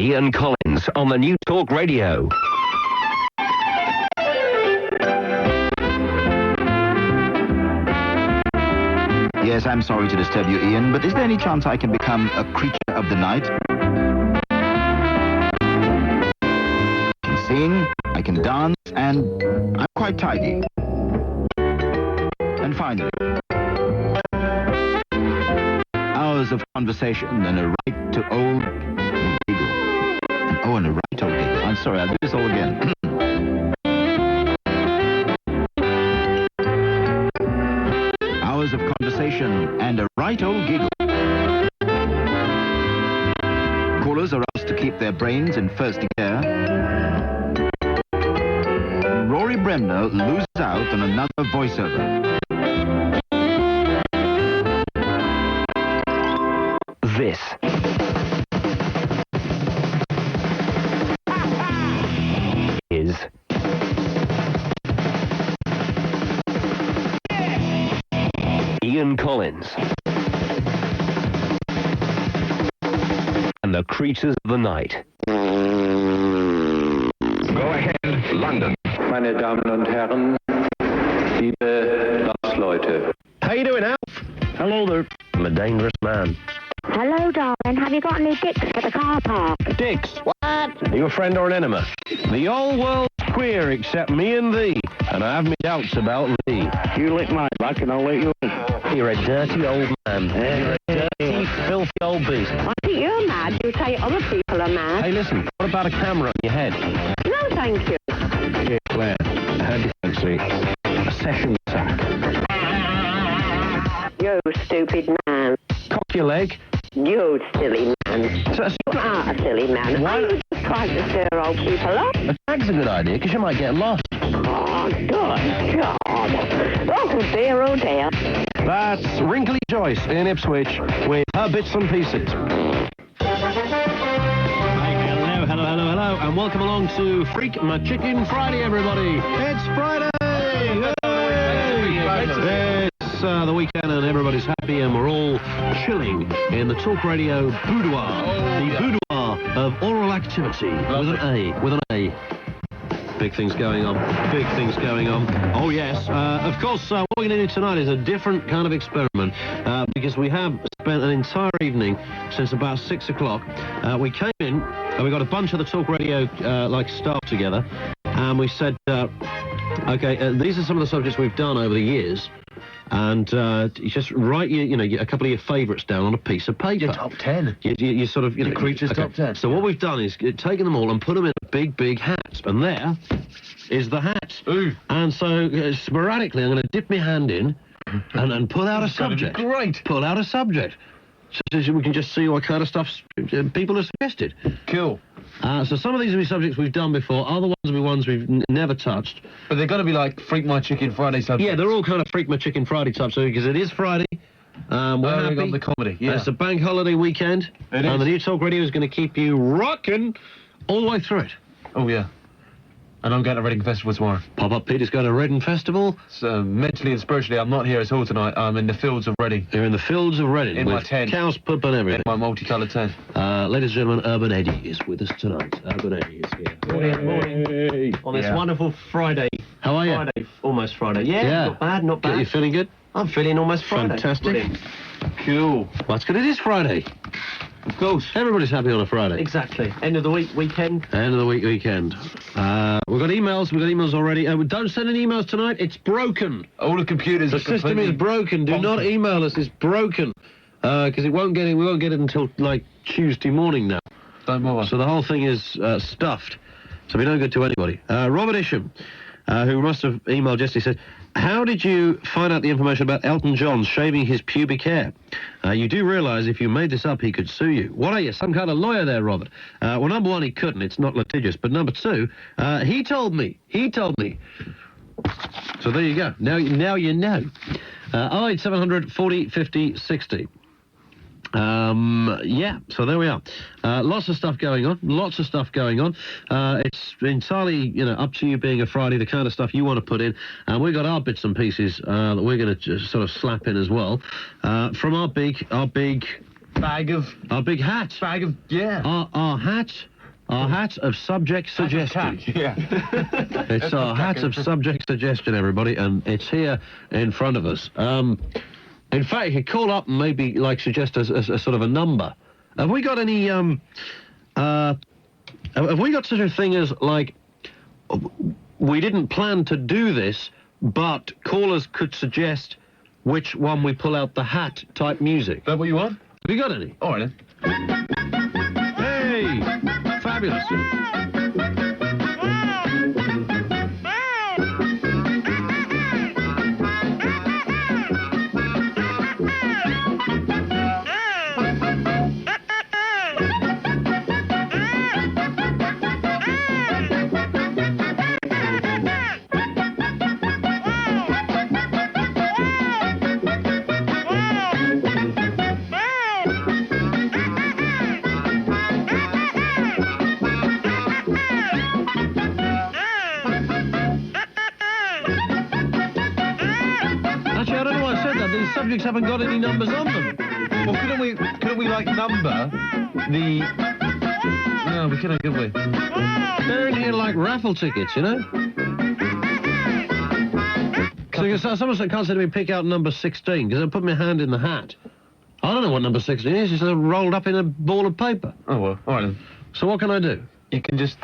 Ian Collins on the new Talk Radio. Yes, I'm sorry to disturb you, Ian, but is there any chance I can become a creature of the night? I can sing, I can dance, and I'm quite tidy. And finally, hours of conversation and a right to old giggle. And a right old giggle. I'm sorry, I'll do this all again. Hours of conversation and a right old giggle. Callers are asked to keep their brains in first gear. Rory Bremner loses out on another voiceover. This is Ian Collins and the Creatures of the Night. Go ahead, London. Meine Damen und Herren, liebe Landsleute. How you doing, Alf? Hello there. I'm a dangerous man. Hello, darling. Have you got any dicks for the car park? Dicks. What? Are you a friend or an enemy? The whole world's queer except me and thee, and I have my doubts about thee. You lick my back and I'll lick yours. You're a dirty old man. You're a dirty, filthy old beast. I think you're mad. You say other people are mad. Hey, listen, what about a camera on your head? No, thank you. Here, Claire, how do you fancy a session sack? You stupid man. Cock your leg. You silly man. So, You are a silly man. Why? Are you just trying to stir old people up? a tag's a good idea, because you might get lost. Oh, good God. Oh, dear, oh, dear. That's Wrinkly Joyce in Ipswich with her bits and pieces. Hello, and welcome along to Freak My Chicken Friday, everybody. It's Friday! It's the weekend and everybody's happy and we're all chilling in the Talk Radio boudoir. The boudoir of oral activity with an A. Big things going on. Oh, yes. Of course, what we're going to do tonight is a different kind of experiment because we have spent an entire evening since about 6 o'clock. We came in and we got a bunch of the Talk Radio staff together and we said, okay, these are some of the subjects we've done over the years. And you just write a couple of your favourites down on a piece of paper. Your top 10. You sort of, The Creatures top 10. So what we've done is taken them all and put them in a big hat. And there is the hat. Ooh. And so sporadically I'm going to dip my hand in and pull out a subject. Great. Pull out a subject. So we can just see what kind of stuff people have suggested. Cool. So some of these will be subjects we've done before, other ones will be ones we've never touched. But they're going to be like Freak My Chicken Friday subjects. Yeah, they're all kind of Freak My Chicken Friday type, so because it is Friday. We're happy. On the comedy, yeah. It's a bank holiday weekend. It is. And the new Talk Radio is going to keep you rocking all the way through it. Oh, yeah. And I'm going to Reading Festival tomorrow. Pop-Up Peter's going to Reading Festival. So mentally and spiritually, I'm not here at all tonight. I'm in the fields of Reading. You're in the fields of Reading. In my with tent. Cows, poop and everything. In my multicoloured tent. Ladies and gentlemen, Urban Eddie is with us tonight. Urban Eddie is here. Morning. On this wonderful Friday. How are you? Friday, almost Friday. Yeah, not bad. You feeling good? I'm feeling almost Friday. Fantastic. Brilliant. Cool. That's good. It is Friday. Of course. Everybody's happy on a Friday. Exactly. End of the week, weekend. End of the week, weekend. We've got emails. already. Don't send any emails tonight. It's broken. All the computers The are system is broken. Do not email us. It's broken. Because we won't get it until, Tuesday morning now. Don't bother. So the whole thing is stuffed. So we don't go to anybody. Robert Isham, who must have emailed yesterday, said, how did you find out the information about Elton John shaving his pubic hair? You do realise if you made this up, he could sue you. What are you, some kind of lawyer there, Robert? Well, number one, he couldn't. It's not litigious. But number two, he told me. So there you go. Now you know. 08700 40 50 60. Yeah, so there we are. Lots of stuff going on. It's entirely, up to you being a Friday, the kind of stuff you want to put in. And we've got our bits and pieces that we're going to just sort of slap in as well. From our big bag of... Our big hat. Bag of... Yeah. Our hat of subject suggestion. Yeah. It's our hat of subject suggestion, everybody, and it's here in front of us. In fact, you could call up and maybe, like, suggest a sort of a number. Have we got any, have we got such a thing as, like, we didn't plan to do this, but callers could suggest which one we pull out the hat type music? Is that what you want? Have you got any? All right, then. Hey! Fabulous. Subjects haven't got any numbers on them. Well, couldn't we like number the... No, we couldn't, could we? They're in here like raffle tickets, you know? So someone can't say to me, pick out number 16, because I put my hand in the hat. I don't know what number 16 is, it's rolled up in a ball of paper. Oh, well, all right then. So what can I do? You can just,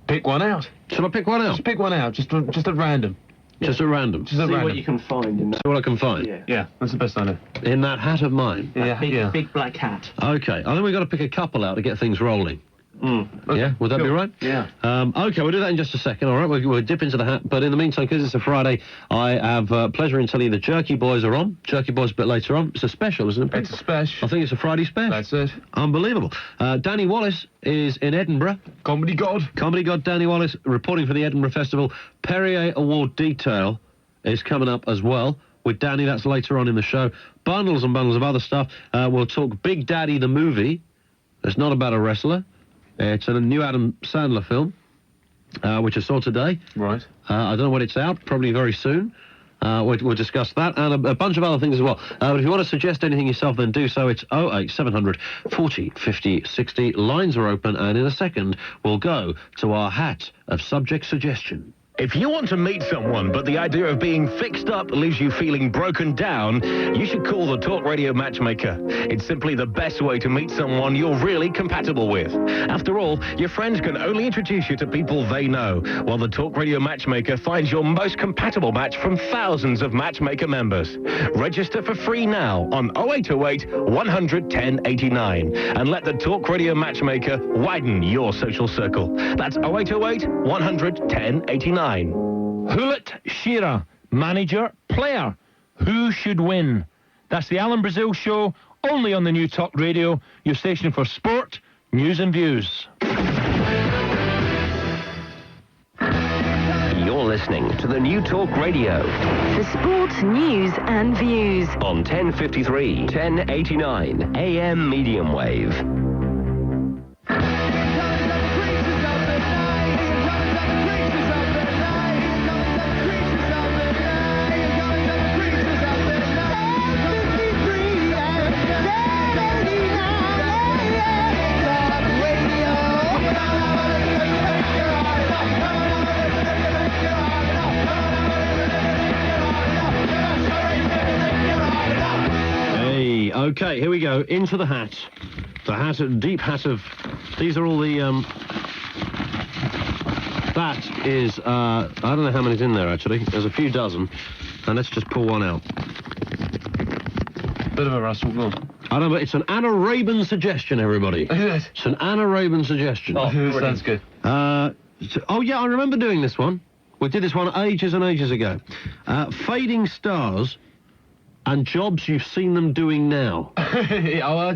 pick one out. Shall I pick one out? Just pick one out, just at random. Just at random. Just at See random. what you can find in that. See what I can find. Yeah, that's the best idea. In that hat of mine. Yeah, Big black hat. Okay, I think we've got to pick a couple out to get things rolling. Okay. Yeah, would that be Cool. right? Yeah. Okay, we'll do that in just a second, all right? We'll dip into the hat, but in the meantime, because it's a Friday, I have pleasure in telling you the Jerky Boys are on. Jerky Boys a bit later on. It's a special, isn't it? It's a special. I think it's a Friday special. That's it. Unbelievable. Danny Wallace is in Edinburgh. Comedy God. Comedy God Danny Wallace reporting for the Edinburgh Festival. Perrier Award detail is coming up as well with Danny. That's later on in the show. Bundles and bundles of other stuff. We'll talk Big Daddy the movie. It's not about a wrestler. It's a new Adam Sandler film, which I saw today. Right. I don't know when it's out. Probably very soon. We'll discuss that and a bunch of other things as well. But if you want to suggest anything yourself, then do so. It's 08700 40 50 60. Lines are open, and in a second, we'll go to our hat of subject suggestion. If you want to meet someone, but the idea of being fixed up leaves you feeling broken down, you should call the Talk Radio Matchmaker. It's simply the best way to meet someone you're really compatible with. After all, your friends can only introduce you to people they know, while the Talk Radio Matchmaker finds your most compatible match from thousands of Matchmaker members. Register for free now on 0808 100 1089 and let the Talk Radio Matchmaker widen your social circle. That's 0808 100 1089. Hulett Shearer, manager, player. Who should win? That's the Alan Brazil Show, only on the new Talk Radio, your station for sport, news and views. You're listening to the new Talk Radio For sports, news and views. on 1053, 1089 AM medium wave. Okay, here we go. Into the hat. The hat, deep hat of... These are all the... That is... I don't know how many's in there, actually. There's a few dozen. And let's just pull one out. Bit of a rustle, go on. I don't know, it's an Anna Rabin suggestion, everybody. It's an Anna Rabin suggestion. Sounds good. Oh, yeah, I remember doing this one. We did this one ages and ages ago. Fading stars and jobs you've seen them doing now.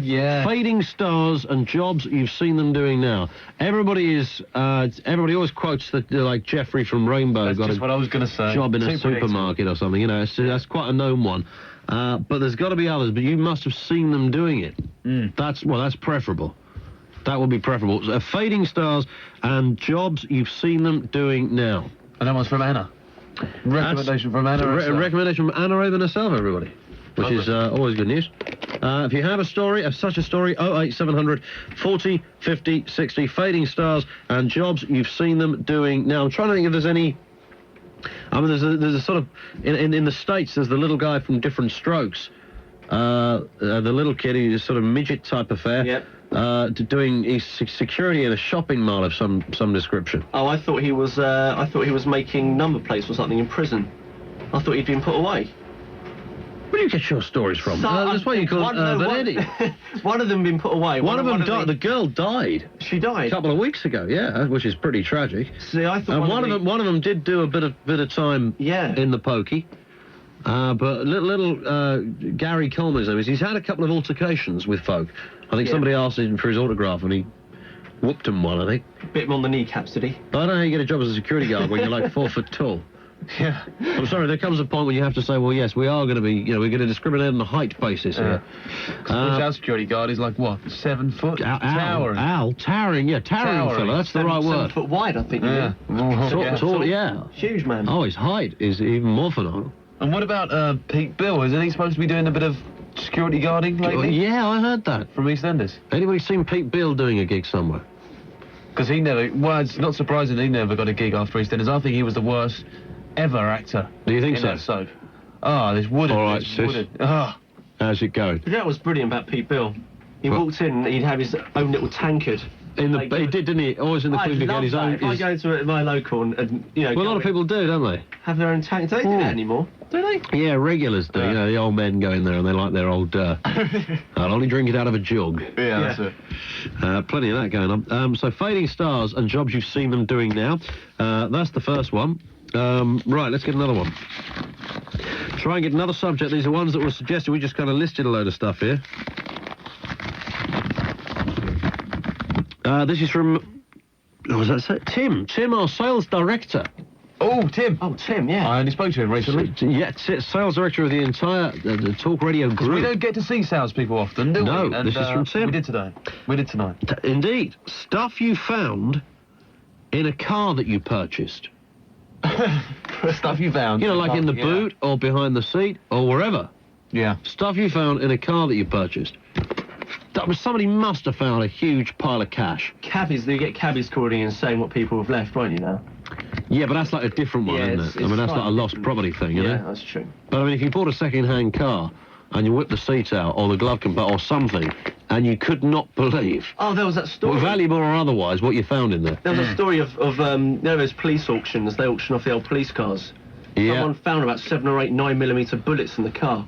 Yeah. Fading stars and jobs you've seen them doing now. Everybody always quotes that, like Jeffrey from Rainbow That's got just a what I was going to say. job in a Too predictable. supermarket or something. You know, that's quite a known one. But there's got to be others. But you must have seen them doing it. That's preferable. That would be preferable. So, fading stars and jobs you've seen them doing now. And that one's from Anna. Recommendation from Anna herself. Recommendation from Anna Rabin herself, everybody. Which is always good news. If you have a story, such a story, 08700 40 50 60, fading stars and jobs you've seen them doing. Now, I'm trying to think if there's any... I mean, there's a sort of... In the States, there's the little guy from Different Strokes. The little kid who's sort of midget type affair. Yep. Doing his security in a shopping mall of some description. Oh, I thought he was making number plates or something in prison. I thought he'd been put away. Where do you get your stories from? That's why you call it Urban Eddie. One of them been put away. One of them died. The girl died. She died A couple of weeks ago. Yeah, which is pretty tragic. See, I thought And one of them did do a bit of time. Yeah. In the pokey. But little Gary Coleman's name is. He's had a couple of altercations with folk. I think somebody asked him for his autograph and he whooped him one, I think. Bit him on the kneecaps, did he? But I don't know how you get a job as a security guard when you're like 4 foot tall. Yeah. I'm sorry, there comes a point when you have to say, well, yes, we are going to be, we're going to discriminate on a height basis here. Our security guard is like, what, 7 foot? Towering. Towering fella, that's the right 7 word. foot wide, I think. Yeah. Tall, yeah. Huge, man. Oh, his height is even more phenomenal. And what about Pete Bill? Isn't he supposed to be doing a bit of security guarding lately? Yeah, I heard that. From EastEnders. Anybody seen Pete Bill doing a gig somewhere? Because he never... Well, it's not surprising he never got a gig after EastEnders. I think he was the worst ever actor. Do you think in so? That soap. Oh, this wooded. All right, this sis. wooded. Oh. How's it going? That was brilliant about Pete Bill. He walked in, he'd have his own little tankard. He did, didn't he? Always in the Queen Brigade, his own... If I go to my local and Well, a lot of people do, don't they? have their own tank. Don't they do that anymore? Do they? Yeah, regulars do. The old men go in there and they like their old... I'll only drink it out of a jug. Yeah, that's it. Plenty of that going on. So, fading stars and jobs you've seen them doing now. That's the first one. Right, let's get another one. Try and get another subject. These are ones that were suggested. We just kind of listed a load of stuff here. This is from... What was that? Tim, our sales director. Oh, Tim. Oh, Tim, yeah. I only spoke to him recently. Yeah, sales director of the entire the Talk Radio group. We don't get to see salespeople often, do we? No, And, this is from Tim. We did today. We did tonight. Indeed. Stuff you found in a car that you purchased. Stuff you found. Like in the boot or behind the seat or wherever. Yeah. Stuff you found in a car that you purchased. Somebody must have found a huge pile of cash. Cabbies, you get cabbies calling and saying what people have left, won't you now? Yeah, but that's like a different one, isn't it? I mean, that's like a lost property thing, you know? Yeah, that's true. But I mean, if you bought a second-hand car and you whipped the seat out or the glove compartment or something and you could not believe... Oh, there was that story. Valuable or otherwise, what you found in there. There was a story of those police auctions. They auction off the old police cars. Yeah. Someone found about 7 or 8 9mm bullets in the car.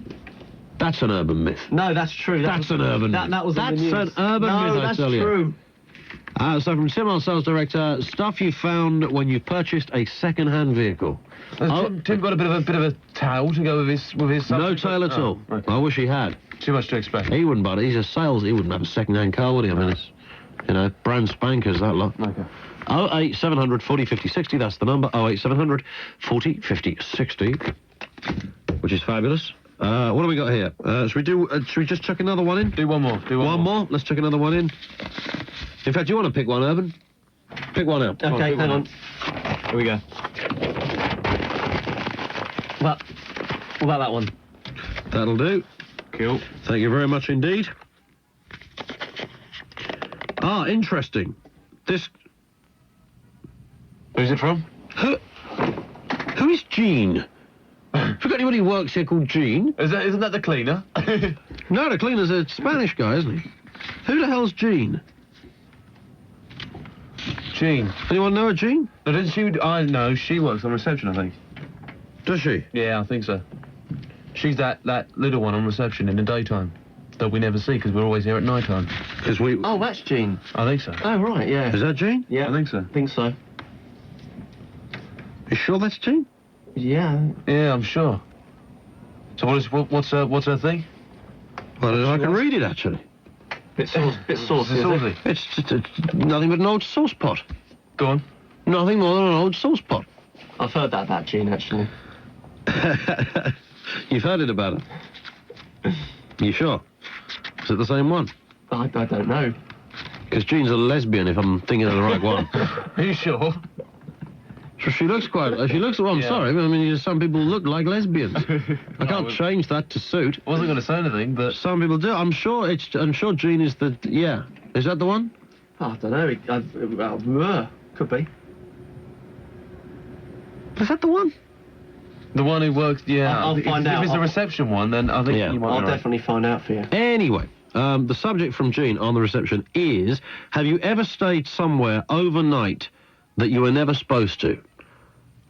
That's an urban myth. No, that's true. That's an urban myth. That was on the news. That's an urban myth, I tell you. No, that's true. So from Tim, our sales director, stuff you found when you purchased a second-hand vehicle. Tim got a bit of a tail to go with his No tail at all. Right. I wish he had. Too much to expect. He wouldn't, but he's a sales. He wouldn't have a second-hand car, would he? I mean, it's, brand spankers, that lot. Okay. 08700 40 50 60, that's the number. 08700 40 50 60, which is fabulous. What do we got here? Should we just chuck another one in? Do one more. One more? Let's chuck another one in. In fact, do you want to pick one, Urban? Pick one out. Okay, hang on. Here we go. What about that one? That'll do. Cool. Thank you very much indeed. Interesting. This... Who's it from? Who is Gene? Forgot anybody who works here called Gene? Isn't that the cleaner? No, the cleaner's a Spanish guy, isn't he? Who the hell's Gene? Jean. Anyone know a Gene? No, doesn't she? I know she works on reception, I think. Does she? Yeah, I think so. She's that little one on reception in the daytime that we never see because we're always here at night time. Because we... Oh, that's Jean. I think so. Oh, right, yeah. Is that Gene? Yeah. I think so. I think so. You sure that's Gene? Yeah. Yeah, I'm sure. So what's her thing? Well, I can read it, actually. Bit saucy. It's just nothing but an old sauce pot. Go on. Nothing more than an old sauce pot. I've heard that about Jean, actually. You've heard it about her? You sure? Is it the same one? I don't know. Because Jean's a lesbian, if I'm thinking of the right one. Are you sure? So she looks quite... She looks... Well, I'm sorry. I mean, some people look like lesbians. I can't change that to suit. I wasn't going to say anything, but... Some people do. I'm sure Jean is the... Yeah. Is that the one? I don't know. Could be. Is that the one? The one who works... Yeah. I'll find out. If it's the reception one, then I think you might I'll definitely find out for you. Anyway, the subject from Jean on the reception is, have you ever stayed somewhere overnight that you were never supposed to?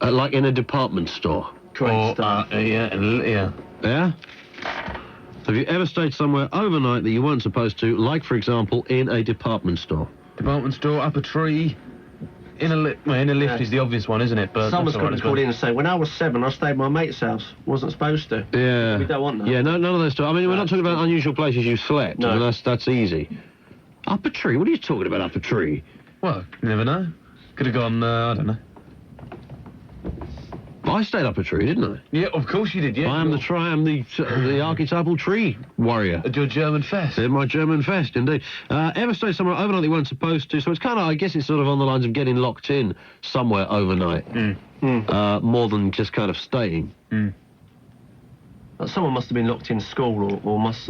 Like in a department store? Great stuff. Yeah. Yeah? Have you ever stayed somewhere overnight that you weren't supposed to, like, for example, in a department store? Department store, up a tree, in a lift. Well, in a lift is the obvious one, isn't it? But someone's got to call in and say, when I was 7, I stayed at my mate's house. Wasn't supposed to. Yeah. We don't want that. Yeah, none of those stuff. I mean, we're not talking about unusual places you slept. No. I mean, that's easy. Up a tree? What are you talking about, up a tree? Well, you never know. Could have gone, I don't know. I stayed up a tree, didn't I? Yeah, of course you did, yeah. I am the archetypal tree warrior. At your German fest. In my German fest, indeed. Ever stayed somewhere overnight that you weren't supposed to? So it's kind of, I guess it's sort of on the lines of getting locked in somewhere overnight. More than just kind of staying. Someone must have been locked in school or must,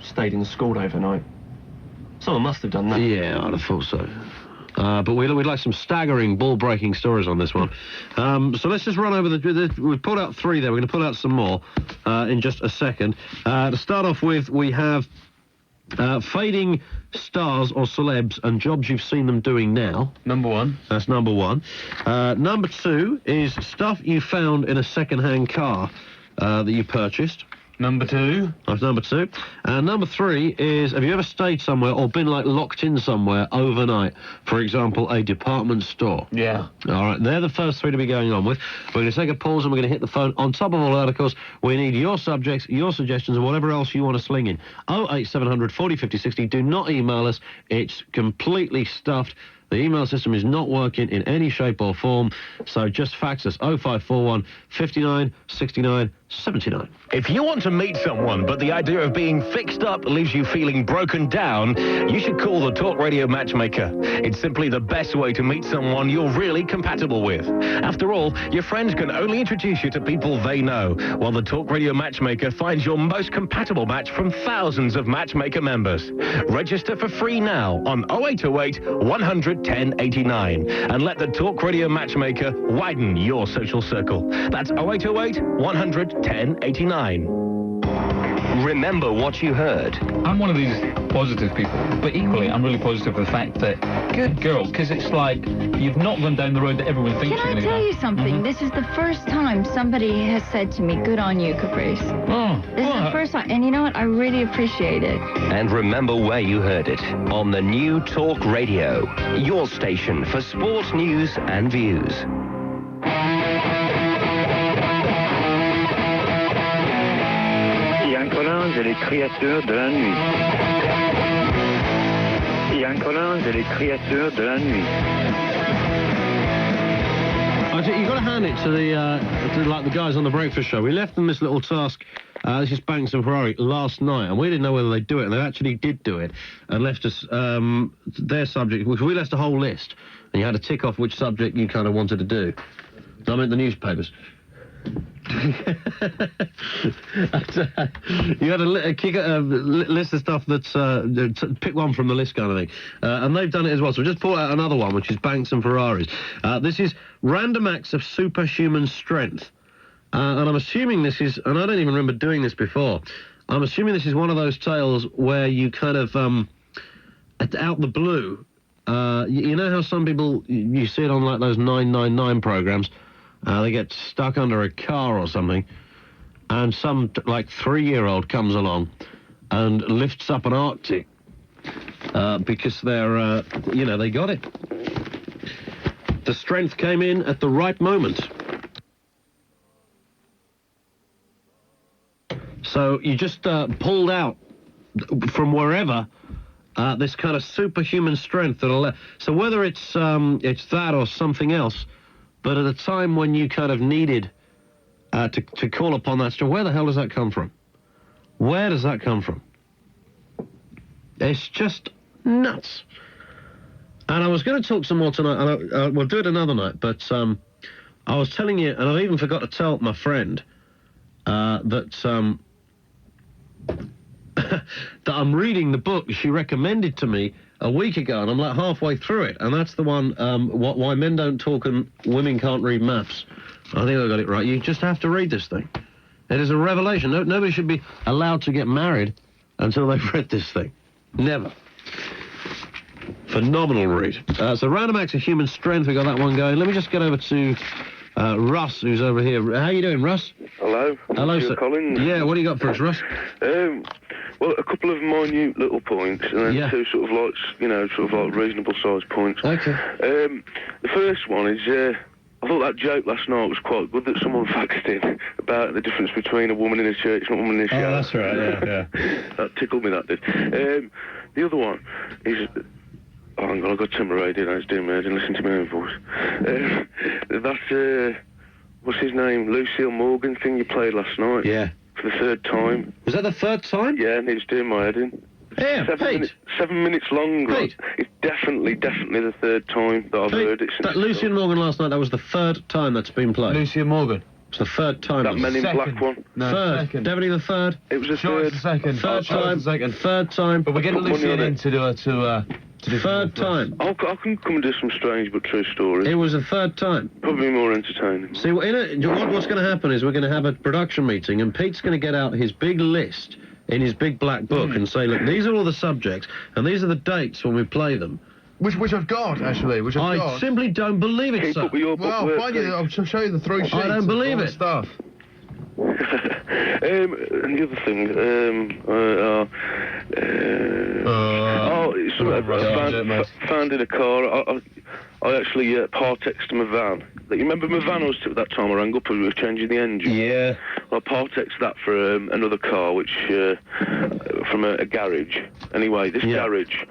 stayed in school overnight. Someone must have done that. Yeah, I'd have thought so. But we'd like some staggering, ball-breaking stories on this one. So let's just run over we've pulled out 3 there. We're going to pull out some more in just a second. To start off with, we have fading stars or celebs and jobs you've seen them doing now. Number 1. That's number 1. Number 2 is stuff you found in a second-hand car that you purchased. Number 2. That's number 2. And number 3 is, have you ever stayed somewhere or been, like, locked in somewhere overnight? For example, a department store. Yeah. All right, they're the first 3 to be going on with. We're going to take a pause and we're going to hit the phone. On top of all that, of course, we need your subjects, your suggestions, and whatever else you want to sling in. 08700 40 50 60. Do not email us. It's completely stuffed. The email system is not working in any shape or form, so just fax us 0541 59 69 79. If you want to meet someone, but the idea of being fixed up leaves you feeling broken down, you should call the Talk Radio Matchmaker. It's simply the best way to meet someone you're really compatible with. After all, your friends can only introduce you to people they know, while the Talk Radio Matchmaker finds your most compatible match from thousands of Matchmaker members. Register for free now on 0808 100 1089 and let the Talk Radio Matchmaker widen your social circle. That's 0808 100 1089. Remember what you heard. I'm one of these positive people, but equally I'm really positive for the fact that, good girl, because it's like you've not run down the road that everyone thinks you're going to go. Can I tell you something? This is the first time somebody has said to me, good on you, Caprice. This is the first time, and you know what? I really appreciate it. And remember where you heard it. On the new Talk Radio, your station for sports news and views. Ian Collins et les créateurs de la nuit. Ian Collins et les créateurs de la nuit. You've got to hand it to the guys on the breakfast show. We left them this little task. This is Banks and Ferrari last night, and we didn't know whether they'd do it, and they actually did do it, and left us their subject, which we left a whole list, and you had to tick off which subject you kind of wanted to do. I meant the newspapers. You had a list of stuff that's pick one from the list kind of thing, and they've done it as well. So we just pulled out another one, which is Banks and Ferraris. This is random acts of superhuman strength, and I'm assuming this is, and I don't even remember doing this before, I'm assuming this is one of those tales where you kind of out the blue, you know how some people, you see it on like those 999 programs. They get stuck under a car or something, and some, like, 3-year-old comes along and lifts up an Arctic because they're, they got it. The strength came in at the right moment. So you just pulled out from wherever this kind of superhuman strength that'll... So whether it's that or something else... But at a time when you kind of needed to call upon that strength, where the hell does that come from? Where does that come from? It's just nuts. And I was going to talk some more tonight, and we'll do it another night, but I was telling you, and I even forgot to tell my friend that that I'm reading the book she recommended to me a week ago, and I'm like halfway through it, and that's the one, Why Men Don't Talk and Women Can't Read Maps. I think I got it right. You just have to read this thing. It is a revelation. Nobody should be allowed to get married until they've read this thing. Never. Phenomenal read. So Random Acts of Human Strength, we got that one going. Let me just get over to Russ, who's over here. How you doing, Russ? Hello. Hello, sir. Colin. Yeah, what do you got for us, Russ? Well, a couple of minute little points, and then two sort of like, reasonable sized points. Okay. The first one is, I thought that joke last night was quite good that someone faxed in about the difference between a woman in a church and a woman in a shower. Oh, that's right, yeah. That tickled me, that did. The other one is... Oh, hang on, I've got to turn my radio down, it's doing me, I didn't listen to my own voice. That's, what's his name, Lucille Morgan thing you played last night. Yeah. For the third time. Was that the third time? Yeah, and it's doing my head in. Yeah, Pete. 7 minutes long. Pete. It's definitely the third time that I've heard it since. That Lucien Morgan last night, that was the third time that's been played. Lucien Morgan. It's the third time. That Men in Black one. No, third. second. Definitely the third. It was the Sure, third. it's the second. Third time. Third time. But we're getting Lucien in to do third time. I can come and do some strange but true stories. It was the third time. Probably more entertaining. See, what's going to happen is we're going to have a production meeting, and Pete's going to get out his big list in his big black book and say, look, these are all the subjects, and these are the dates when we play them. Which I've got, actually, I simply don't believe it, sir. Keep up with your book. Well, I'll find you, I'll show you the 3 sheets. I don't believe it. Stuff. And the other thing, found in a car. I actually Partexed my van. You remember my van I was at that time I rang up and we were changing the engine? Yeah. I Partexed that for another car, which from a garage. Anyway, this garage.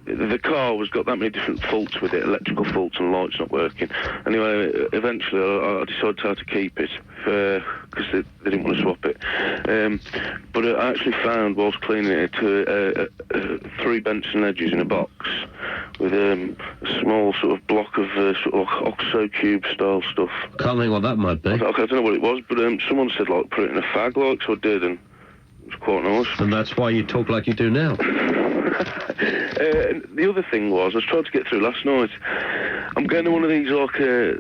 The car was got that many different faults with it, electrical faults and lights not working. Anyway, eventually I decided how to keep it because they didn't want to swap it. But I actually found, whilst cleaning it, 3 Benson edges in a box with a small sort of block of sort of OXO cube style stuff. Can't think what that might be. I don't know what it was, but someone said like put it in a fag, like, so I did, and it was quite nice. And that's why you talk like you do now. The other thing was, I was trying to get through last night. I'm going to one of these, like,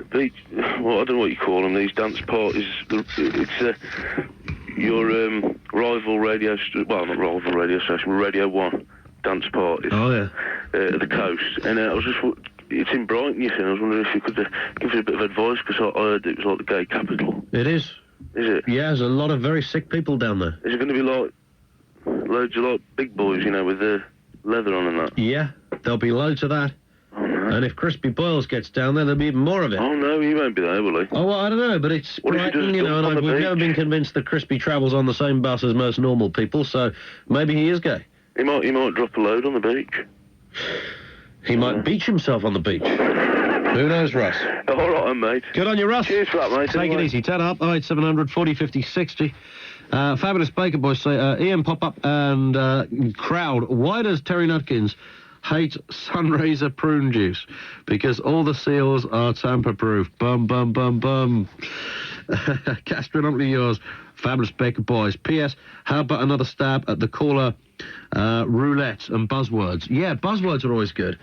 beach, well, I don't know what you call them, these dance parties. It's your rival radio, well, not rival radio station, Radio 1 dance parties. Oh, yeah. At the coast. And I was just, it's in Brighton, you see, and I was wondering if you could give us a bit of advice, because I heard it was like the gay capital. It is. Is it? Yeah, there's a lot of very sick people down there. Is it going to be like loads of like big boys, you know, with the leather on and that? Yeah, there'll be loads of that. Oh, no. And if Crispy Boyles gets down there, there'll be even more of it. Oh, no, he won't be there, will he? Oh, well, I don't know, but it's What if he Brighton, does you know, jump on and the we've beach? never been convinced that Crispy travels on the same bus as most normal people, so maybe he is gay. He might drop a load on the beach. He might beach himself on the beach. Who knows, Russ? All right, mate. Good on you, Russ. Cheers for that, mate. Take it easy. 10 up, 08700 40 50 60. Fabulous Baker Boys say, Ian Pop-Up and crowd, why does Terry Nutkins hate Sunraiser prune juice? Because all the seals are tamper-proof. Bum, bum, bum, bum. Gastronomically yours, Fabulous Baker Boys. P.S. How about another stab at the caller roulette and buzzwords? Yeah, buzzwords are always good.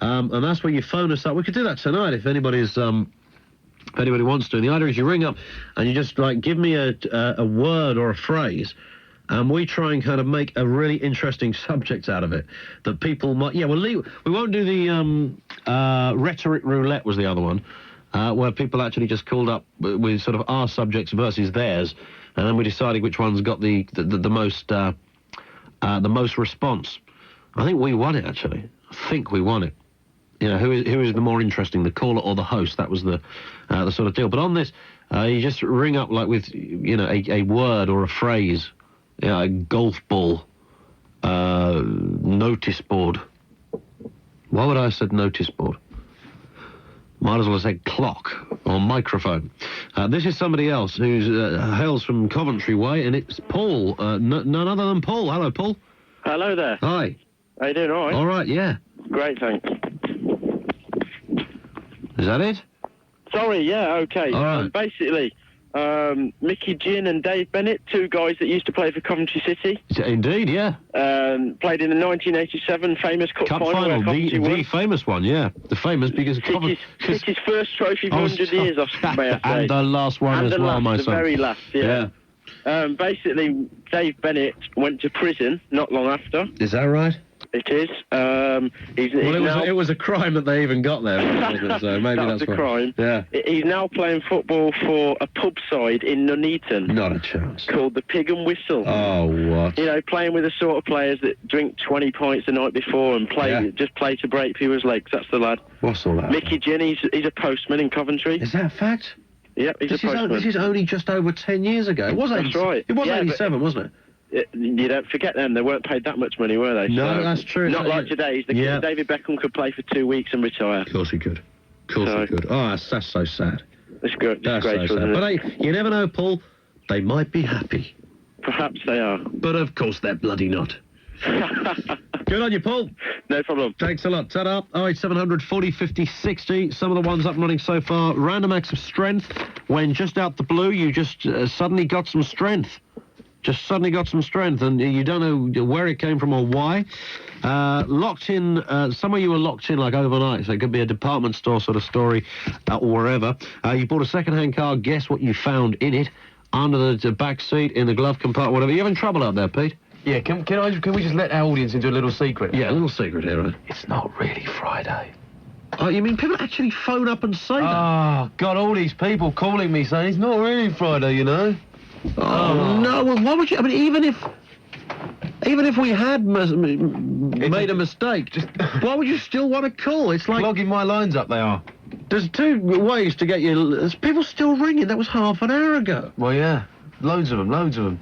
And that's where you phone us up. We could do that tonight if anybody's... If anybody wants to. And the idea is you ring up and you just, like, give me a word or a phrase, and we try and kind of make a really interesting subject out of it that people might... Yeah, we won't do the rhetoric roulette was the other one, where people actually just called up with sort of our subjects versus theirs, and then we decided which one's got the most response. I think we won it, actually. I think we won it. You know, who is the more interesting, the caller or the host? That was the sort of deal. But on this, you just ring up like with, you know, a word or a phrase, you know, a golf ball, notice board. Why would I have said notice board? Might as well have said clock or microphone. This is somebody else who hails from Coventry Way, and it's Paul, none other than Paul. Hello, Paul. Hello there. Hi. How you doing, all right? All right, yeah. Great, thanks. Is that it? Sorry, yeah, okay. All right. Basically, Mickey Ginn and Dave Bennett, two guys that used to play for Coventry City. Indeed, yeah. Played in the 1987 famous Cup Cup final where final, Coventry won. the famous one, yeah. The famous because... City's first trophy for 100 years, may I say. And the last one and as the well, last, my the son. very last, yeah. Basically, Dave Bennett went to prison not long after. Is that right? It is. It was a crime that they even got there, wasn't it? So maybe that's a why. crime. Yeah. He's now playing football for a pub side in Nuneaton. Not a chance. Called the Pig and Whistle. Oh, what? You know, playing with the sort of players that drink 20 pints the night before and just play to break people's legs. That's the lad. What's all that? Mickey Ginn, he's a postman in Coventry. Is that a fact? Yep, he's a postman. This is only just over 10 years ago. It was That's right. It was 87, wasn't it? You don't forget them. They weren't paid that much money, were they? No, So, that's true. Not like today. David Beckham could play for 2 weeks and retire. Of course he could. Of course he could. Oh, that's so sad. It's good. That's so sad. But hey, you never know, Paul. They might be happy. Perhaps they are. But of course they're bloody not. Good on you, Paul. No problem. Thanks a lot. Ta-da. 08700 40 50 60. Some of the ones up and running so far. Random acts of strength. When just out the blue, you just suddenly got some strength. Just suddenly got some strength, and you don't know where it came from or why. Locked in, some of you were locked in like overnight, so it could be a department store sort of story or wherever. You bought a second-hand car, guess what you found in it? Under the back seat, in the glove compartment, whatever. You having trouble out there, Pete? Yeah, can we just let our audience into a little secret? Yeah, a little secret here, right? It's not really Friday. Oh, you mean people actually phone up and say that? Oh, God, all these people calling me saying it's not really Friday, you know? Oh, no, well, why would you... I mean, even if we had made a mistake, why would you still want to call? It's like... Logging my lines up, they are. There's two ways to get you... There's people still ringing. That was half an hour ago. Well, yeah. Loads of them.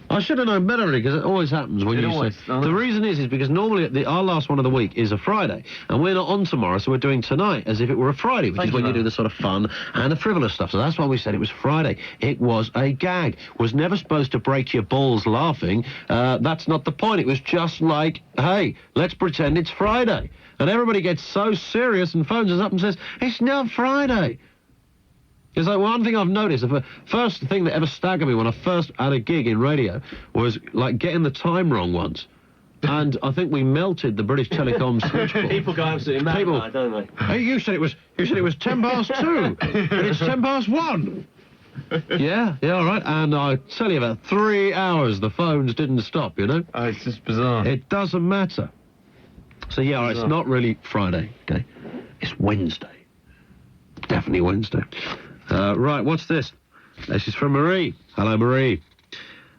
I should have known better, because it always happens when say... The reason is because normally our last one of the week is a Friday, and we're not on tomorrow, so we're doing tonight as if it were a Friday, which is when you do the sort of fun and the frivolous stuff. So that's why we said it was Friday. It was a gag. Was never supposed to break your balls laughing. That's not the point. It was just like, hey, let's pretend it's Friday. And everybody gets so serious and phones us up and says, it's not Friday. It's like one thing I've noticed, the first thing that ever staggered me when I first had a gig in radio was like getting the time wrong once. And I think we melted the British Telecom switchboard. People go absolutely mad about it, don't they? Hey, you said it was 2:10, and it's 1:10. Yeah, all right. And I tell you, about 3 hours the phones didn't stop, you know? Oh, it's just bizarre. It doesn't matter. So yeah, all right, it's not really Friday, okay? It's Wednesday. Definitely Wednesday. Right, what's this? This is from Marie. Hello, Marie.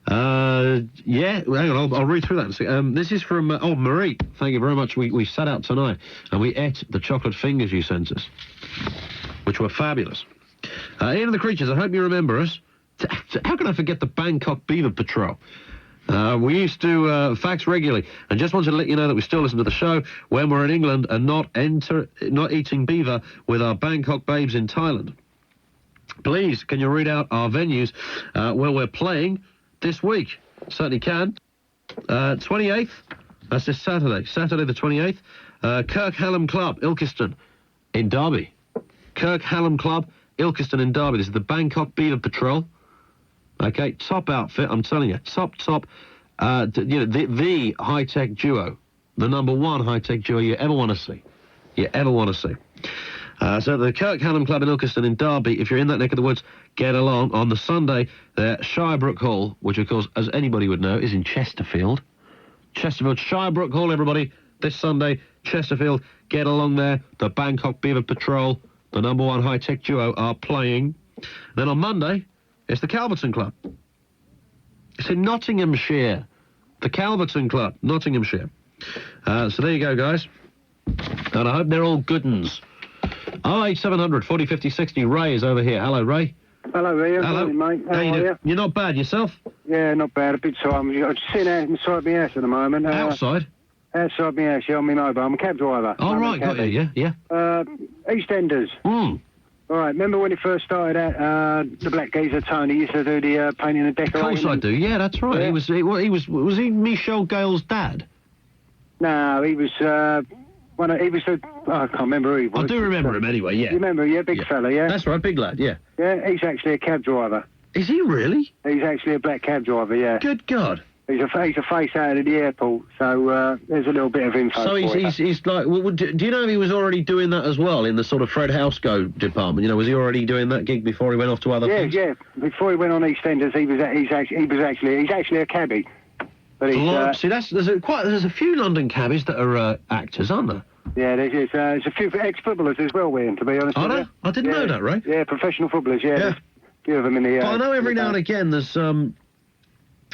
Yeah, hang on, I'll read through that and see. This is from, Marie. Thank you very much. We sat out tonight and we ate the chocolate fingers you sent us, which were fabulous. Ian and the Creatures, I hope you remember us. How can I forget the Bangkok Beaver Patrol? We used to fax regularly, and just wanted to let you know that we still listen to the show when we're in England and not eating beaver with our Bangkok babes in Thailand. Please, can you read out our venues where we're playing this week? Certainly can. 28th, that's this Saturday the 28th. Kirk Hallam Club, Ilkeston, in Derby. Kirk Hallam Club, Ilkeston in Derby. This is the Bangkok Beaver Patrol. Okay, top outfit, I'm telling you. Top, the high-tech duo. The number one high-tech duo you ever want to see. So the Kirk Hallam Club in Ilkeston in Derby, if you're in that neck of the woods, get along. On the Sunday, the Shirebrook Hall, which, of course, as anybody would know, is in Chesterfield. Shirebrook Hall, everybody, this Sunday, Chesterfield, get along there. The Bangkok Beaver Patrol, the number one high-tech duo, are playing. Then on Monday, it's the Calverton Club. It's in Nottinghamshire. The Calverton Club, Nottinghamshire. So there you go, guys. And I hope they're all good uns. 08700 40 50 60. Ray is over here. Hello, Ray. Hello, Ray. Hello, mate. How are you? You're not bad yourself? Yeah, not bad. A bit tired. I'm just sitting out inside my house at the moment. Outside? Outside my house, yeah, on my mobile. I'm a cab driver. Oh, right, got you, yeah. EastEnders. All right, remember when he first started out, the black geezer Tony used to do the painting and decorating? Of course I do, yeah, that's right. Yeah. Was he Michelle Gale's dad? No, he was He was I can't remember who he was. I do remember him anyway, yeah. You remember, yeah, big fella, yeah? That's right, big lad, yeah. Yeah, he's actually a cab driver. Is he really? He's actually a black cab driver, yeah. Good God. He's a face out of the airport, so there's a little bit of info. So he's like, do you know if he was already doing that as well in the sort of Fred Housego department? You know, was he already doing that gig before he went off to other things? Yeah. Before he went on EastEnders, he's actually a cabbie. But he's, see, there's a few London cabbies that are actors, aren't there? Yeah, there's a few ex-footballers as well, Ian, to be honest with you. I didn't know that, Ray. Yeah, professional footballers, yeah. There's a few of them in the... But I know every now and again there's... who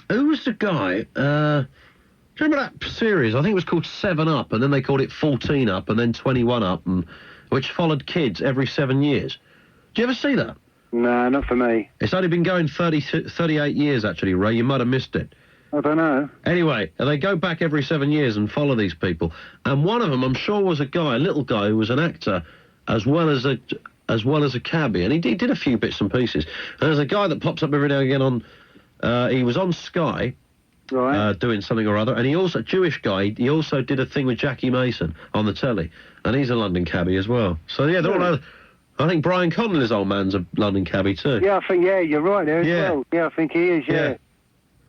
was the guy? Do you remember that series? I think it was called 7 Up, and then they called it 14 Up, and then 21 Up, which followed kids every 7 years. Did you ever see that? No, not for me. It's only been going 38 years, actually, Ray. You might have missed it. I don't know. Anyway, they go back every 7 years and follow these people. And one of them, I'm sure, was a little guy who was an actor as well as a cabbie. And he did a few bits and pieces. And there's a guy that pops up every now and again on... he was on Sky... Right. Doing something or other. And he also... Jewish guy, he also did a thing with Jackie Mason on the telly. And he's a London cabbie as well. So, yeah, they're all over... I think Brian Connolly's old man's a London cabbie too. Yeah, I think, you're right there as well. Yeah, I think he is, yeah.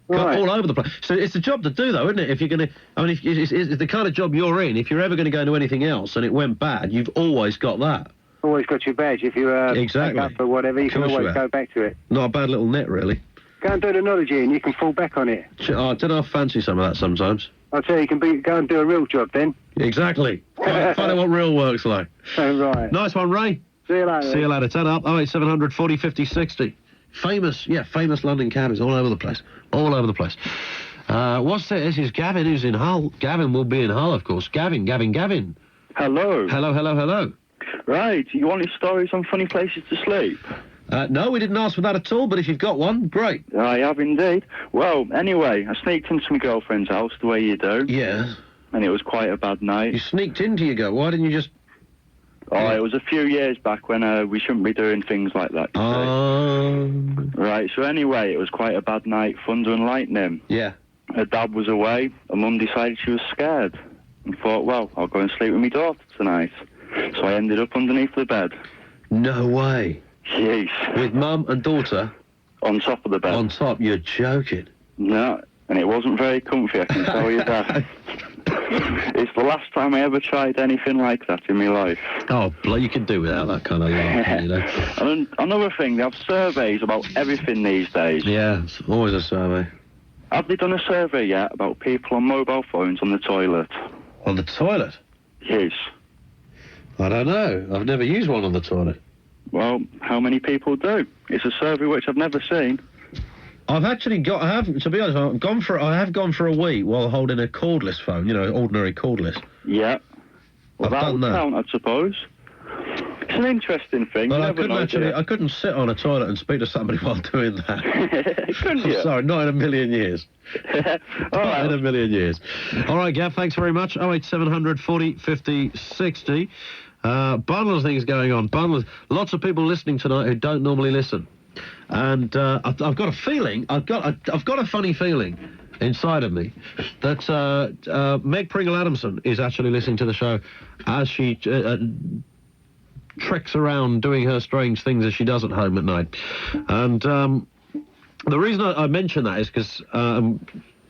Right. All over the place. So it's a job to do, though, isn't it? If you're going to... I mean, if it's the kind of job you're in, if you're ever going to go into anything else and it went bad, you've always got that. Always got your badge. If you exactly. up or whatever, you can always go back to it. Not a bad little net, really. Go and do the knowledge, and you can fall back on it. I don't know, I fancy some of that sometimes. I'll tell you, you can go and do a real job then. Exactly. Find out what real work's like. Oh, right. Nice one, Ray. See you later. See you later. 10 up, 08700 40 50 60. Famous London cabbies all over the place. All over the place. What's this? This is Gavin, who's in Hull. Gavin will be in Hull, of course. Gavin. Hello. Hello. Right, you wanted stories on funny places to sleep? No, we didn't ask for that at all, but if you've got one, great. I have indeed. Well, anyway, I sneaked into my girlfriend's house the way you do. Yeah. And it was quite a bad night. You sneaked into your girl. Why didn't you just... Oh, it was a few years back when we shouldn't be doing things like that. Right, so anyway, it was quite a bad night, thunder and lightning. Yeah. Her dad was away, and Mum decided she was scared. And thought, well, I'll go and sleep with my daughter tonight. So I ended up underneath the bed. No way. Yes. With Mum and daughter? On top of the bed. On top? You're joking. No, and it wasn't very comfy, I can tell you that. It's the last time I ever tried anything like that in my life. Oh, you can do without that kind of life, you know. And another thing, they have surveys about everything these days. Yeah, it's always a survey. Have they done a survey yet about people on mobile phones on the toilet? On the toilet? Yes. I don't know. I've never used one on the toilet. Well, how many people do? It's a survey which I've never seen. To be honest, I have gone for a wee while holding a cordless phone, you know, ordinary cordless. Yeah. Well, that would count, I suppose. It's an interesting thing. But I couldn't sit on a toilet and speak to somebody while doing that. Couldn't you? Sorry, not in a million years. Not in a million years. All right, Gav, thanks very much. 08700 40 50 60. Bundles of things going on. Lots of people listening tonight who don't normally listen. And I've got a feeling, I've got a funny feeling inside of me that Meg Pringle-Adamson is actually listening to the show as she treks around doing her strange things as she does at home at night. And the reason I mention that is because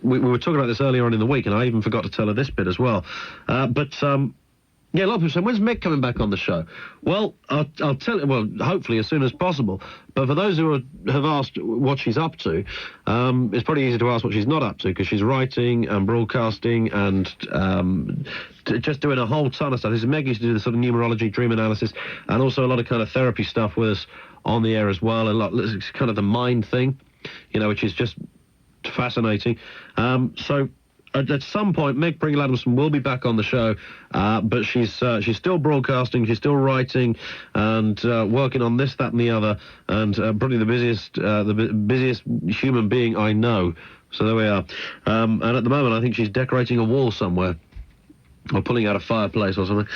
we were talking about this earlier on in the week, and I even forgot to tell her this bit as well. Yeah, a lot of people say, when's Meg coming back on the show? Well, I'll tell you, well, hopefully as soon as possible. But for those who have asked what she's up to, it's pretty easy to ask what she's not up to, because she's writing and broadcasting and just doing a whole ton of stuff. This is Meg used to do the sort of numerology, dream analysis, and also a lot of kind of therapy stuff with us on the air as well. It's kind of the mind thing, you know, which is just fascinating. So... At some point, Meg Pringle-Adamson will be back on the show, but she's still broadcasting, she's still writing, and working on this, that, and the other, and probably the busiest human being I know. So there we are. And at the moment, I think she's decorating a wall somewhere, or pulling out a fireplace or something.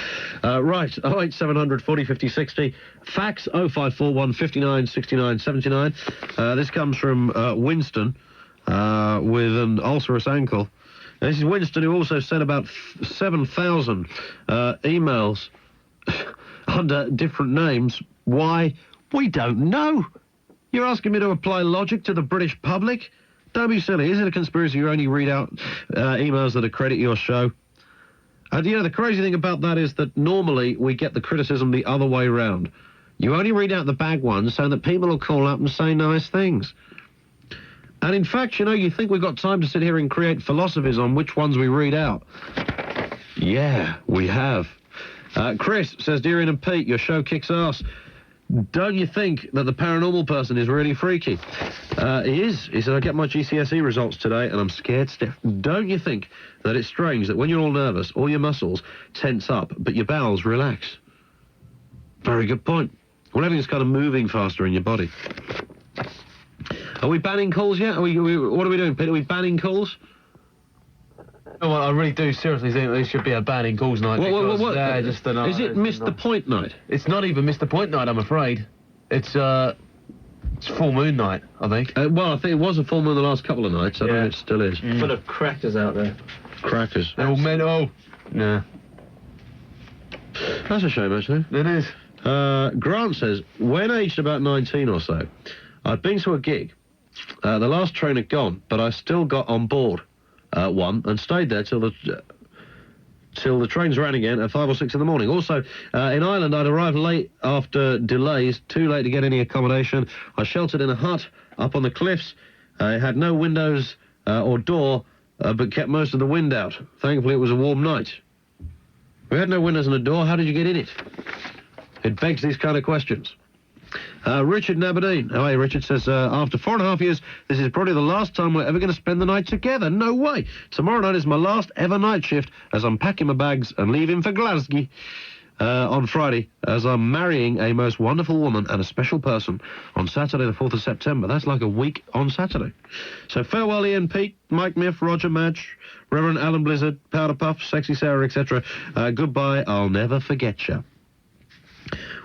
Right, 08700 40 50 60. Fax 0541 59 69 79. This comes from Winston with an ulcerous ankle. This is Winston, who also sent about 7,000 emails under different names. Why? We don't know. You're asking me to apply logic to the British public? Don't be silly. Is it a conspiracy you only read out emails that accredit your show? And, the crazy thing about that is that normally we get the criticism the other way round. You only read out the bad ones so that people will call up and say nice things. And in fact, you think we've got time to sit here and create philosophies on which ones we read out. Yeah, we have. Chris says, Dear Ian and Pete, your show kicks ass. Don't you think that the paranormal person is really freaky? He is. He said, I get my GCSE results today and I'm scared stiff. Don't you think that it's strange that when you're all nervous, all your muscles tense up, but your bowels relax? Very good point. Well, everything's kind of moving faster in your body. Are we banning calls yet? What are we doing, Pete? Are we banning calls? Oh, well, I really do seriously think there should be a banning calls night. What? Just a is it Missed the Point night? It's not even Missed the Point night, I'm afraid. It's full moon night, I think. Well, I think it was a full moon the last couple of nights. I don't know if it still is. Full of crackers out there. Crackers. They're all men. Oh, nah. That's a shame, actually. It is. Grant says, when aged about 19 or so, I'd been to a gig. The last train had gone, but I still got on board one and stayed there till the trains ran again at 5 or 6 in the morning. Also, in Ireland, I'd arrived late after delays, too late to get any accommodation. I sheltered in a hut up on the cliffs. It had no windows or door, but kept most of the wind out. Thankfully, it was a warm night. We had no windows and a door. How did you get in it? It begs these kind of questions. Richard in Aberdeen. Oh, hey, Richard says, after 4.5 years, this is probably the last time we're ever going to spend the night together. No way. Tomorrow night is my last ever night shift as I'm packing my bags and leaving for Glasgow on Friday, as I'm marrying a most wonderful woman and a special person on Saturday, the 4th of September. That's like a week on Saturday. So farewell, Ian, Pete, Mike Miff, Roger Madge, Reverend Alan Blizzard, Powder Puff, Sexy Sarah, etc. Goodbye, I'll never forget you.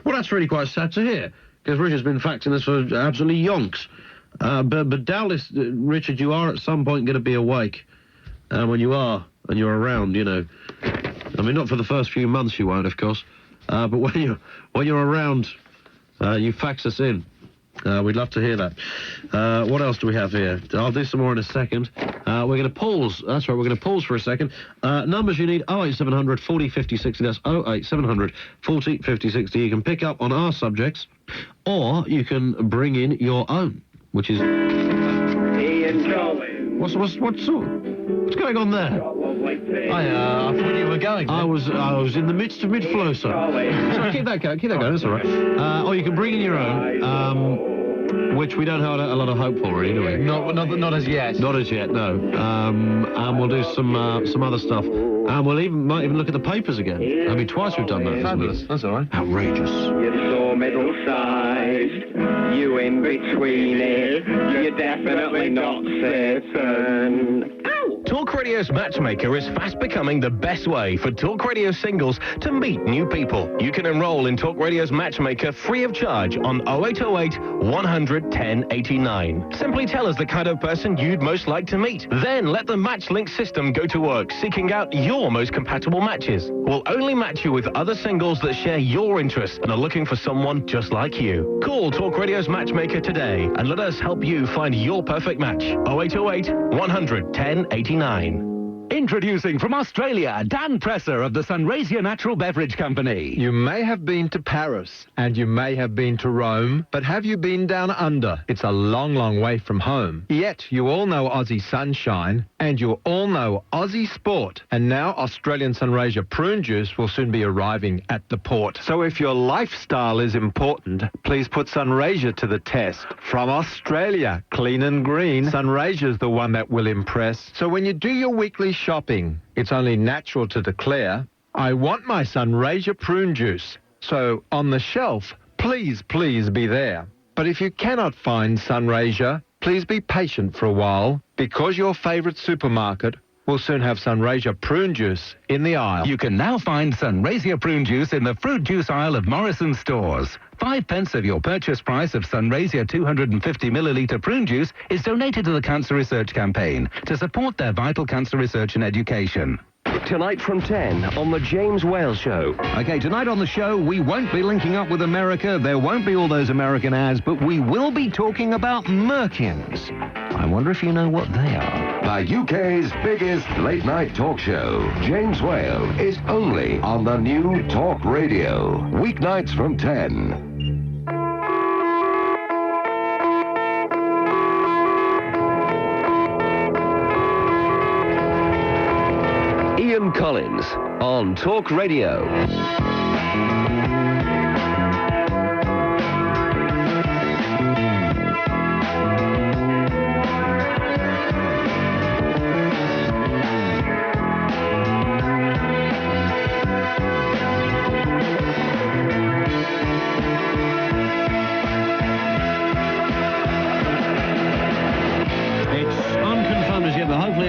Well, that's really quite sad to hear, because Richard's been faxing us for absolutely yonks. But doubtless, Richard, you are at some point going to be awake. When you are, and you're around, I mean, not for the first few months you won't, of course. But when you're around, you fax us in. We'd love to hear that. What else do we have here? I'll do some more in a second. We're going to pause. That's right, we're going to pause for a second. Numbers you need, 08700 40 50 60. That's 08700 40 50 60. You can pick up on our subjects, or you can bring in your own, which is... Ian Colin. What's going on there? I thought you were going. I was in the midst of mid-flow, sir. So keep that going, that's all right. Or you can bring in your own, which we don't have a lot of hope for, really, do we? Not as yet. Not as yet, no. And we'll do some other stuff. And might even look at the papers again. I mean, twice we've done that. Fabulous. That's all right. Outrageous. You're so middle-sized, you in between it, you're definitely not certain. Talk Radio's Matchmaker is fast becoming the best way for Talk Radio singles to meet new people. You can enroll in Talk Radio's Matchmaker free of charge on 0808 100 1089. Simply tell us the kind of person you'd most like to meet. Then let the MatchLink system go to work seeking out your most compatible matches. We'll only match you with other singles that share your interests and are looking for someone just like you. Call Talk Radio's Matchmaker today and let us help you find your perfect match. 0808 100 1089. Introducing from Australia, Dan Presser of the Sunraysia Natural Beverage Company. You may have been to Paris and you may have been to Rome, but have you been down under? It's a long, long way from home. Yet you all know Aussie Sunshine and you all know Aussie Sport. And now Australian Sunraysia Prune Juice will soon be arriving at the port. So if your lifestyle is important, please put Sunraysia to the test. From Australia, clean and green, Sunraysia's the one that will impress. So when you do your weekly shopping, it's only natural to declare, I want my Sunraysia Prune Juice. So on the shelf, please be there. But if you cannot find Sunraysia, please be patient for a while, because your favourite supermarket we'll soon have Sunraysia prune juice in the aisle. You can now find Sunraysia prune juice in the fruit juice aisle of Morrison's stores. 5 pence of your purchase price of Sunraysia 250 millilitre prune juice is donated to the Cancer Research Campaign to support their vital cancer research and education. Tonight from 10 on The James Whale Show. Okay, tonight on the show, we won't be linking up with America. There won't be all those American ads, but we will be talking about Merkins. I wonder if you know what they are. The UK's biggest late-night talk show, James Whale, is only on the new Talk Radio. Weeknights from 10. Ian Collins on Talk Radio.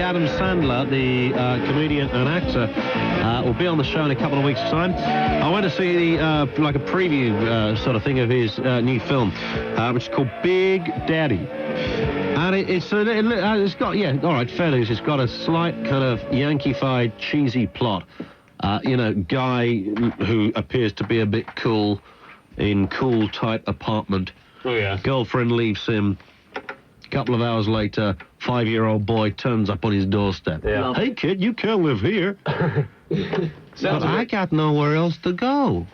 Adam Sandler, the comedian and actor, will be on the show in a couple of weeks' time. I went to see like a preview sort of thing of his new film, which is called Big Daddy. And it's got, yeah, all right, fair news, it's got a slight kind of Yankee-fied, cheesy plot. Guy who appears to be a bit cool in cool-type apartment. Oh, yeah. Girlfriend leaves him. Couple of hours later, 5-year-old boy turns up on his doorstep. Yeah. Hey, kid, you can't live here. But I got nowhere else to go.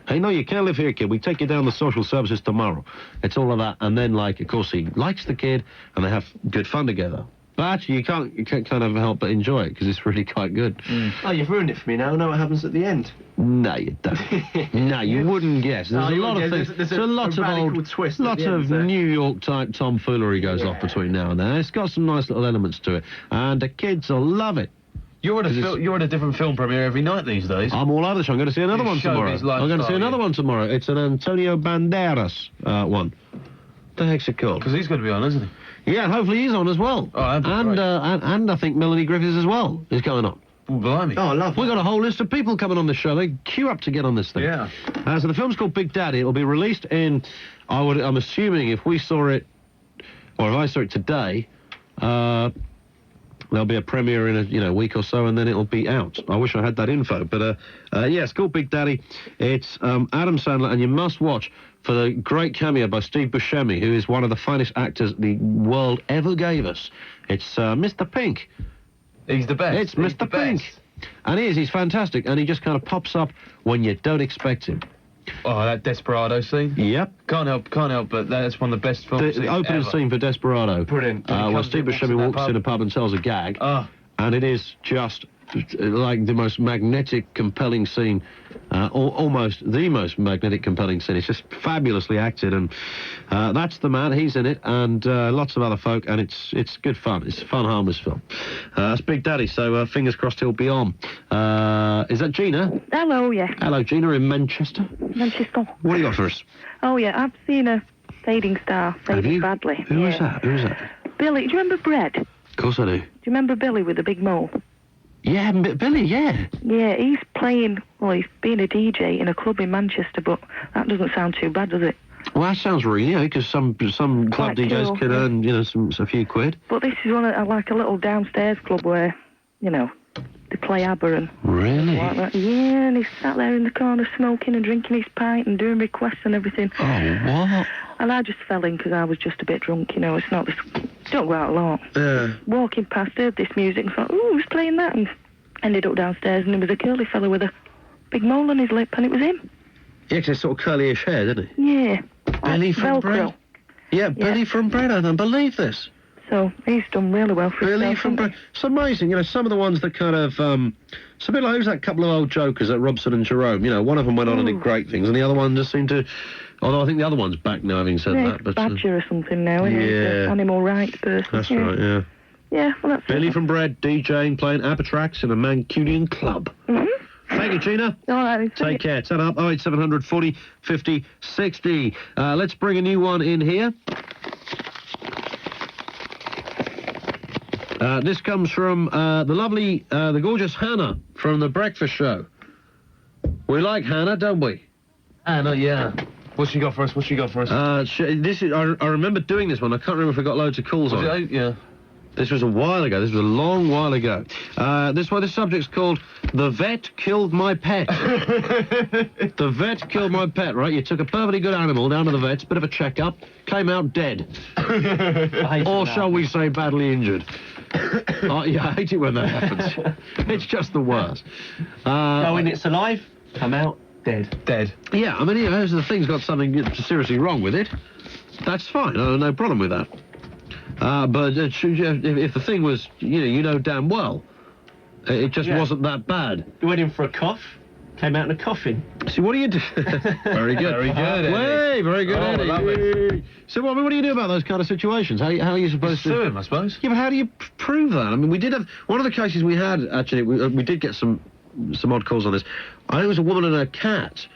Hey, no, you can't live here, kid. We take you down to social services tomorrow. It's all of that. And then, of course, he likes the kid, and they have good fun together. But you can't kind of help but enjoy it, because it's really quite good. Mm. Oh, you've ruined it for me now. I know what happens at the end. No, you don't. No, you wouldn't guess. There's a lot of things. There's a lots of radical twist. Lots of New York-type tomfoolery goes off between now and then. It's got some nice little elements to it, and the kids will love it. You're at a different film premiere every night these days. I'm all over the show. I'm going to see another one tomorrow. I'm going to see another one tomorrow. It's an Antonio Banderas one. What the heck's it called? Because he's going to be on, isn't he? Yeah, and hopefully he's on as well. Oh, and I think Melanie Griffiths as well is going on. Oh, blimey. Oh, I love it. We've got a whole list of people coming on this show. They queue up to get on this thing. Yeah. So the film's called Big Daddy. It'll be released in, I'm assuming if we saw it, or if I saw it today, there'll be a premiere in a week or so, and then it'll be out. I wish I had that info, but yeah, it's called Big Daddy. It's Adam Sandler, and you must watch for the great cameo by Steve Buscemi, who is one of the finest actors the world ever gave us. It's Mr. Pink. He's the best. It's Mr. Pink. And he's fantastic, and he just kind of pops up when you don't expect him. Oh, that Desperado scene? Yep. Can't help but that's one of the best films The opening scene for Desperado. Brilliant. Where Steve Buscemi walks in a pub and tells a gag. And it is just like the most magnetic, compelling scene, almost the most magnetic, compelling scene. It's just fabulously acted, and that's the man. He's in it, and lots of other folk, and it's good fun. It's a fun, harmless film. That's Big Daddy, so fingers crossed he'll be on. Is that Gina? Hello, yeah. Hello, Gina in Manchester. Manchester. What do you got for us? Oh, yeah, I've seen a fading star, fading badly. Who is that? Who is that? Billy, do you remember Bread? Of course I do. Do you remember Billy with the big mole? Yeah, Billy, yeah. Yeah, he's playing, he's being a DJ in a club in Manchester, but that doesn't sound too bad, does it? Well, that sounds really, because some club Quite DJs cool, can earn, a few quid. But this is one of, like a little downstairs club where, they play ABBA and... Really? Like that. Yeah, and he's sat there in the corner smoking and drinking his pint and doing requests and everything. Oh, what? And I just fell in because I was just a bit drunk, it's not this... Don't go out alone. Yeah. Walking past, heard this music and thought, ooh, who's playing that? And ended up downstairs and there was a curly fella with a big mole on his lip, and it was him. Yeah, because it's sort of curly-ish hair, didn't it? Yeah. Billy from Bread? Yeah, Billy from Bread, I don't believe this. So, he's done really well for himself. Billy from Bread. It's amazing, some of the ones that kind of, it's a bit like, who's that couple of old jokers, at Robson and Jerome, one of them went on and did great things, and the other one just seemed to, although I think the other one's back now, having said that. But Badger or something now, isn't he? Yeah. Animal rights person. That's right, yeah. Yeah, well, that's Billy from Bread, DJing, playing ABBA tracks in a Mancunian club. Mm-hmm. Thank you, Gina. All right. Take care. Turn up 08700 40 50 60. Let's bring a new one in here. This comes from the lovely, the gorgeous Hannah from The Breakfast Show. We like Hannah, don't we? Hannah, yeah. What's she got for us? What's she got for us? This is, I remember doing this one. I can't remember if I got loads of calls on it. Yeah. This was a while ago. This was a long while ago. This subject's called The Vet Killed My Pet. The vet killed my pet, right? You took a perfectly good animal down to the vet's, bit of a checkup, came out dead. Or shall we say badly injured. Yeah, I hate it when that happens. It's just the worst. When it's alive, come out dead. Yeah, I mean, you know, the thing's got something seriously wrong with it. That's fine. No problem with that. But if the thing was, you know damn well, it just wasn't that bad. You went in for a cough, came out in a coffin. See, what do you do? Very good. Very good, Eddie. Way, very good, Eddie. Love it. So, what do you do about those kind of situations? How are you supposed to... Sue him, I suppose. Yeah, but how do you prove that? I mean, we did have... One of the cases we had, actually, we did get some odd calls on this. I think it was a woman and her cat,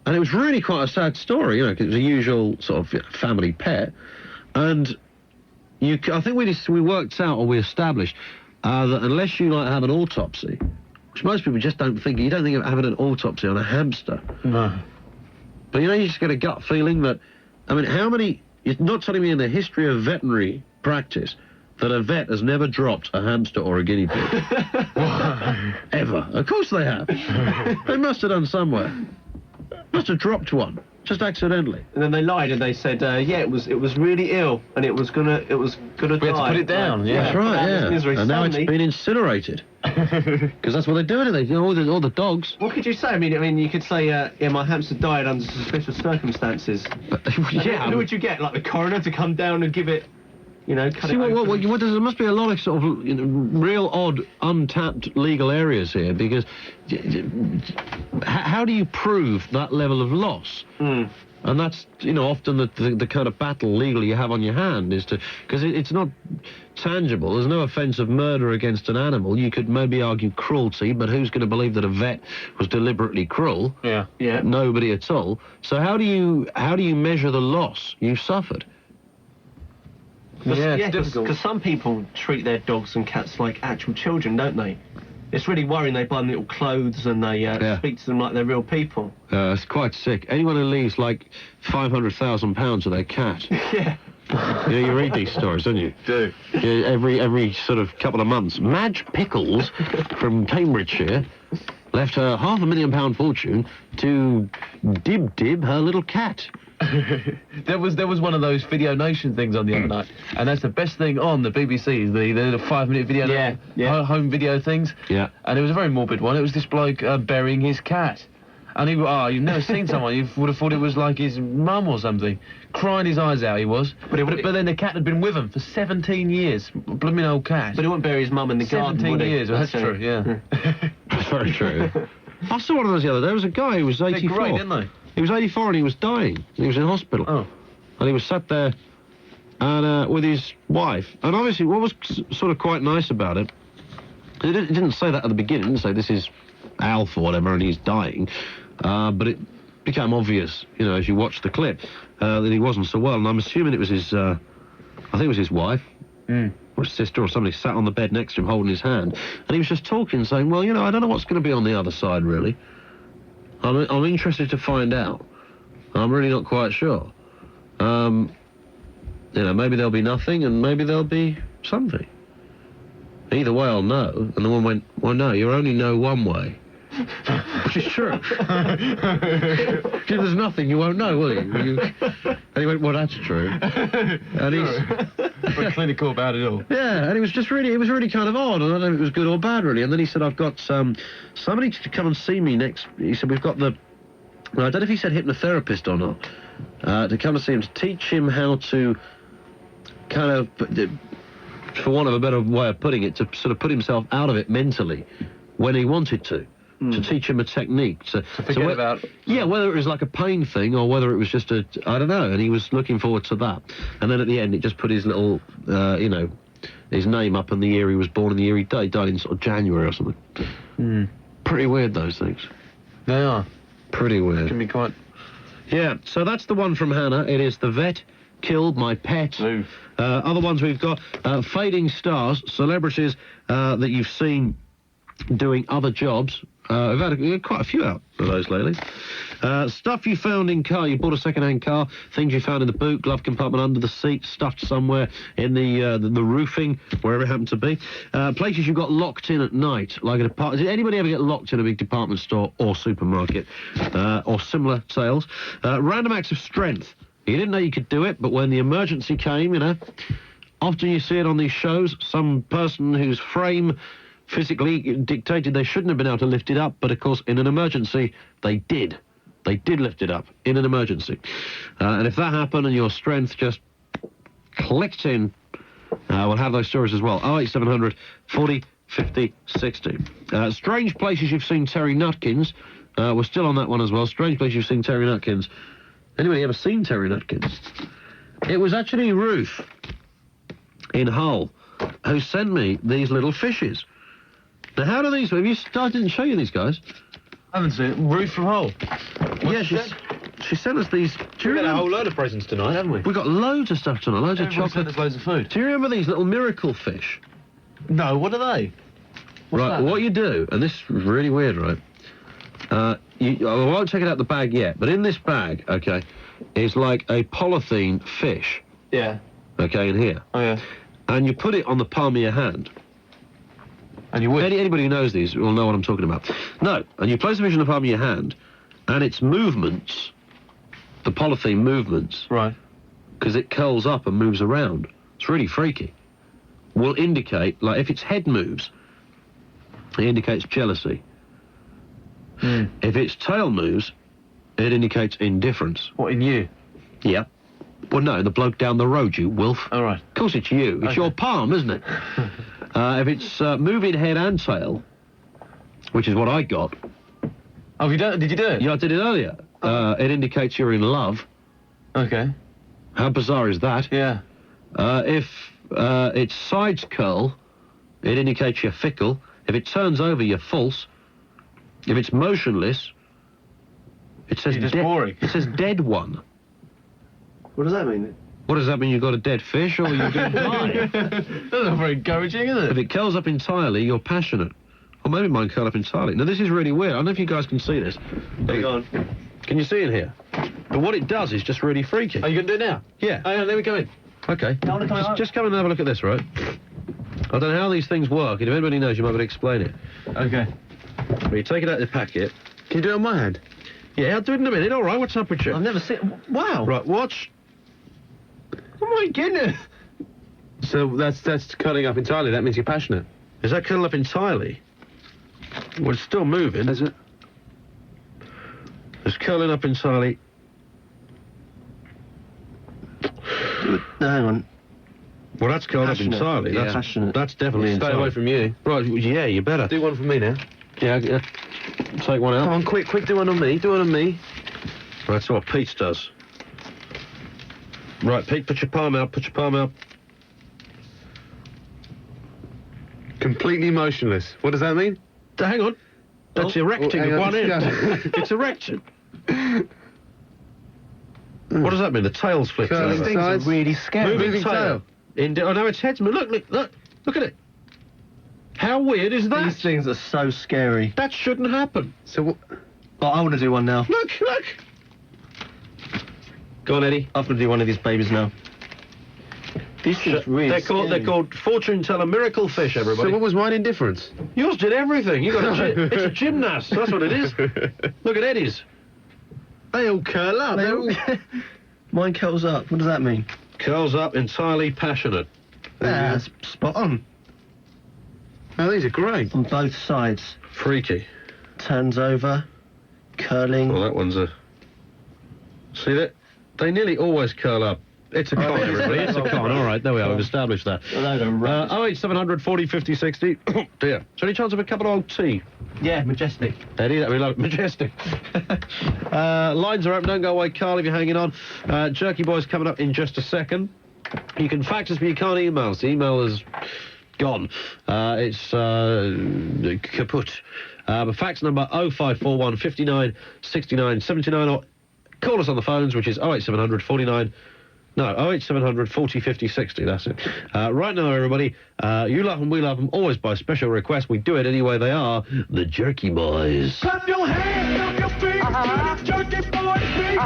and it was really quite a sad story, because it was a usual sort of family pet, and... I think we worked out, or we established, that unless you have an autopsy, which most people just don't think, you don't think of having an autopsy on a hamster. No. But you just get a gut feeling that, I mean, how many, you're not telling me in the history of veterinary practice that a vet has never dropped a hamster or a guinea pig. Ever. Of course they have. They must have done somewhere. Must have dropped one. Just accidentally. And then they lied and they said, it was really ill and it was gonna die. We had to put it down, yeah. That's right, yeah. Misery. And now it's been incinerated. Because that's what they're doing, all the dogs. What could you say? I mean, you could say, my hamster died under suspicious circumstances. Yeah. Who would you get? Like the coroner to come down and give it, cut See, it what there must be a lot of sort of real odd, untapped legal areas here, because how do you prove that level of loss? Mm. And that's, often the kind of battle legally you have on your hand is to... Because it's not tangible. There's no offence of murder against an animal. You could maybe argue cruelty, but who's going to believe that a vet was deliberately cruel? Yeah. Nobody at all. So how do you measure the loss you suffered? It's difficult. Because some people treat their dogs and cats like actual children, don't they? It's really worrying. They buy them little clothes and they speak to them like they're real people. It's quite sick. Anyone who leaves like £500,000 to their cat. Yeah. You read these stories, don't you? Do. Yeah, every sort of couple of months. Madge Pickles from Cambridgeshire left her £500,000 fortune to Dib her little cat. There was one of those Video Nation things on the other night, and that's the best thing on the BBC, the 5-minute video, home video things. Yeah. And it was a very morbid one. It was this bloke burying his cat. And you've never seen someone, you would have thought it was like his mum or something. Crying his eyes out, he was. But then the cat had been with him for 17 years. Blooming old cat. But he wouldn't bury his mum in the garden, 17 would he? years, that's true, yeah. That's very true. I saw one of those the other day. There was a guy who was 84. They're great, didn't they? He was 84 and he was dying. He was in hospital. Oh. And he was sat there and with his wife. And obviously what was sort of quite nice about it, it didn't say that at the beginning. It didn't say this is Alf or whatever and he's dying. But it became obvious, as you watched the clip, that he wasn't so well. And I'm assuming it was his, I think it was his wife. Or his sister or somebody sat on the bed next to him holding his hand. And he was just talking, saying, well, I don't know what's going to be on the other side, really. I'm interested to find out. I'm really not quite sure. Maybe there'll be nothing and maybe there'll be something. Either way, I'll know. And the woman went, well, no, you only know one way. Which is true. If there's nothing, you won't know, will you? And he went, well, that's true. And he's... Very clinical about it all. Yeah, and it was really kind of odd. I don't know if it was good or bad, really. And then he said, I've got somebody to come and see me next... He said, we've got the... Well, I don't know if he said hypnotherapist or not. To come and see him, to teach him how to kind of, for want of a better way of putting it, to sort of put himself out of it mentally when he wanted to. To teach him a technique. To forget about... Yeah, whether it was like a pain thing or whether it was just I don't know, and he was looking forward to that. And then at the end, it just put his little, his name up and the year he was born and the year he died. He died in sort of January or something. Pretty weird, those things. They are. Pretty weird. Can be quite... Yeah, so that's the one from Hannah. It is The Vet killed my pet. Other ones we've got fading stars, celebrities that you've seen doing other jobs. We've had quite a few out of those lately. Stuff you found in car. You bought a second-hand car. Things you found in the boot, glove compartment, under the seat, stuffed somewhere in the roofing, wherever it happened to be. Places you got locked in at night, like a department. Did anybody ever get locked in a big department store or supermarket or similar sales? Random acts of strength. You didn't know you could do it, but when the emergency came, you know, often you see it on these shows. Some person whose frame physically dictated they shouldn't have been able to lift it up, but of course in an emergency they did. They did lift it up in an emergency. And if that happened and your strength just clicked in, we'll have those stories as well. 08700 40 50 60. Strange places you've seen Terry Nutkins. We're still on that one as well. Strange places you've seen Terry Nutkins. Anybody ever seen Terry Nutkins? It was actually Ruth in Hull who sent me these little fishes. Now, how do these... I didn't show you these guys. I haven't seen it. Ruth from Hull. Yeah, she sent us these... We've got a whole load of presents tonight, haven't we? We've got loads of stuff tonight, loads of chocolate. Sent us loads of food. Do you remember these little miracle fish? No, what are they? Right, what you do, and this is really weird, right? I won't take it out the bag yet, but in this bag, okay, is like a polythene fish. Yeah. Okay, in here. Oh, yeah. And you put it on the palm of your hand. And you would? Anybody who knows these will know what I'm talking about. No, and you place the fish in the palm of your hand, and its movements, the polythene movements, right, because it curls up and moves around, it's really freaky, will indicate, like, if its head moves, it indicates jealousy. If its tail moves, it indicates indifference. What, in you? Yeah. Well, no, the bloke down the road, you wolf. All right. Of course it's you. It's your palm, isn't it? If it's moving head and tail, which is what I got. Oh, did you do it? Yeah, I did it earlier. It indicates you're in love. Okay. How bizarre is that? Yeah. If its sides curl, it indicates you're fickle. If it turns over, you're false. If it's motionless, it says you're just boring. It says dead one. What does that mean? What does that mean? You've got a dead fish, or you're going to die? That's not very encouraging, is it? If it curls up entirely, you're passionate. Or maybe mine curl up entirely. Now, this is really weird. I don't know if you guys can see this. Hang on. Can you see it here? But what it does is just really freaky. Are you going to do it now? Yeah. Oh, yeah, let me come in. Okay. Just come and have a look at this, right? I don't know how these things work. If anybody knows, you might be able to explain it. Okay. Well, you take it out of the packet. Can you do it on my hand? Yeah, I'll do it in a minute. All right, what's up with you? I've never seen... Wow. Right, watch. Oh, my goodness. So that's curling up entirely. That means you're passionate. Is that curling up entirely? Well, it's still moving. Is it? It's curling up entirely. Hang on. Well, that's curled up entirely. Yeah. That's Passionate. That's definitely Stay entirely. away from you. Right, yeah, you better. Do one for me now. Yeah, take one out. Come on, quick, do one on me. Do one on me. Right, that's what Pete does. Right, Pete, put your palm out. Completely motionless. What does that mean? Hang on. That's erecting hang at on, one end. It's erecting. What does that mean? The tail's flipped over. These things are really scary. Moving tail. Oh, no, its head's moving. Look at it. How weird is that? These things are so scary. That shouldn't happen. So what? Oh, I want to do one now. Look. Go on, Eddie. I'm going to do one of these babies now. These things really They're called fortune teller miracle fish, everybody. So what was mine indifference? Yours did everything. You got it's a gymnast. That's what it is. Look at Eddie's. They all curl up. Mine curls up. What does that mean? Curls up, entirely passionate. That's spot on. Oh, these are great. On both sides. Freaky. Turns over, curling. Well, that one's a... See that? They nearly always curl up. It's a con, everybody. It's a con. All right, there we are. We've established that. 08700 40 50 60. Oh, dear. Is there any chance of a cup of old tea? Yeah, Majestic. Eddie, we love it. Majestic. Lines are open. Don't go away, Carl, if you're hanging on. Jerky Boy's coming up in just a second. You can fax us, but you can't email us. The email is gone. It's kaput. The fax number 0541 59 69 79, or call us on the phones, which is 08700 49 No, 08700 40 50 60, that's it. Right now, everybody, you love them, we love them, always by special request. We do it any way they are. The Jerky Boys. Clap your hands, stomp your feet, the Jerky Boys beat. You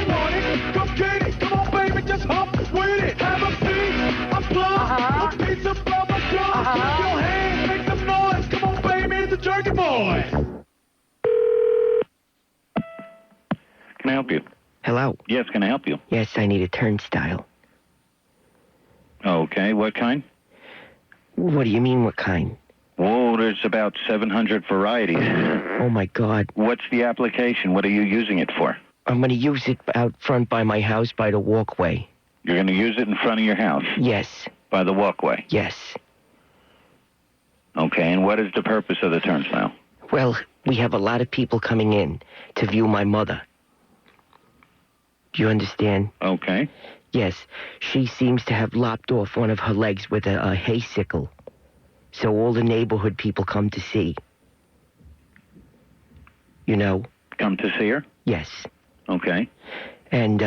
want it, come get it, come on baby, just hop with it. Have a seat, a plug, a piece of bubble gum. Clap your hands, make some noise, come on baby, it's the Jerky Boys. Can I help you? Hello? Yes, can I help you? Yes, I need a turnstile. Okay, what kind? What do you mean, what kind? Whoa, there's about 700 varieties. Oh, my God. What's the application? What are you using it for? I'm going to use it out front by my house by the walkway. You're going to use it in front of your house? Yes. By the walkway? Yes. Okay, and what is the purpose of the turnstile? Well, we have a lot of people coming in to view my mother. Do you understand? Okay. Yes, she seems to have lopped off one of her legs with a hay sickle. So all the neighborhood people come to see. You know? Come to see her? Yes. Okay. And,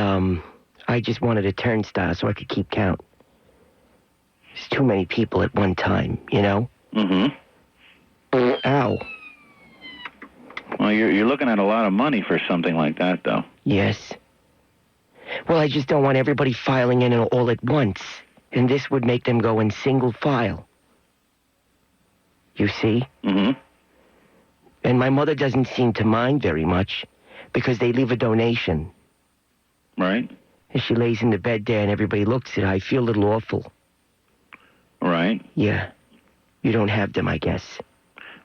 I just wanted a turnstile so I could keep count. There's too many people at one time, you know? Mm-hmm. Ow. Well, you're looking at a lot of money for something like that, though. Yes. Well, I just don't want everybody filing in all at once. And this would make them go in single file. You see? Mm-hmm. And my mother doesn't seem to mind very much because they leave a donation. Right. And she lays in the bed there and everybody looks at her. I feel a little awful. Right. Yeah. You don't have them, I guess.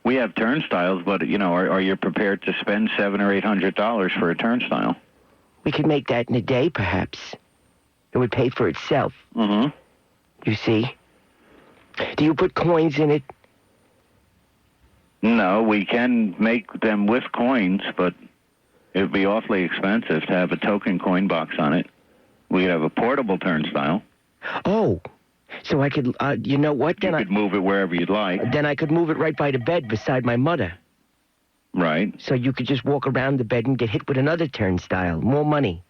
We have turnstiles, but, you know, are you prepared to spend $700 or $800 for a turnstile? We could make that in a day, perhaps. It would pay for itself. Mm-hmm. You see? Do you put coins in it? No, we can make them with coins, but it would be awfully expensive to have a token coin box on it. We could have a portable turnstile. Oh, so I could, you know what? Then you could move it wherever you'd like. Then I could move it right by the bed beside my mother. Right. So you could just walk around the bed and get hit with another turnstile. More money.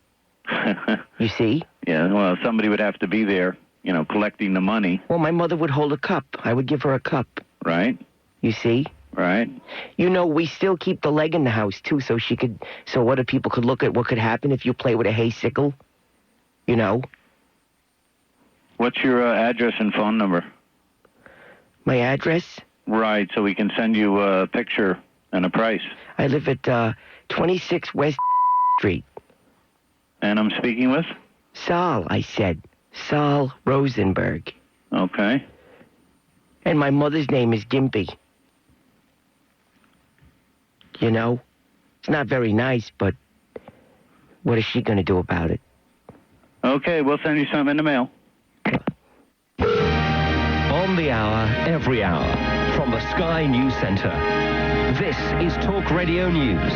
You see? Yeah, well, somebody would have to be there, you know, collecting the money. Well, my mother would hold a cup. I would give her a cup. Right. You see? Right. You know, we still keep the leg in the house, too, so other people could look at what could happen if you play with a hay sickle. You know? What's your address and phone number? My address? Right, so we can send you a picture and a price. I live at 26 West Street. And I'm speaking with? Saul, I said. Saul Rosenberg. Okay. And my mother's name is Gimpy. You know? It's not very nice, but what is she going to do about it? Okay, we'll send you something in the mail. On the hour, every hour, from the Sky News Centre. This is Talk Radio News.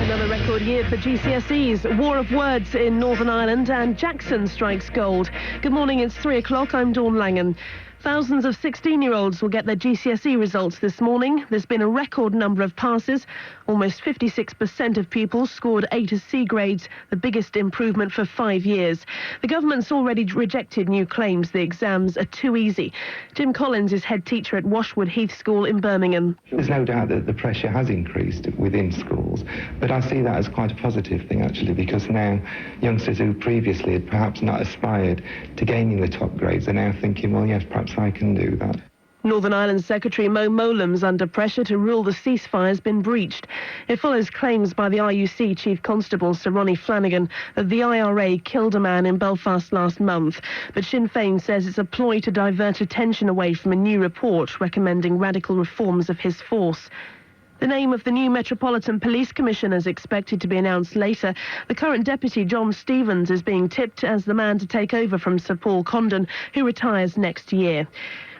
Another record year for GCSEs. War of words in Northern Ireland and Jackson strikes gold. Good morning, it's 3 o'clock. I'm Dawn Langan. Thousands of 16-year-olds will get their GCSE results this morning. There's been a record number of passes. Almost 56% of pupils scored A to C grades, the biggest improvement for 5 years. The government's already rejected new claims the exams are too easy. Jim Collins is head teacher at Washwood Heath School in Birmingham. There's no doubt that the pressure has increased within schools, but I see that as quite a positive thing, actually, because now youngsters who previously had perhaps not aspired to gaining the top grades are now thinking, well, yes, perhaps I can do that. Northern Ireland Secretary Mo Molam's under pressure to rule the ceasefire has been breached. It follows claims by the RUC Chief Constable Sir Ronnie Flanagan that the IRA killed a man in Belfast last month. But Sinn Féin says it's a ploy to divert attention away from a new report recommending radical reforms of his force. The name of the new Metropolitan Police Commissioner is expected to be announced later. The current Deputy, John Stevens, is being tipped as the man to take over from Sir Paul Condon, who retires next year.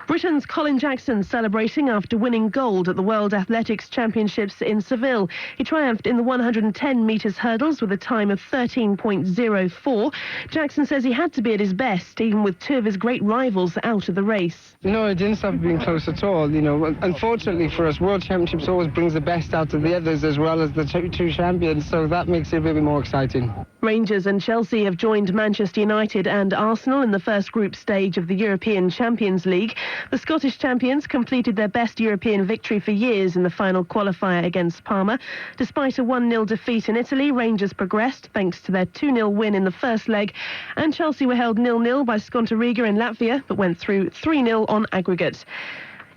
Britain's Colin Jackson celebrating after winning gold at the World Athletics Championships in Seville. He triumphed in the 110 metres hurdles with a time of 13.04. Jackson says he had to be at his best, even with two of his great rivals out of the race. No, it didn't stop being close at all. You know, unfortunately for us, World Championships always brings the best out of the others as well as the two champions, so that makes it a bit more exciting. Rangers and Chelsea have joined Manchester United and Arsenal in the first group stage of the European Champions League. The Scottish champions completed their best European victory for years in the final qualifier against Parma. Despite a 1-0 defeat in Italy, Rangers progressed thanks to their 2-0 win in the first leg, and Chelsea were held 0-0 by Skonto Riga in Latvia, but went through 3-0 on aggregate.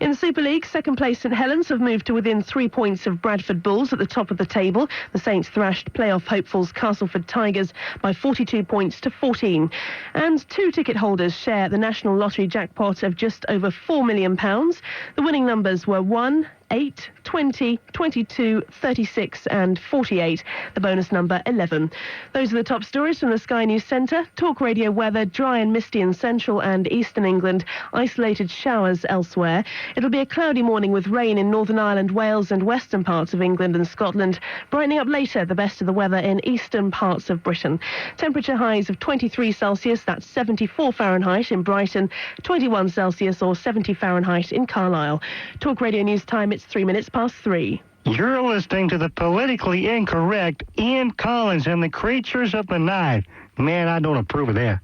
In the Super League, second place St Helens have moved to within 3 points of Bradford Bulls at the top of the table. The Saints thrashed playoff hopefuls Castleford Tigers by 42 points to 14. And 2 ticket holders share the National Lottery jackpot of just over £4 million. The winning numbers were 1, 8, 20, 22, 36 and 48. The bonus number 11. Those are the top stories from the Sky News Centre. Talk Radio weather: dry and misty in central and eastern England. Isolated showers elsewhere. It'll be a cloudy morning with rain in Northern Ireland, Wales and western parts of England and Scotland. Brightening up later, the best of the weather in eastern parts of Britain. Temperature highs of 23 Celsius, that's 74 Fahrenheit in Brighton, 21 Celsius or 70 Fahrenheit in Carlisle. Talk Radio News time, it's 3 minutes past 3. You're listening to the politically incorrect Ian Collins and the Creatures of the Night. Man, I don't approve of that.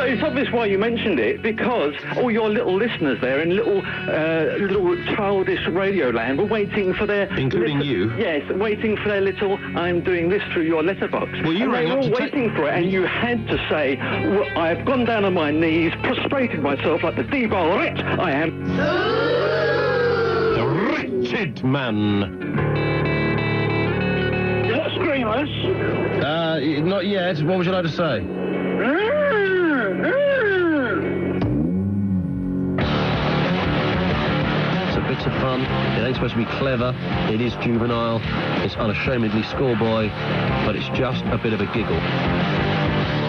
It's obvious why you mentioned it, because all your little listeners there in little childish radio land were waiting for their... Including you? Yes, waiting for their little, I'm doing this through your letterbox. Well, you and rang they were up all to waiting for it, and you had to say, well, I've gone down on my knees, prostrated myself like the D-bar wretch I am. The wretched man. You're not screamers? Not yet. What would you like to say? It's a bit of fun. It ain't supposed to be clever. It is juvenile. It's unashamedly schoolboy, but it's just a bit of a giggle.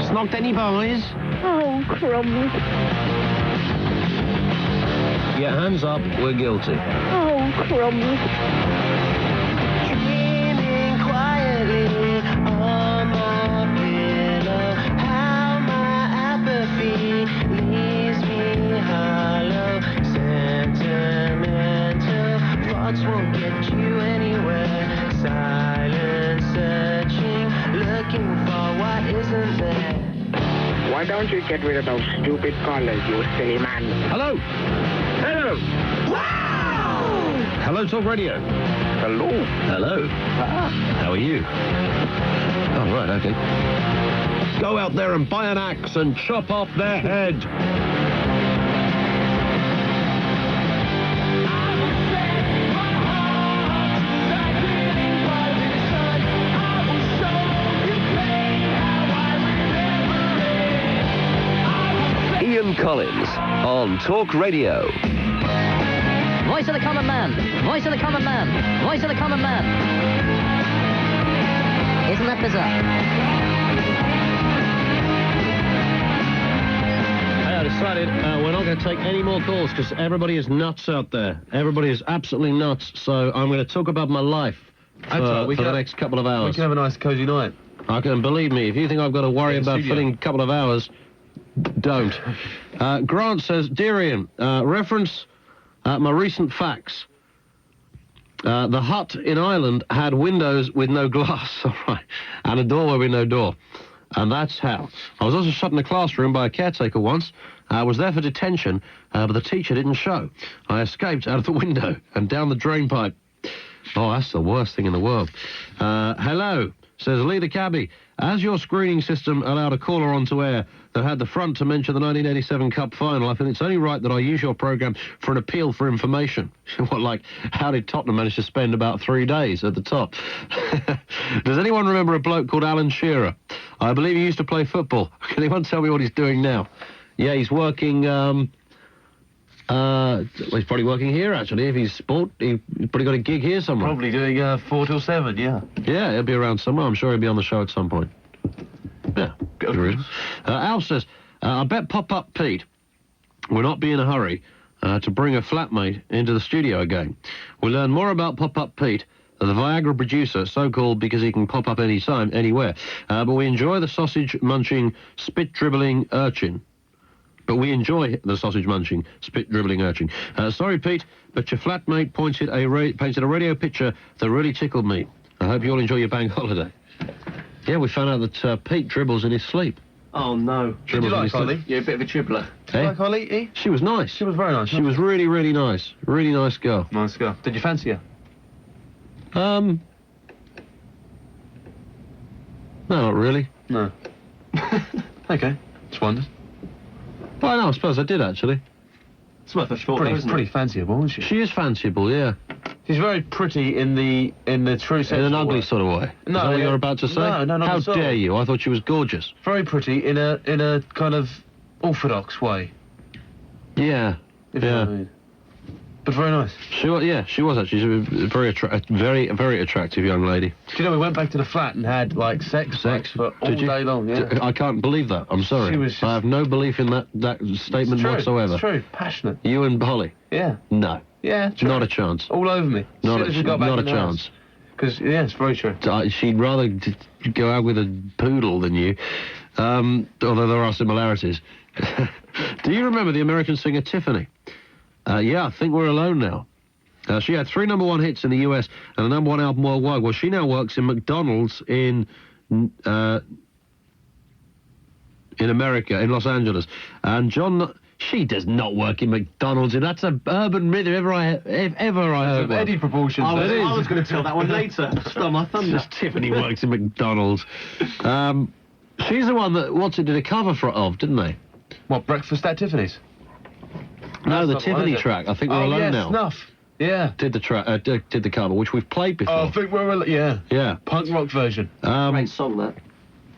Snogged any boys? Oh, crumbs. Yeah, hands up. We're guilty. Oh, crumbs. Dreaming quietly on my pillow, how my apathy leaves me hollow, sentimental thoughts won't get you anywhere, silent searching, looking for what isn't there. Why don't you get rid of those stupid callers, you silly man? Hello. Hello. Wow! Hello, Talk Radio. Hello. Hello. How are you? Oh, right, okay. Go out there and buy an axe and chop off their head. Ian Collins on Talk Radio. Voice of the common man. Voice of the common man. Voice of the common man. Isn't that bizarre? I decided we're not going to take any more calls because everybody is nuts out there. Everybody is absolutely nuts. So I'm going to talk about my life for the next couple of hours. We can have a nice cosy night. I can, believe me, if you think I've got to worry about filling a couple of hours, don't. Grant says, Dear Ian, reference my recent facts. The hut in Ireland had windows with no glass, all right, and a doorway with no door. And that's how. I was also shut in a classroom by a caretaker once. I was there for detention, but the teacher didn't show. I escaped out of the window and down the drain pipe. Oh, that's the worst thing in the world. Hello, says Lee the cabbie. As your screening system allowed a caller onto air that had the front to mention the 1987 Cup final, I think it's only right that I use your programme for an appeal for information. What, like, how did Tottenham manage to spend about 3 days at the top? Does anyone remember a bloke called Alan Shearer? I believe he used to play football. Can anyone tell me what he's doing now? Yeah, he's working, he's probably working here, actually. If he's sport, he's probably got a gig here somewhere. Probably doing 4 till 7, yeah. Yeah, he'll be around somewhere. I'm sure he'll be on the show at some point. Yeah, good reason. Al says, I bet Pop-Up Pete will not be in a hurry to bring a flatmate into the studio again. We'll learn more about Pop-Up Pete, the Viagra producer, so-called because he can pop up any time, anywhere. But we enjoy the sausage-munching, spit-dribbling urchin. But we enjoy the sausage-munching, spit-dribbling urchin. Sorry, Pete, but your flatmate painted a radio picture that really tickled me. I hope you all enjoy your bank holiday. Yeah, we found out that Pete dribbles in his sleep. Oh, no. Did you like Holly? You're a bit of a dribbler. Did you like Holly, E? She was nice. She was very nice. She was really, really nice. Really nice girl. Nice girl. Did you fancy her? No, not really. No. Okay. Just wondered. Well, no, I suppose I did, actually. It's worth a thought, isn't Pretty it? fanciable, isn't she? She is fanciable, yeah. She's very pretty in the true sense. In an of ugly word. sort of way. No, Is that what you're about to say? No, not How at all. dare you? I thought she was gorgeous. Very pretty in a kind of orthodox way. Yeah. If you know what I mean. But very nice. She was actually. She was a very, very attractive young lady. Do you know, we went back to the flat and had, like, sex for all Did you? day long, yeah. I can't believe that. I'm sorry. She was just- I have no belief in that statement It's true, whatsoever. It's true. Passionate. You and Holly? Yeah. No. Yeah, true. Not a chance. All over me. Not a chance. Because, yeah, it's very true. She'd rather go out with a poodle than you, although there are similarities. Do you remember the American singer Tiffany? Yeah, I Think We're Alone Now. She had 3 #1 hits in the US and a #1 album worldwide. Well, she now works in McDonald's in America, in Los Angeles. And she does not work in McDonald's. That's an urban myth if ever I heard one. Eddie proportions. I was going to tell that one later. Stole my thunder. Tiffany works in McDonald's. She's the one that Watson did a cover of, didn't they? What, Breakfast at Tiffany's? No, the That's not Tiffany one, is it? track. I Think We're Alone Now. Snuff. Yeah. Did the cover, which we've played before. I Think We're Alone. Yeah. Yeah. Punk rock version. Great song, that.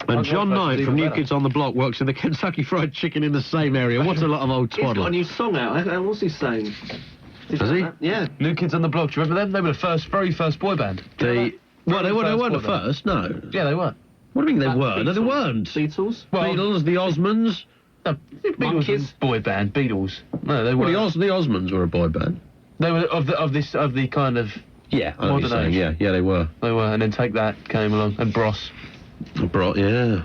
And John Knight from New better. Kids on the Block works in the Kentucky Fried Chicken in the same area. What a lot of old He's got a twaddle. new song out. What's he saying? Does he? Yeah. New Kids on the Block. Do you remember them? They were the very first boy band. They weren't the boy band. first, no. Yeah, they were. What do you mean they were? No, they weren't. Beatles? Well, Beatles, the Osmonds. Beatles Monkeys? was boy band. Beatles. No, they Well, were. the Osmonds were a boy band. They were of the kind of. Yeah, I know what you're saying. Yeah, they were. They were, and then Take That came along, and Bros. Yeah.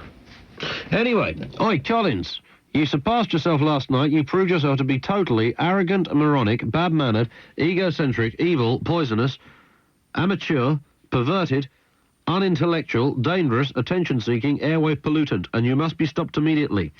Anyway, oi, Collins, you surpassed yourself last night. You proved yourself to be totally arrogant, moronic, bad-mannered, egocentric, evil, poisonous, amateur, perverted, unintellectual, dangerous, attention-seeking, airwave pollutant, and you must be stopped immediately.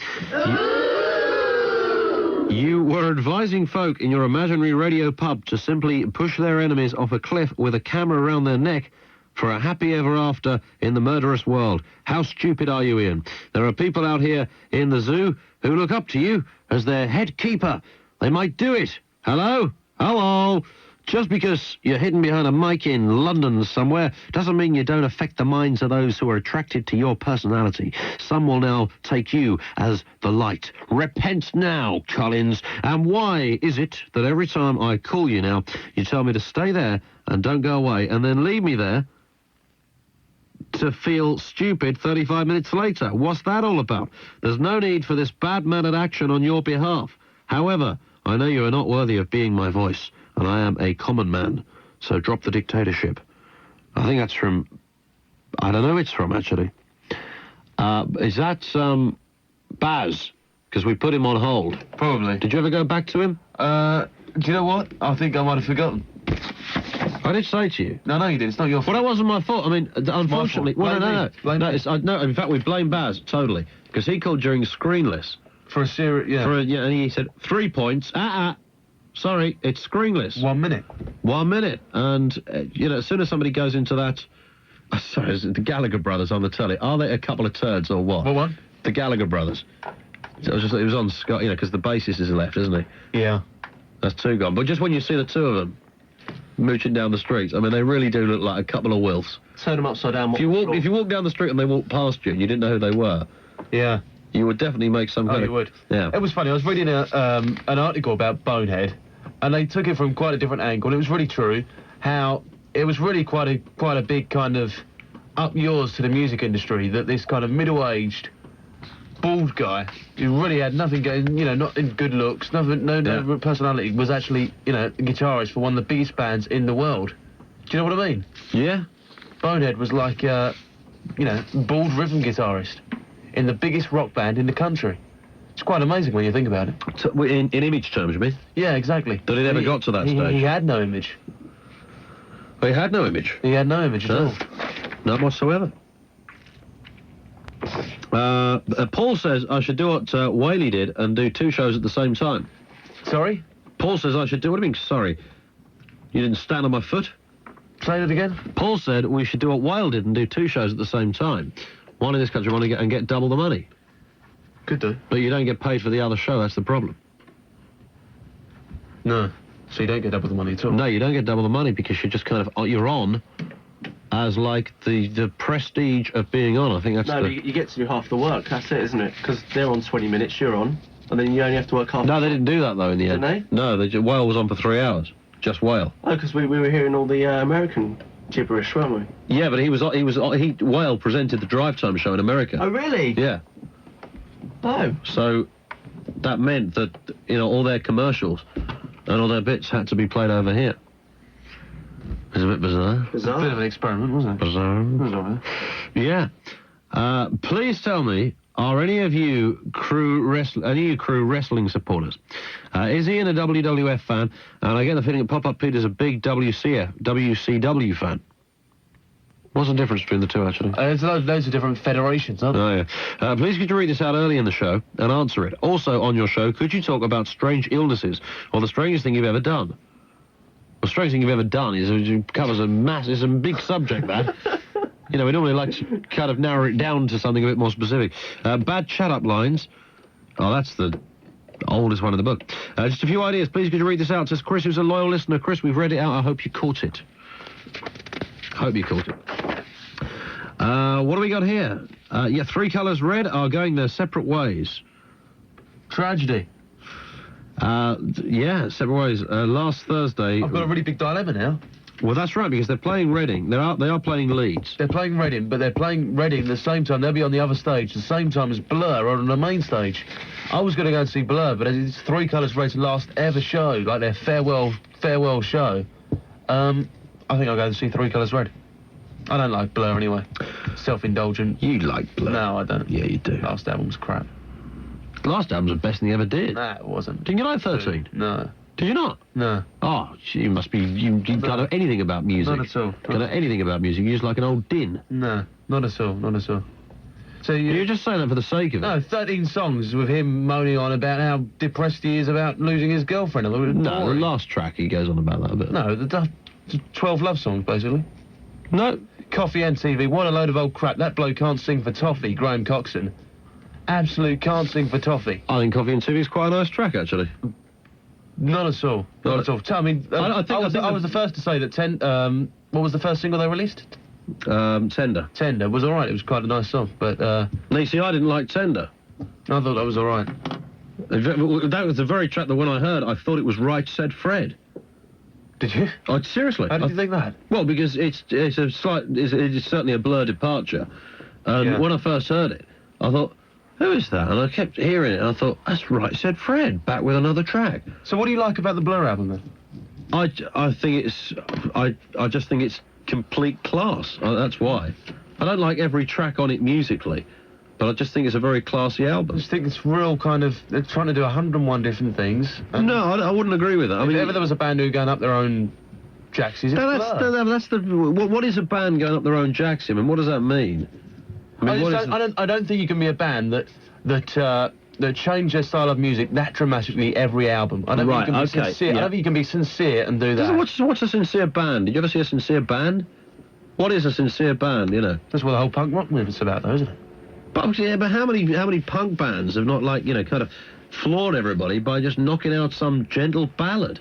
You were advising folk in your imaginary radio pub to simply push their enemies off a cliff with a camera around their neck for a happy ever after in the murderous world. How stupid are you, Ian? There are people out here in the zoo who look up to you as their head keeper. They might do it. Hello? Hello? Just because you're hidden behind a mic in London somewhere doesn't mean you don't affect the minds of those who are attracted to your personality. Some will now take you as the light. Repent now, Collins. And why is it that every time I call you now, you tell me to stay there and don't go away, and then leave me there to feel stupid 35 minutes later? What's that all about? There's no need for this bad-mannered action on your behalf. However, I know you are not worthy of being my voice, and I am a common man, so drop the dictatorship. I think that's from... I don't know who it's from, actually. Is that, Baz? Because we put him on hold. Probably. Did you ever go back to him? Do you know what? I think I might have forgotten. I did say to you. No, you did. It's not your fault. Well, that wasn't my fault. I mean, unfortunately... Well, no. In fact, we blame Baz, totally. Because he called during screenless. For a series, yeah. And he said, 3 points. Sorry, it's screenless. 1 minute. 1 minute. And, as soon as somebody goes into that... Sorry, the Gallagher brothers on the telly. Are they a couple of turds or what? What one? The Gallagher brothers. So it was on Scott, because the bassist is left, isn't he? Yeah. That's 2 gone. But just when you see the 2 of them mooching down the streets, I mean, they really do look like a couple of wills. Turn them upside down. If you walk down the street and they walk past you and you didn't know who they were... Yeah. You would definitely make some kind of... you would. Yeah. It was funny. I was reading an article about Bonehead, and they took it from quite a different angle. It was really true. How it was really quite a big kind of up yours to the music industry that this kind of middle-aged, bald guy who really had nothing going, not in good looks, no personality, was actually, a guitarist for one of the biggest bands in the world. Do you know what I mean? Yeah. Bonehead was like, bald rhythm guitarist in the biggest rock band in the country. It's quite amazing when you think about it. In image terms, you mean? Yeah, exactly. That he never got to that stage. He had no image. He had no image? He had no image at all. None whatsoever. Paul says I should do what Whaley did and do 2 shows at the same time. Sorry? Paul says I should do... What do you mean, sorry? You didn't stand on my foot? Say that again? Paul said we should do what Whale did and do 2 shows at the same time. One in this country, one and get double the money. Could do. But you don't get paid for the other show, that's the problem. No. So you don't get double the money at all? No, you don't get double the money because you're just kind of... You're on as, like, the prestige of being on. I think that's you get to do half the work, that's it, isn't it? Because they're on 20 minutes, you're on, and then you only have to work half. No, they didn't do that, though, in the end. Didn't they? No, Whale was on for 3 hours. Just Whale. Oh, because we were hearing all the American gibberish, weren't we? Yeah, but Whale presented the Drive Time show in America. Oh, really? Yeah. Oh. So that meant that, all their commercials and all their bits had to be played over here. It's a bit bizarre. Bizarre? A bit of an experiment, wasn't it? Bizarre. Yeah. Please tell me, are any of you crew wrestling supporters? Is Ian a WWF fan? And I get the feeling that Pop-Up Peter's a big WCW fan. What's the difference between the two, actually? There's loads of different federations, aren't there? Oh, yeah. Please could you read this out early in the show and answer it? Also, on your show, could you talk about strange illnesses or the strangest thing you've ever done? The strangest thing you've ever done covers it's a big subject, that. We normally like to kind of narrow it down to something a bit more specific. Bad chat-up lines. Oh, that's the oldest one in the book. Just a few ideas. Please could you read this out? Says Chris, who's a loyal listener. Chris, we've read it out. I hope you caught it. Hope you caught it. What do we got here? 3 colours red are going their separate ways. Tragedy. Yeah, separate ways. Last Thursday... I've got a really big dilemma now. Well, that's right, because they're playing Reading. They are playing Leeds. They're playing Reading, but they're playing Reading at the same time. They'll be on the other stage, the same time as Blur on the main stage. I was going to go and see Blur, but it's 3 Colours Red's last ever show, like their farewell show. I think I'll go and see 3 Colours Red. I don't like Blur anyway. Self-indulgent. You like Blur? No, I don't. Yeah, you do. Last album was crap. The last album's the best thing he ever did. Nah, it wasn't. Didn't you like 13? No. Did you not? No. Oh, you must be... You don't know anything about music. Not at all. Don't know anything about music. You're just like an old din. No, not at all. Not at all. So you're just saying that for the sake of it? No, 13 songs with him moaning on about how depressed he is about losing his girlfriend. No, the last track he goes on about that a bit. No, the 12 love songs, basically. No. Coffee and TV, what a load of old crap. That bloke can't sing for toffee, Graham Coxon. Absolute can't sing for toffee. I think Coffee and TV is quite a nice track, actually. Not at all. Not at all. I mean, I was the first to say that what was the first single they released? Tender. Tender was alright, it was quite a nice song, but... No, you see, I didn't like Tender. I thought that was alright. That was the very track that when I heard, I thought it was Right Said Fred. Did you? Oh, seriously. How did you think that? Well, because it's certainly a Blur departure. And when I first heard it, I thought, who is that? And I kept hearing it, and I thought, that's Right Said Fred, back with another track. So what do you like about the Blur album, then? I think it's... I just think it's complete class. That's why. I don't like every track on it musically, but I just think it's a very classy album. I just think it's real kind of... They're trying to do 101 different things. No, I wouldn't agree with that. If ever there was a band who were going up their own jacksies, that's the... What is a band going up their own jacks? I mean, what does that mean? I don't think you can be a band that change their style of music that dramatically every album. I don't think you can be sincere. I don't think you can be sincere and do that. What's a sincere band? Did you ever see a sincere band? What is a sincere band, That's what the whole punk rock movement's about, though, isn't it? But how many punk bands have not, like, kind of floored everybody by just knocking out some gentle ballad?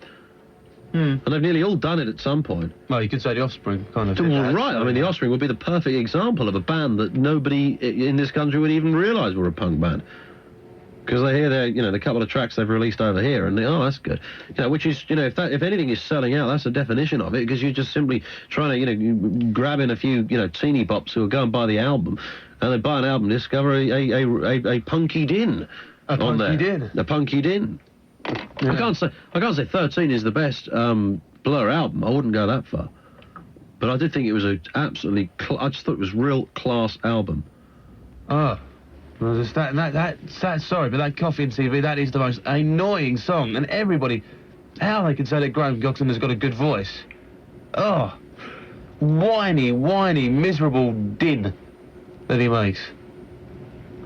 And they've nearly all done it at some point. Well, you could say The Offspring, kind of. Well, right. I mean, The Offspring would be the perfect example of a band that nobody in this country would even realise were a punk band. Because they hear the couple of tracks they've released over here, and they, oh, that's good. Which is, if anything is selling out, that's the definition of it, because you're just simply trying to, grab in a few, teeny bops who will go and buy the album, and they buy an album, discover a punky din on there. A punky din. Yeah. I can't say 13 is the best Blur album. I wouldn't go that far. But I did think it was I just thought it was a real class album. Ah. Sorry, but that Coffee and TV, that is the most annoying song, and everybody, how they can say that Graham Coxon has got a good voice. Oh, whiny, miserable din that he makes.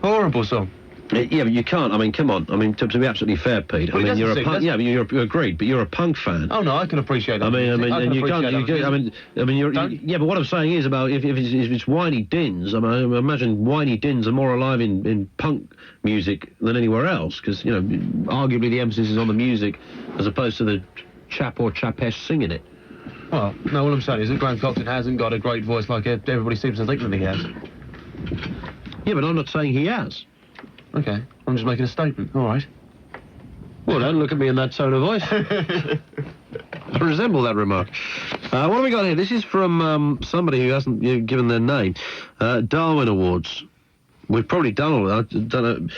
Horrible song. Yeah, but you can't. I mean, come on. I mean, to be absolutely fair, Pete. Well, I mean, you're a sing, punk. Yeah, but you're agreed. But you're a punk fan. Oh no, I can appreciate that. I mean, and you can't. Yeah, but what I'm saying is about if it's whiny dins. I mean, I imagine whiny dins are more alive in punk music than anywhere else, because arguably the emphasis is on the music as opposed to the chap or chapess singing it. Well, no, what I'm saying is that Graham Coxon hasn't got a great voice like everybody seems to think that he has. Yeah, but I'm not saying he has. Okay, I'm just making a statement. All right. Well, don't look at me in that tone of voice. I resemble that remark. What have we got here? This is from somebody who hasn't given their name. Darwin Awards. We've probably done all that. Done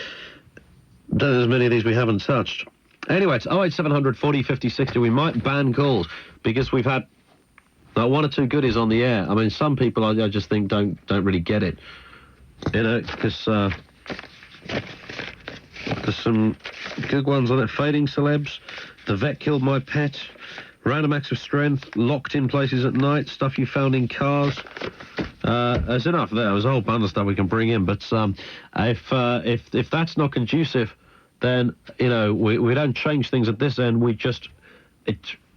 as many of these we haven't touched. Anyway, it's 08700 40 50 60. We might ban calls because we've had one or two goodies on the air. I mean, some people I just think don't really get it. Because there's some good ones on it. Fading Celebs, The Vet Killed My Pet, Random Acts of Strength, Locked in Places at Night, Stuff You Found in Cars. There's enough there. There's a whole bundle of stuff we can bring in, but if that's not conducive, then we don't change things at this end.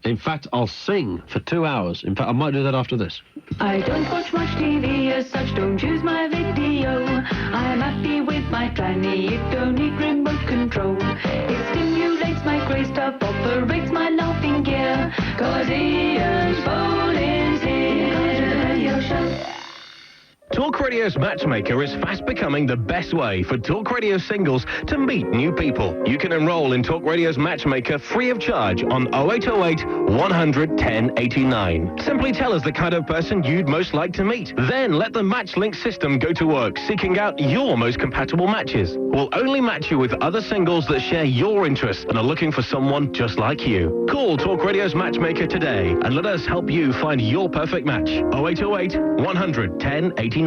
In fact, I'll sing for 2 hours. In fact, I might do that after this. I don't watch much TV as such, don't use my video. I'm happy with my tranny, it don't need remote control. It stimulates my grey stuff, operates my laughing gear. Cause Ian's Bolin's here. Radio show. Talk Radio's Matchmaker is fast becoming the best way for Talk Radio singles to meet new people. You can enroll in Talk Radio's Matchmaker free of charge on 0808 100 1089. Simply tell us the kind of person you'd most like to meet. Then let the MatchLink system go to work seeking out your most compatible matches. We'll only match you with other singles that share your interests and are looking for someone just like you. Call Talk Radio's Matchmaker today and let us help you find your perfect match. 0808 100 1089.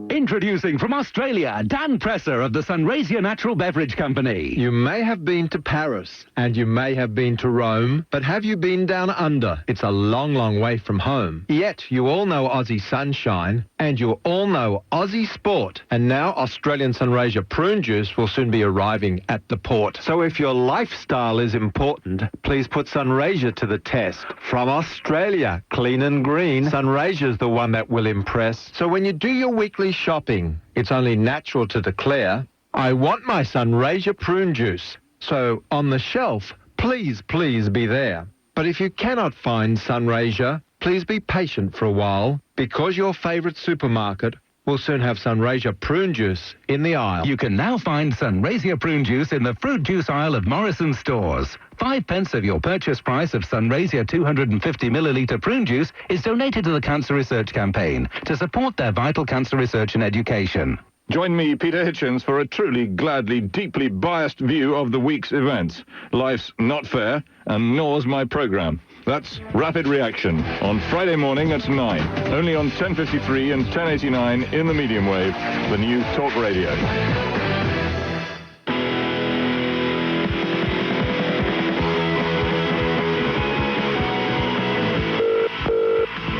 Introducing from Australia, Dan Presser of the Sunraysia Natural Beverage Company. You may have been to Paris and you may have been to Rome, but have you been down under? It's a long, long way from home. Yet you all know Aussie Sunshine and you all know Aussie Sport. And now Australian Sunraysia Prune Juice will soon be arriving at the port. So if your lifestyle is important, please put Sunraysia to the test. From Australia, clean and green, Sunraysia's the one that will impress. So when you do your weekly shopping, it's only natural to declare, I want my Sunraysia Prune Juice. So on the shelf, please be there. But if you cannot find Sunraysia, please be patient for a while, because your favourite supermarket will soon have Sunraysia Prune Juice in the aisle. You can now find Sunraysia Prune Juice in the fruit juice aisle of Morrison's stores. 5 pence of your purchase price of Sunraysia 250 millilitre prune juice is donated to the Cancer Research Campaign to support their vital cancer research and education. Join me, Peter Hitchens, for a truly, gladly, deeply biased view of the week's events. Life's not fair, and nor's my programme. That's Rapid Reaction, on Friday morning at 9, only on 1053 and 1089 in the medium wave, the new Talk Radio.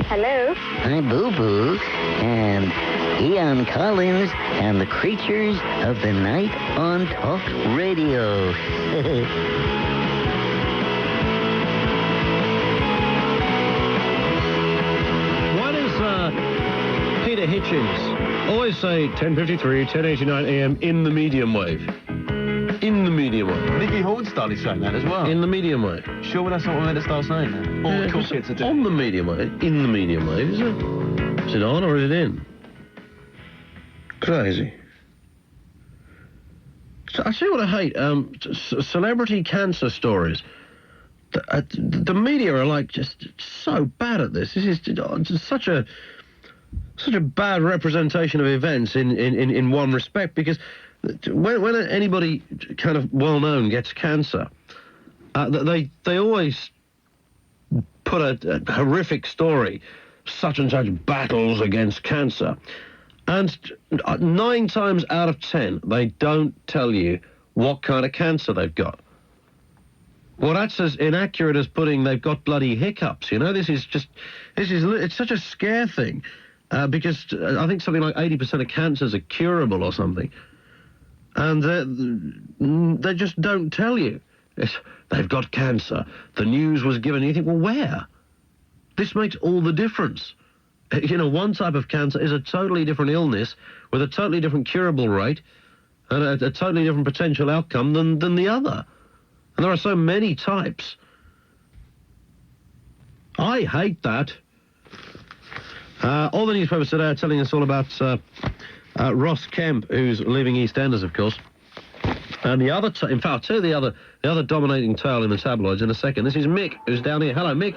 Hello? Hi, Boo-Boo, and Ian Collins and the Creatures of the Night on Talk Radio. Why does Peter Hitchens always say 1053, 1089 AM in the medium wave? In the medium wave. Nicky Horn started saying that as well. In the medium wave. Sure, that's not what we're meant to start saying that. All the cool kids are doing. On the medium wave. In the medium wave, is it? Is it on or is it in? Crazy. So I see what I hate. Celebrity cancer stories. The media are like just so bad at this. This is just such a bad representation of events in one respect, because when anybody kind of well-known gets cancer, they always put a horrific story, such and such battles against cancer, And 9 times out of 10, they don't tell you what kind of cancer they've got. Well, that's as inaccurate as putting they've got bloody hiccups, you know? It's such a scare thing, because I think something like 80% of cancers are curable or something. And they just don't tell you. They've got cancer. The news was given. You think, well, where? This makes all the difference. You know, one type of cancer is a totally different illness with a totally different curable rate and a totally different potential outcome than the other. And there are so many types. I hate that. All the newspapers today are telling us all about Ross Kemp, who's leaving EastEnders, of course. And the other, in fact, I'll tell you the other dominating tale in the tabloids in a second. This is Mick, who's down here. Hello, Mick.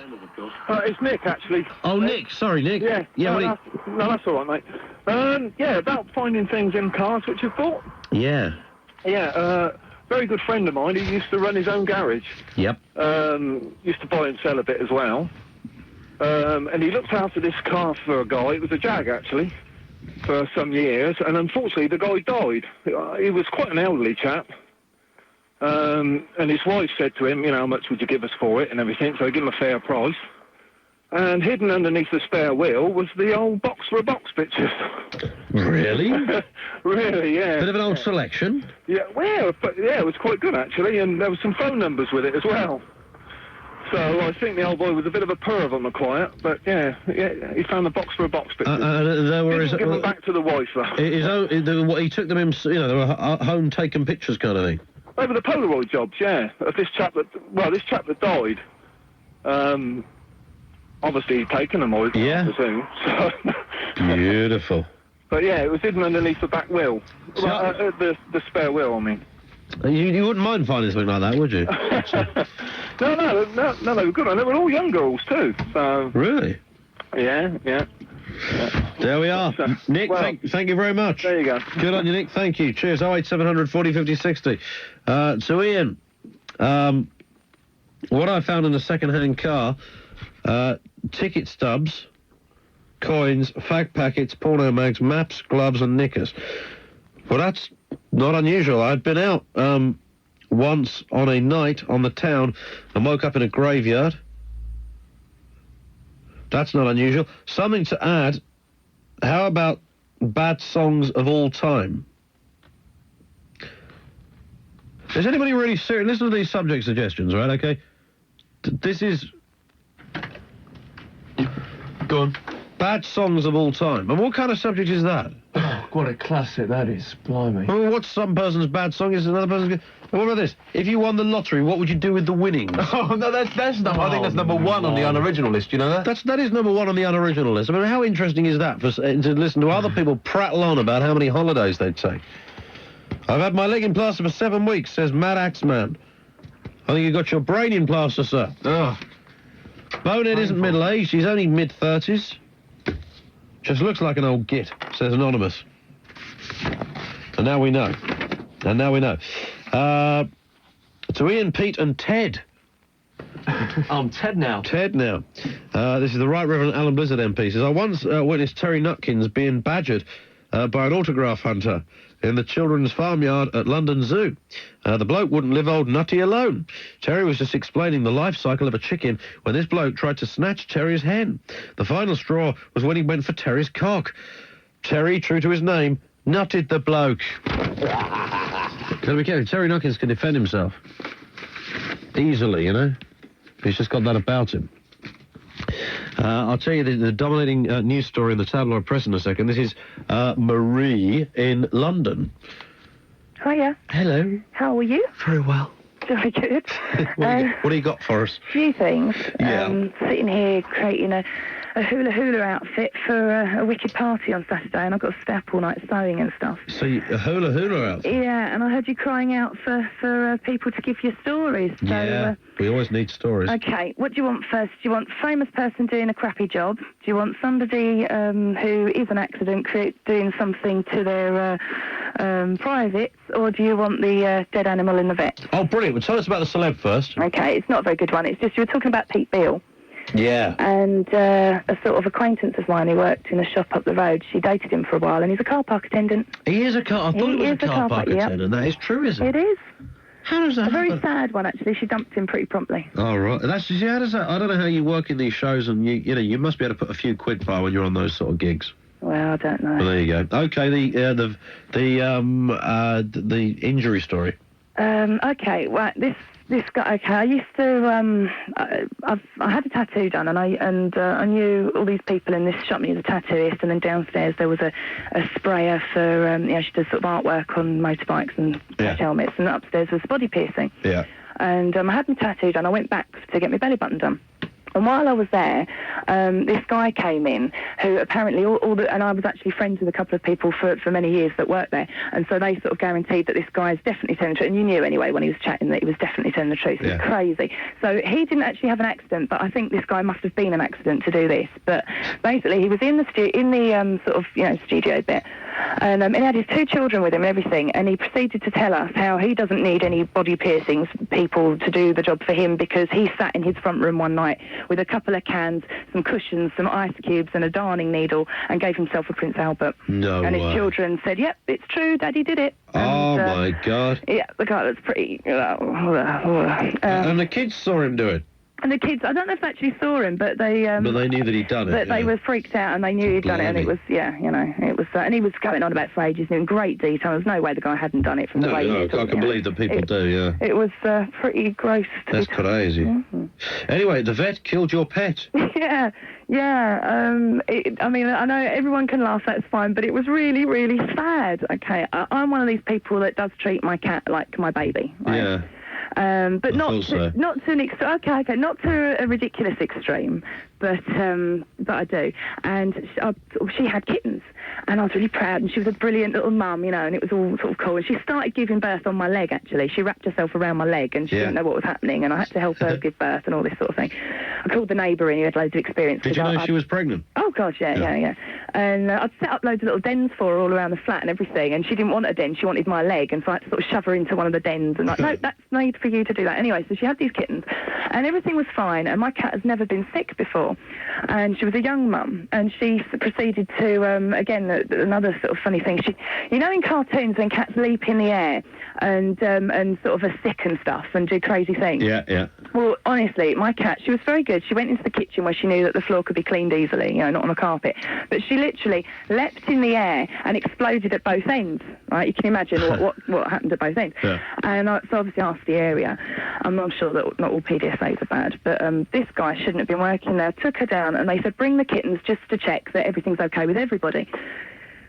It's Nick, actually. Oh, Nick. Sorry, Nick. Yeah. Yeah. No, that's all right, mate. Yeah, about finding things in cars which you've bought. Yeah. Yeah. Very good friend of mine. He used to run his own garage. Yep. Used to buy and sell a bit as well. And he looked after this car for a guy. It was a Jag, actually, for some years. And unfortunately, the guy died. He was quite an elderly chap. And his wife said to him, you know, how much would you give us for it and everything? So he gave him a fair price. And hidden underneath the spare wheel was the old box for a box pictures. Really? Really, yeah. Bit of an old selection. Yeah, well, but yeah, it was quite good actually, and there were some phone numbers with it as well. So I think the old boy was a bit of a perv on the quiet, but yeah, he found the box for a box pictures. Didn't give them back to the wife though. He took them in, you know, they were home taken pictures kind of thing. They were the Polaroid jobs, yeah. Of this chap that died. Obviously he'd taken them, I presume. So Beautiful. But yeah, it was hidden underneath the back wheel. The spare wheel, I mean. You wouldn't mind finding something like that, would you? No, they were good. And they were all young girls too, so... Really? Yeah. There we are. Nick, thank you very much. There you go. Good on you, Nick. Thank you. Cheers. 08700 40 50 60. So, Ian, what I found in a second-hand car, ticket stubs, coins, fag packets, porno mags, maps, gloves and knickers. Well, that's not unusual. I'd been out once on a night on the town and woke up in a graveyard. That's not unusual. Something to add, how about bad songs of all time? Is anybody really serious? Listen to these subject suggestions, right, okay? This is... Go on. Bad songs of all time. And what kind of subject is that? Oh, what a classic that is, blimey. Well, what's some person's bad song is another person's good. What about this? If you won the lottery, what would you do with the winnings? Oh, no, that's number... I think that's number one on the unoriginal list, you know that? That is number one on the unoriginal list. I mean, how interesting is that to listen to other people prattle on about how many holidays they'd take? I've had my leg in plaster for 7 weeks, says Mad Axeman. I think you got your brain in plaster, sir. Ugh. Bonehead isn't middle-aged, he's only mid-30s. Just looks like an old git, says Anonymous. And now we know. To Ian, Pete and Ted. I'm Ted now. This is the Right Reverend Alan Blizzard MP. Says, I once witnessed Terry Nutkins being badgered by an autograph hunter in the children's farmyard at London Zoo. The bloke wouldn't leave old Nutty alone. Terry was just explaining the life cycle of a chicken when this bloke tried to snatch Terry's hen. The final straw was when he went for Terry's cock. Terry, true to his name, nutted the bloke. Gotta be careful. Terry Nutkins can defend himself. Easily, you know. He's just got that about him. I'll tell you the dominating news story in the tabloid press in a second. This is Marie in London. Hiya. Hello. How are you? Very well. Very good. What do you got for us? Few things. Yeah. Sitting here creating a hula outfit for a wicked party on Saturday, and I've got to stay up all night sewing and stuff. So a hula outfit? Yeah, and I heard you crying out for people to give you stories. So, yeah, we always need stories. Okay, what do you want first? Do you want a famous person doing a crappy job? Do you want somebody who is an accident doing something to their privates? Or do you want the dead animal in the vet? Oh, brilliant. Well, tell us about the celeb first. Okay, it's not a very good one. It's just you were talking about Pete Beale. Yeah. And a sort of acquaintance of mine who worked in a shop up the road, she dated him for a while, and he's a car park attendant. He is a car... I thought he was a car park attendant. That is true, isn't it? It is. How does that happen? A very sad one, actually. She dumped him pretty promptly. Oh, right. That's, how does that... I don't know how you work in these shows, and you must be able to put a few quid by when you're on those sort of gigs. Well, I don't know. Well, there you go. Okay, the injury story. Okay, well, this guy. Okay, I used to. I had a tattoo done, and I knew all these people in this shop. He was a tattooist, and then downstairs there was a sprayer for. She does sort of artwork on motorbikes and helmets, and upstairs was body piercing. Yeah. And I had my tattoo done. I went back to get my belly button done. And while I was there, this guy came in who apparently and I was actually friends with a couple of people for many years that worked there, and so they sort of guaranteed that this guy is definitely telling the truth, and you knew anyway when he was chatting that he was definitely telling the truth. It's crazy. So he didn't actually have an accident, but I think this guy must have been an accident to do this. But basically he was in the studio bit, and he had his 2 children with him and everything, and he proceeded to tell us how he doesn't need any body piercings people to do the job for him, because he sat in his front room one night with a couple of cans, some cushions, some ice cubes and a darning needle, and gave himself a Prince Albert. No And his way. children said, yep, it's true, Daddy did it. Oh, my God. Yeah, the guy was pretty... and the kids saw him do it? And the kids, I don't know if they actually saw him, but they... but they knew that he'd done it. But they were freaked out, and they knew he'd done it, and it was, it was... and he was going on about for ages in great detail. There's no way the guy hadn't done it from the way he was I can believe that people do, yeah. It was pretty gross. That's crazy. Mm-hmm. Anyway, the vet killed your pet. Yeah. I mean, I know everyone can laugh, that's fine, but it was really, really sad. Okay, I'm one of these people that does treat my cat like my baby. Right? Yeah. But not to not to a ridiculous extreme, but I do. And she had kittens, and I was really proud, and she was a brilliant little mum, and it was all sort of cool. And she started giving birth on my leg, actually. She wrapped herself around my leg, and she didn't know what was happening, and I had to help her give birth and all this sort of thing. I called the neighbour in, who had loads of experience. Did you know she was pregnant? Oh, gosh, yeah. And I'd set up loads of little dens for her all around the flat and everything, and she didn't want a den, she wanted my leg, and so I had to sort of shove her into one of the dens, and no, that's made for you to do that. Anyway, so she had these kittens, and everything was fine, and my cat has never been sick before, and she was a young mum, and she proceeded to, again, another sort of funny thing, in cartoons when cats leap in the air, and sort of are sick and stuff, and do crazy things. Yeah. Well, honestly, my cat, she was very good. She went into the kitchen where she knew that the floor could be cleaned easily, not on a carpet. But she literally leapt in the air and exploded at both ends, right? You can imagine what happened at both ends. Yeah. And so obviously asked the area. I'm sure that not all PDSAs are bad, but this guy shouldn't have been working there. Took her down, and they said, bring the kittens just to check that everything's okay with everybody.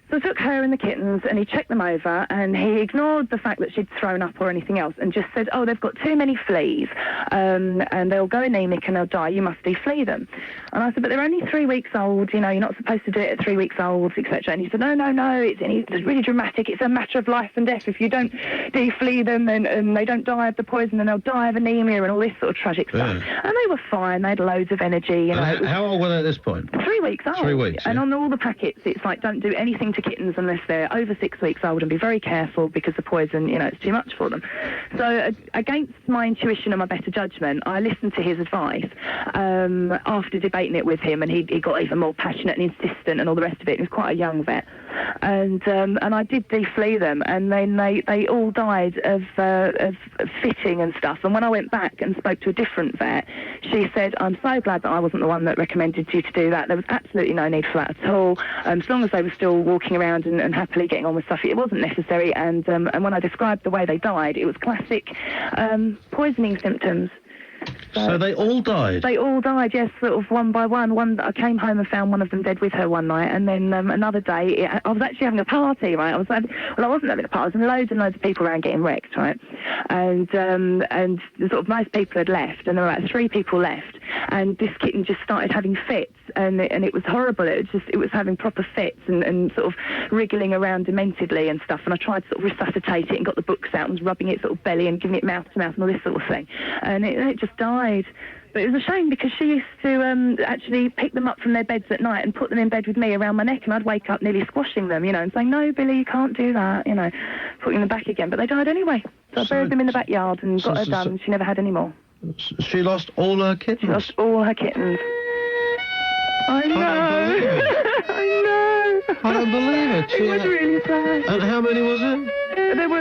So I took her and the kittens, and he checked them over, and he ignored the fact that she'd thrown up or anything else, and just said, they've got too many fleas, and they'll go anemic and they'll die, you must deflea them. And I said, but they're only 3 weeks old, you're not supposed to do it at 3 weeks old, etc. And he said, no, it's really dramatic, it's a matter of life and death. If you don't deflea them and they don't die of the poison, then they'll die of anemia and all this sort of tragic stuff. And they were fine, they had loads of energy. How old were they at this point? 3 weeks old. 3 weeks, And on all the packets, it's like, don't do anything to kittens unless they're over 6 weeks old, and be very careful because the poison, it's too much for them. So against my intuition and my better judgment, I listened to his advice after debating it with him, and he got even more passionate and insistent and all the rest of it. He was quite a young vet. And I did deflea them, and then they all died of fitting and stuff. And when I went back and spoke to a different vet, she said, I'm so glad that I wasn't the one that recommended you to do that. There was absolutely no need for that at all. As long as they were still walking around and happily getting on with stuff, it wasn't necessary. And when I described the way they died, it was classic poisoning symptoms. So they all died? They all died, yes, sort of one by one. I came home and found one of them dead with her one night, and then another day, I was actually having a party, right? I wasn't having a party, there was loads and loads of people around getting wrecked, right? And sort of most people had left, and there were about 3 people left, and this kitten just started having fits, and it was horrible. It was having proper fits and sort of wriggling around dementedly and stuff, and I tried to sort of resuscitate it and got the books out and was rubbing its sort of belly and giving it mouth to mouth and all this sort of thing, and it just died. But it was a shame because she used to actually pick them up from their beds at night and put them in bed with me around my neck, and I'd wake up nearly squashing them, and saying, no, Billy, you can't do that, putting them back again. But they died anyway. So I buried them in the backyard and got her done. She never had any more. She lost all her kittens? She lost all her kittens. I know. I know. I don't believe it. It was really sad. And how many was it?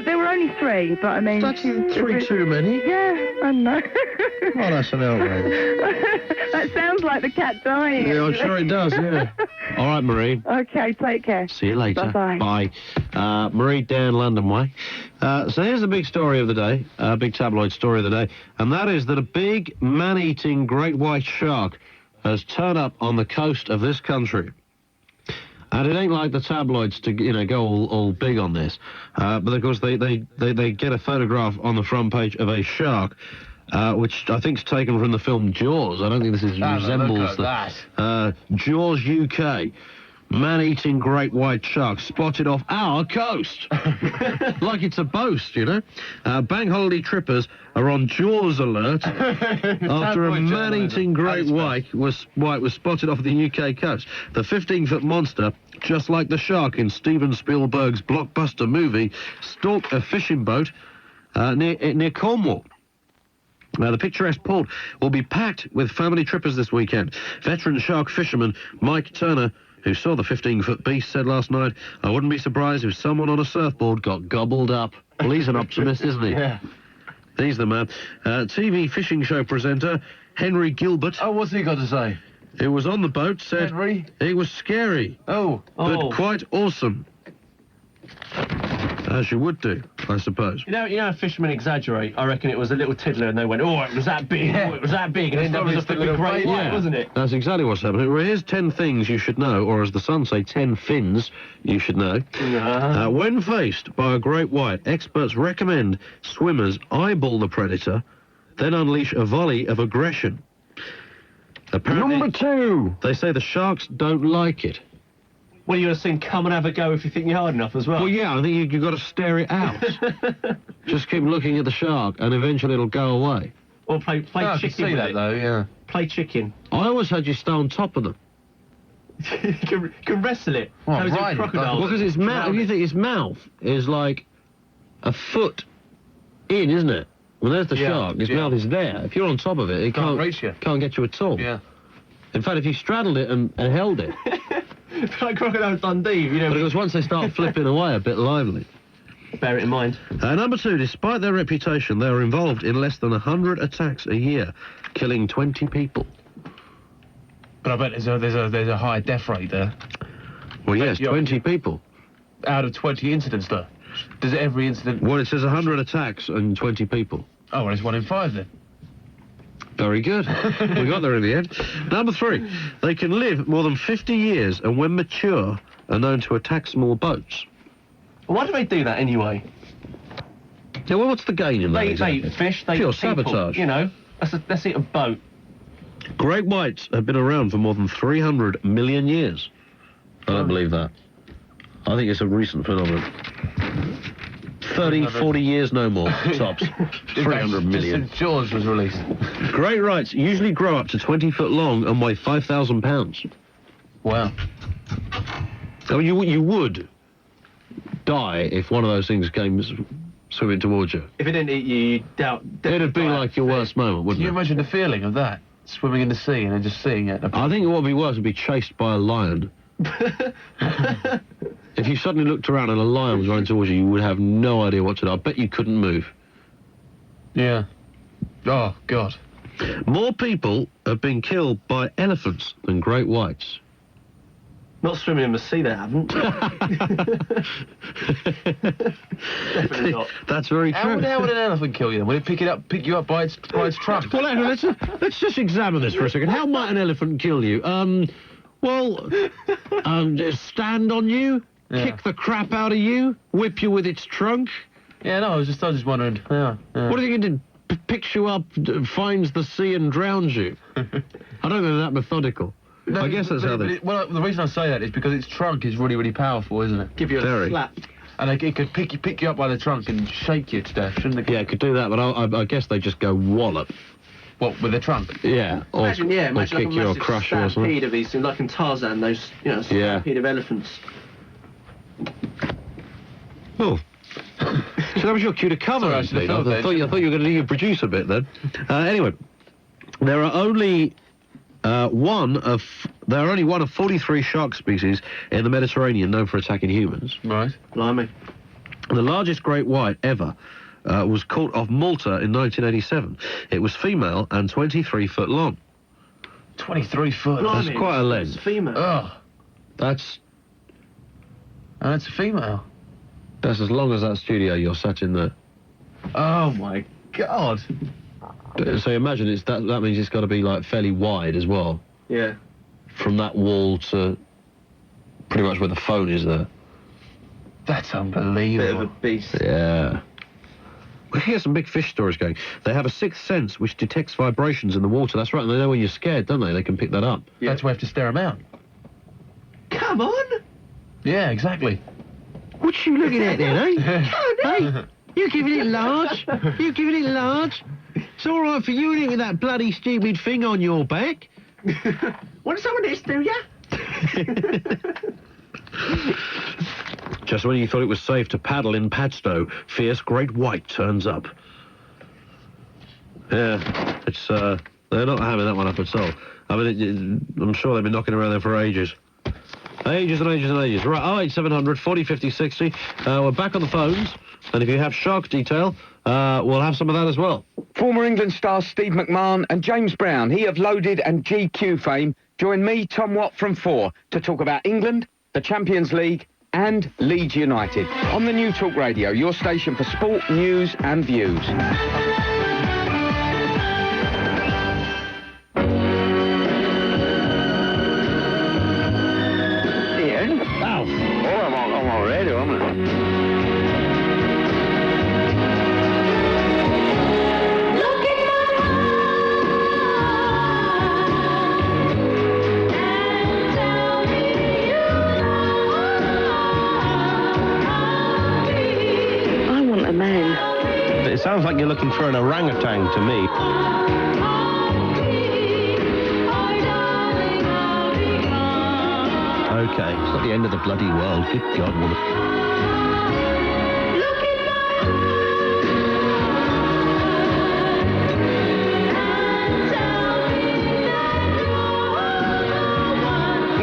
There were only 3, but I mean... That's 3 too many. Yeah, I know. Oh, that's an outrage. That sounds like the cat dying. Yeah, I'm sure it does, yeah. All right, Marie. Okay, take care. See you later. Bye-bye. Bye. Marie down London Way. So here's the big story of the day, big tabloid story of the day, and that is that a big man-eating great white shark has turned up on the coast of this country. And it ain't like the tabloids to, go all big on this. But of course they get a photograph on the front page of a shark, which I think is taken from the film Jaws. I don't think this resembles that. Jaws UK. Man-eating great white shark spotted off our coast. Like it's a boast, Bank holiday trippers are on Jaws alert after a man-eating great white was spotted off the UK coast. The 15-foot monster, just like the shark in Steven Spielberg's blockbuster movie, stalked a fishing boat near Cornwall. Now, the picturesque port will be packed with family trippers this weekend. Veteran shark fisherman Mike Turner, who saw the 15-foot beast, said last night, "I wouldn't be surprised if someone on a surfboard got gobbled up." Well, he's an optimist, isn't he? Yeah. He's the man. TV fishing show presenter Henry Gilbert. Oh, what's he got to say? Who was on the boat said Henry? It was scary. But quite awesome. As you would do, I suppose. You know, fishermen exaggerate. I reckon it was a little tiddler, and they went, "Oh, it was that big. Oh, it was that big," and it was a big great white, wasn't it? That's exactly what's happening. Well, here's 10 things you should know, or as the Sun say, 10 fins you should know. When faced by a great white, experts recommend swimmers eyeball the predator, then unleash a volley of aggression. Apparently, Number 2. They say the sharks don't like it. Well, you're saying come and have a go if you think you're hard enough as well. Well, yeah, I think you've got to stare it out. Just keep looking at the shark, and eventually it'll go away. Or play chicken I can see that, though, yeah. Play chicken. I always had you stay on top of them. you can wrestle it. How is it a crocodile? Well, because its mouth, if you think its mouth is like a foot in, isn't it? Well, there's the shark. Its mouth is there. If you're on top of it, it can't reach you. Can't get you at all. Yeah. In fact, if you straddled it and held it... like Crocodile Dundee, But of course, once they start flipping away a bit lively. Bear it in mind. Number 2, despite their reputation, they are involved in less than 100 attacks a year, killing 20 people. But I bet there's a high death rate there. Well, yes, 20 people. Out of 20 incidents, though? Does every incident... Well, it says 100 attacks and 20 people. Oh, well, it's 1 in 5, then. Very good. We got there in the end. Number 3, they can live more than 50 years and when mature are known to attack small boats. Why do they do that anyway? Yeah, well, what's the gain in that? They fish, they pure eat people, sabotage. Let's eat a boat. Great whites have been around for more than 300 million years. I don't believe that. I think it's a recent phenomenon. 30, 40 years, no more, tops. 300 million. Since Jaws was released. Great whites usually grow up to 20 foot long and weigh 5,000 pounds. Wow. I mean, you would die if one of those things came swimming towards you. If it didn't eat you, you'd doubt... It'd be like your worst moment, wouldn't it? Can you imagine the feeling of that? Swimming in the sea and then just seeing it. I think what would be worse would be chased by a lion. If you suddenly looked around and a lion was running towards you, you would have no idea what to do. I bet you couldn't move. Yeah. Oh, God. More people have been killed by elephants than great whites. Not swimming in the sea, they haven't. Definitely not. That's very true. How would an elephant kill you then? Would it pick you up by its trunk? Well, let's just examine this for a second. How might an elephant kill you? Just stand on you, kick the crap out of you, whip you with its trunk. Yeah, no, I was just wondering. Yeah. What do you think it did? Picks you up, finds the sea and drowns you? I don't know that methodical. No, I guess that's how they... Well, the reason I say that is because its trunk is really, really powerful, isn't it? Give you a slap. And it could pick you up by the trunk and shake you to death, shouldn't it? Yeah, it could do that, but I guess they just go wallop. What, with the trunk? Yeah, or imagine kick like a you or massive crush you or something. stampede of these things, like in Tarzan, those, stampede of elephants. Oh. So that was your cue to cover. Sorry, I I should have thought filled you were going to do your producer bit then. Anyway, there are only one of 43 shark species in the Mediterranean known for attacking humans. Right. Blimey. The largest great white ever was caught off Malta in 1987. It was female and 23 foot long. 23 foot. That's quite a length. It's female. Ugh. That's And it's a female. as long as that studio you're sat in there. Oh my God. So imagine that means it's got to be like fairly wide as well. Yeah. From that wall to pretty much where the phone is there. That's Bit unbelievable. of a beast. Yeah. We can get some big fish stories going. They have a sixth sense which detects vibrations in the water. That's right, and they know when you're scared, don't they? They can pick that up. Yeah. That's why we have to stare them out. Come on. Yeah, exactly. What you looking at then, eh? Hey, you giving it large? You giving it large? It's all right for you, isn't it, with that bloody stupid thing on your back? Want some of this, do ya? Just when you thought it was safe to paddle in Padstow, fierce great white turns up. Yeah, it's they're not having that one up at all. I mean, I'm sure they've been knocking around there for ages. Ages and ages and ages. Right, 08700 40 50 60. We're back on the phones, and if you have shark detail, we'll have some of that as well. Former England stars Steve McMahon and James Brown, he of Loaded and GQ fame, join me, Tom Watt, from 4 to talk about England, the Champions League and Leeds United. On the new Talk Radio, your station for sport, news and views. Ian? Alf. Oh, I'm on radio, am I? It sounds like you're looking for an orangutan to me. Okay, it's not the end of the bloody world. Good God, woman.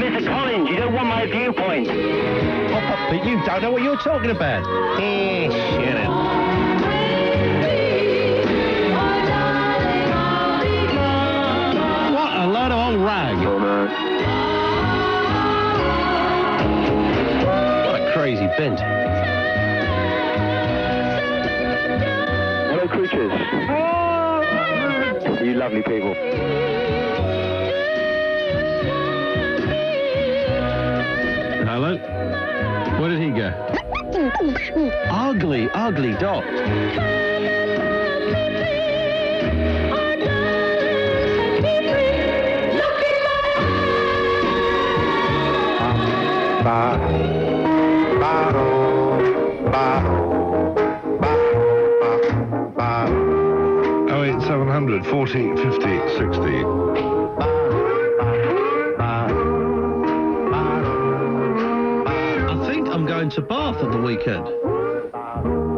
Mr. Collins, you don't want my viewpoint. But you don't know what you're talking about. Shit it. What a load of old rag. What a crazy bent. Hello, creatures. You lovely people. Hello? Where did he go? Ugly, ugly dot. Oh, 0700 40 50 60. I think I'm going to Bath at the weekend.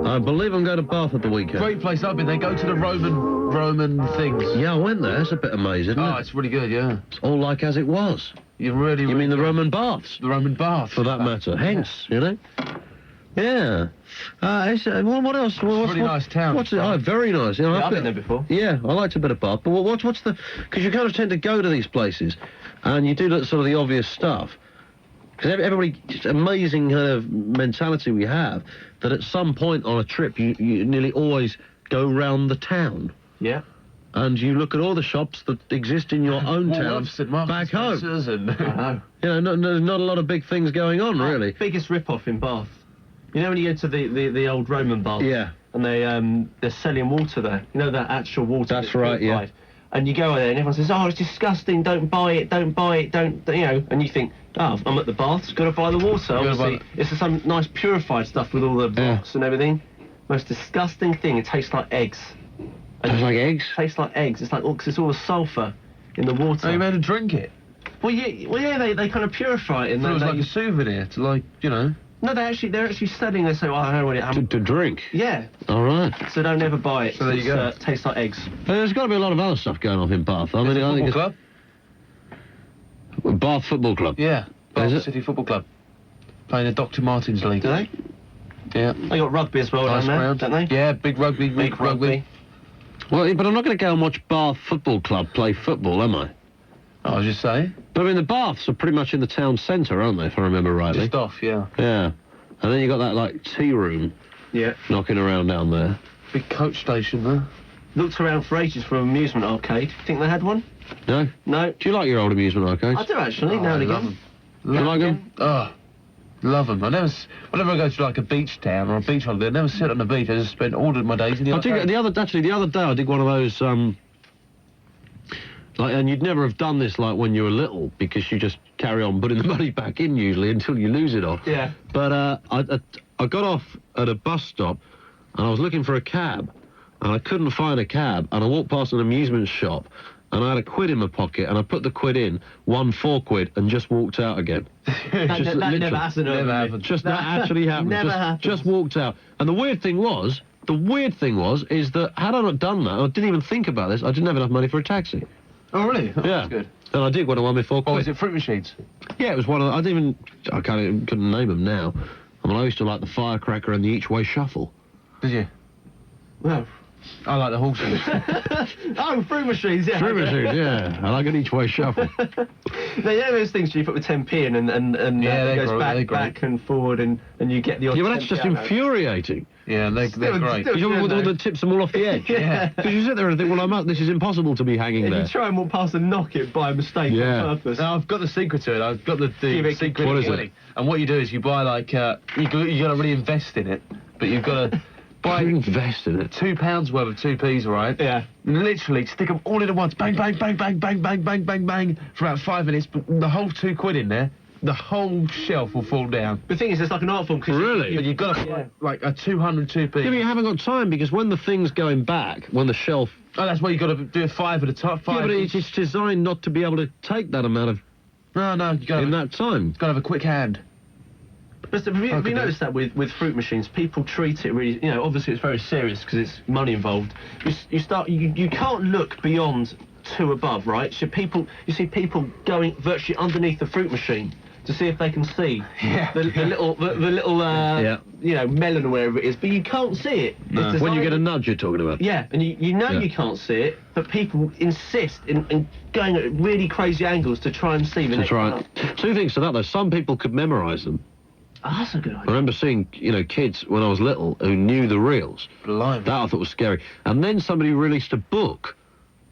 I believe I'm going to Bath at the weekend. Great place I've been. They go to the Roman things. Yeah, I went there. It's a bit amazing, isn't it? Oh, it's really good, yeah. It's all like as it was. You mean the Roman baths? The Roman baths. For that matter. Hence, you know? Yeah. What else? It's a really nice town. What's it? Oh, very nice. You know, I've been there before. Yeah, I liked a bit of Bath. But what's the... Because you kind of tend to go to these places, and you do sort of the obvious stuff. Because everybody, just amazing kind of mentality we have, that at some point on a trip, you nearly always go round the town. Yeah. And you look at all the shops that exist in your own town back home. And, I know. You know, there's not a lot of big things going on, really. Biggest rip-off in Bath. You know when you go to the old Roman bath? Yeah. And they're selling water there. You know, that actual water. That's right, yeah. And you go there and everyone says, oh, it's disgusting, don't buy it, don't, you know. And you think, oh, I'm at the baths, got to buy the water. Obviously, it's some nice purified stuff with all the rocks and everything. Most disgusting thing, it tastes like eggs. Tastes like eggs? Tastes like eggs. It's like, cause it's all the sulphur in the water. Are you meant to drink it? Well, yeah, they kind of purify it. And it was like a souvenir to, like, you know... No, they're actually selling this. So I don't want it. To drink? Yeah. All right. So don't ever buy it. So there you go. Tastes like eggs. There's got to be a lot of other stuff going on in Bath. I mean, I think Football club? Bath Football Club. Yeah. Is Bath it? City Football Club. Playing the Dr. Martins League. Do they? Yeah. They got rugby as well Ice down there, ground. don't they? Yeah, big rugby. Big rugby. Well, but I'm not going to go and watch Bath Football Club play football, am I? I was just saying. But I mean, the Baths are pretty much in the town centre, aren't they, if I remember rightly? Just off, yeah. Yeah. And then you got that, like, tea room knocking around down there. Big coach station there. Looked around for ages for an amusement arcade. Think they had one? No? No. Do you like your old amusement arcades? I do actually, now and I love again. them. Do you like them? Oh, love them. Whenever I go to like a beach town or a beach holiday, I never sit on the beach. I just spend all of my days in the arcade. The other day I did one of those, and you'd never have done this like when you were little because you just carry on putting the money back in usually until you lose it all. Yeah. But I got off at a bus stop and I was looking for a cab and I couldn't find a cab and I walked past an amusement shop and I had a quid in my pocket and I put the quid in, won 4 quid and just walked out again. That never happened. Just that actually happened. Never happened. Just walked out. And the weird thing was is that had I not done that, I didn't even think about this, I didn't have enough money for a taxi. Oh, really? Oh, Yeah. That's good. And I did when I won my 4 quid. Oh, is it fruit machines? Yeah, it was one of the, couldn't name them now. I mean, I used to like the firecracker and the each-way shuffle. Did you? Well, I like the horses. oh, fruit machines, yeah. Fruit machines, yeah. I like an each-way shuffle. Now, you know those things you put with 10p in and Yeah, it they're goes great, back and forward and you get the odd Yeah, but that's 10p just out of it. infuriating. Yeah, they're great. still You know, doing the tips them all off the edge. Yeah. Because you sit there and think, well, this is impossible to be hanging If there. you try and walk past and knock it by mistake Yeah. on purpose. No, I've got the secret to it. I've got the secret. What is it? winning. And what you do is you buy like you got to really invest in it, but you've got to buy invest in it. £2 worth of 2p's, right? Yeah. Literally stick them all in at once. Bang, bang, bang, bang, bang, bang, bang, bang, bang for about 5 minutes. But the whole 2 quid in there. The whole shelf will fall down. The thing is, it's like an art form. Really? You've got to like a 200 2p. Yeah, but you haven't got time because when the thing's going back, when the shelf... Oh, that's why you've got to do a 5 at a time. Yeah, but it's designed not to be able to take that amount of... No, you got in that time. It's got to have a quick hand. But have you noticed that with fruit machines, people treat it really, obviously it's very serious because it's money involved. You can't look beyond 2 above, right? So you see people going virtually underneath the fruit machine to see if they can see the little melon or wherever it is, but you can't see it. No. When you get a nudge, you're talking about. Yeah, and you can't see it, but people insist in going at really crazy angles to try and see the next one up. 2 things to that though. Some people could memorise them. Oh, that's a good idea. I remember seeing, kids when I was little who knew the reels. Blimey. That I thought was scary. And then somebody released a book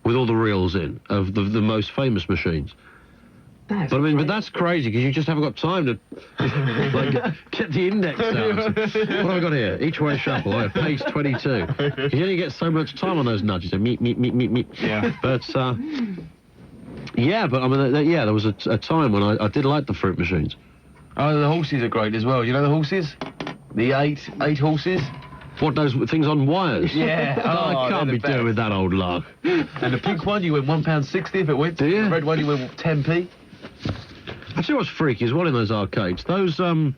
with all the reels in of the most famous machines. But that's crazy because you just haven't got time to get the index down. What have I got here? Each way shuffle. Oh, page 22. You only get so much time on those nudges. So meep, meep, meep, meep, meep. Yeah. But I mean, there was a time when I did like the fruit machines. Oh, the horses are great as well. You know the horses? The eight horses? What, those things on wires? Yeah. I can't be doing with that old lark. And the pink one, you win £1.60 if it wins. Do you? The red one, you win 10p. I tell you what's freaky as well in those arcades. Those, what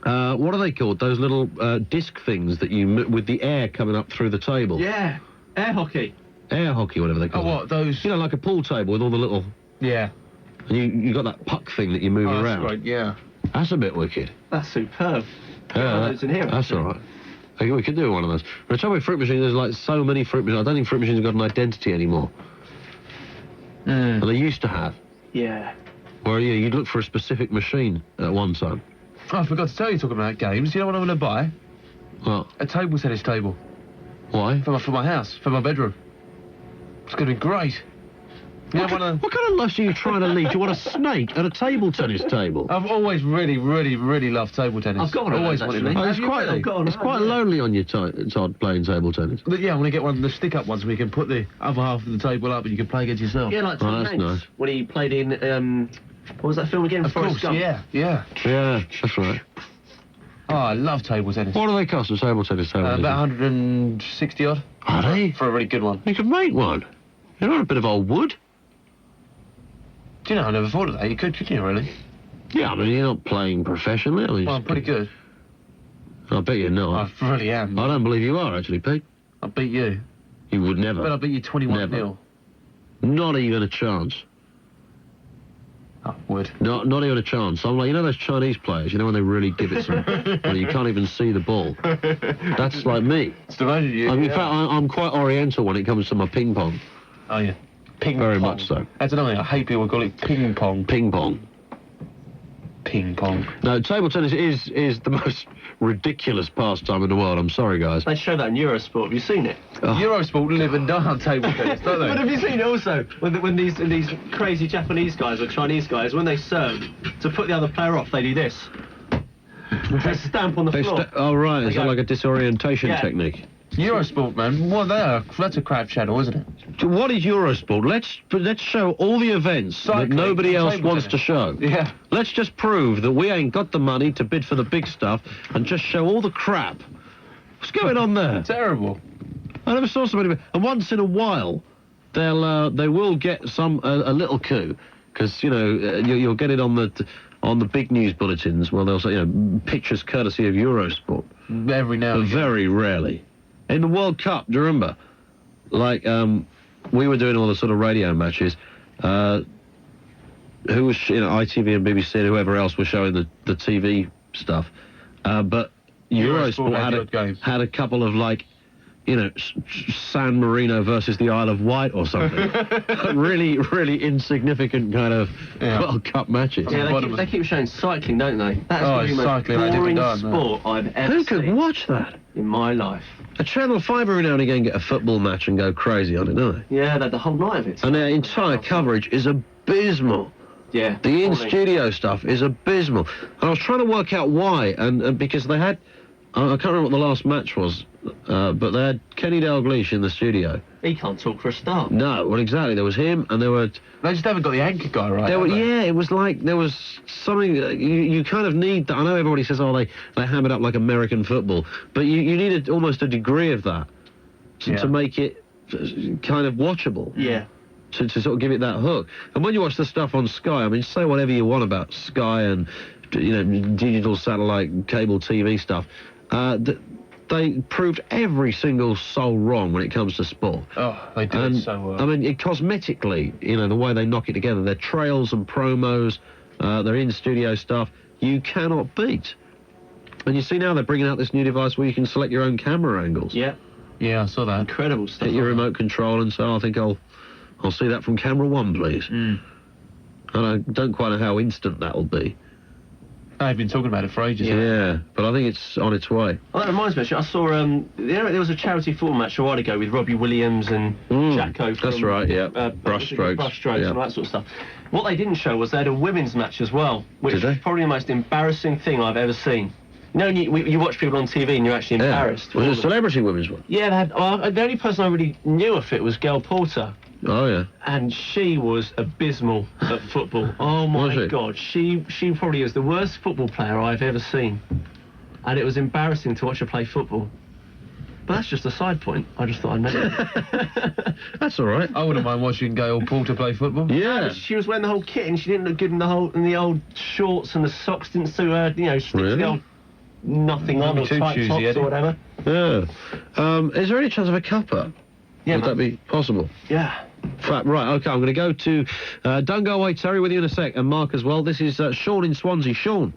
are they called? Those little disc things that with the air coming up through the table. Yeah, air hockey. Air hockey, whatever they call it. Oh, what, those? Like a pool table with all the little... Yeah. And you got that puck thing that you move around. That's right, yeah. That's a bit wicked. That's superb. Yeah, in here, that's all right. Okay, we could do one of those. But the trouble with fruit machines, there's like so many fruit machines. I don't think fruit machines have got an identity anymore. And they used to have. Yeah. Where you'd look for a specific machine at one time. Oh, I forgot to tell you, talking about games. You know what I'm going to buy? What? A table tennis table. Why? For my house, for my bedroom. It's going to be great. What kind of life are you trying to lead? Do you want a snake at a table tennis table? I've always really, really, really loved table tennis. I've got one of always those, wanted actually. It's quite lonely on your Todd playing table tennis. But yeah, I want to get one of the stick-up ones where you can put the other half of the table up and you can play against yourself. Yeah, like Tom that's Hanks, nice. when he played in, what was that film again? Of Forrest course, Gump. yeah. Yeah, that's right. Oh, I love table tennis. What do they cost, a table tennis table? About 160 odd. Are they? For a really good one. You could make one. You're not a bit of old wood. Do you know, I never thought of that. You couldn't you, really? Yeah, I mean, you're not playing professionally. I mean, Well, I'm pretty good. I bet you're not. I really am. I don't believe you are, actually, Pete. I beat you. You would never. But I beat you 21-0. Not even a chance. I would. Not even a chance. I'm like, you know those Chinese players, you know when they really give it some, well, you can't even see the ball. That's like me. It's imagine you. In fact, I'm quite oriental when it comes to my ping pong. Oh, yeah. Ping Very pong. much so. I don't know, I hate people who call it ping pong. Ping pong. Ping pong. No, table tennis is the most ridiculous pastime in the world. I'm sorry, guys. They show that in Eurosport. Have you seen it? Eurosport live and die on table tennis, don't they? But have you seen it also? When these crazy Japanese guys or Chinese guys, when they serve, to put the other player off, they do this. They stamp on the floor. Oh, right. Is that like a disorientation technique? Eurosport, man. Well, that's a crap channel, isn't it? What is Eurosport? Let's show all the events that nobody else wants to show. Yeah. Let's just prove that we ain't got the money to bid for the big stuff and just show all the crap. What's going on there? Terrible. I never saw somebody. And once in a while, they will get a little coup, because you'll get it on the big news bulletins. Well, they'll say pictures courtesy of Eurosport. Every now and again. Very rarely. In the World Cup, do you remember? Like, we were doing all the sort of radio matches. Who was, ITV and BBC and whoever else was showing the TV stuff. But Eurosport had a couple of, like, San Marino versus the Isle of Wight or something. really, really insignificant kind of World Cup matches. Yeah, they keep showing cycling, don't they? That's the most cycling, boring sport I've ever seen. Who could watch that? In my life. A Channel 5 every now and again get a football match and go crazy on it, don't they? Yeah, the whole night of it. And their entire coverage is abysmal. Yeah. The in-studio stuff is abysmal. And I was trying to work out why, and because they had, I can't remember what the last match was, but they had Kenny Dalglish in the studio. He can't talk for a start. No, well, exactly. There was him, and there were... They just haven't got the anchor guy right, Yeah, it was like there was something... You kind of need... I know everybody says, they ham it up like American football, but you need almost a degree of that to make it kind of watchable. Yeah. To sort of give it that hook. And when you watch the stuff on Sky, I mean, say whatever you want about Sky and, digital satellite, cable TV stuff, they proved every single soul wrong when it comes to sport. Oh, they did it so well. I mean, cosmetically, the way they knock it together, their trails and promos, their in-studio stuff, you cannot beat. And you see now they're bringing out this new device where you can select your own camera angles. Yeah. Yeah, I saw that. Incredible stuff. Get your remote control and say, I think I'll see that from camera 1, please. Mm. And I don't quite know how instant that'll be. I've been talking about it for ages. Yeah, but I think it's on its way. Well, that reminds me, actually, I saw, there was a charity football match a while ago with Robbie Williams and Jacko from... That's right, yeah. Brushstrokes. Brushstrokes and all that sort of stuff. What they didn't show was they had a women's match as well, which is probably the most embarrassing thing I've ever seen. You watch people on TV and you're actually embarrassed. Was it a celebrity women's one? Yeah, they had, the only person I really knew of it was Gail Porter. Oh, yeah. And she was abysmal at football. Oh, my God. She probably is the worst football player I've ever seen. And it was embarrassing to watch her play football. But that's just a side point. I just thought I'd mention it. That's all right. I wouldn't mind watching Gail Porter play football. Yeah. She was wearing the whole kit and she didn't look good in the old shorts, and the socks didn't suit her, stick to the old nothing on, or tight tops or whatever. Yeah. Is there any chance of a cuppa? Yeah, would that be possible? Yeah. Right, OK, I'm going to go to... don't go away, Terry, with you in a sec, and Mark as well. This is Sean in Swansea. Sean.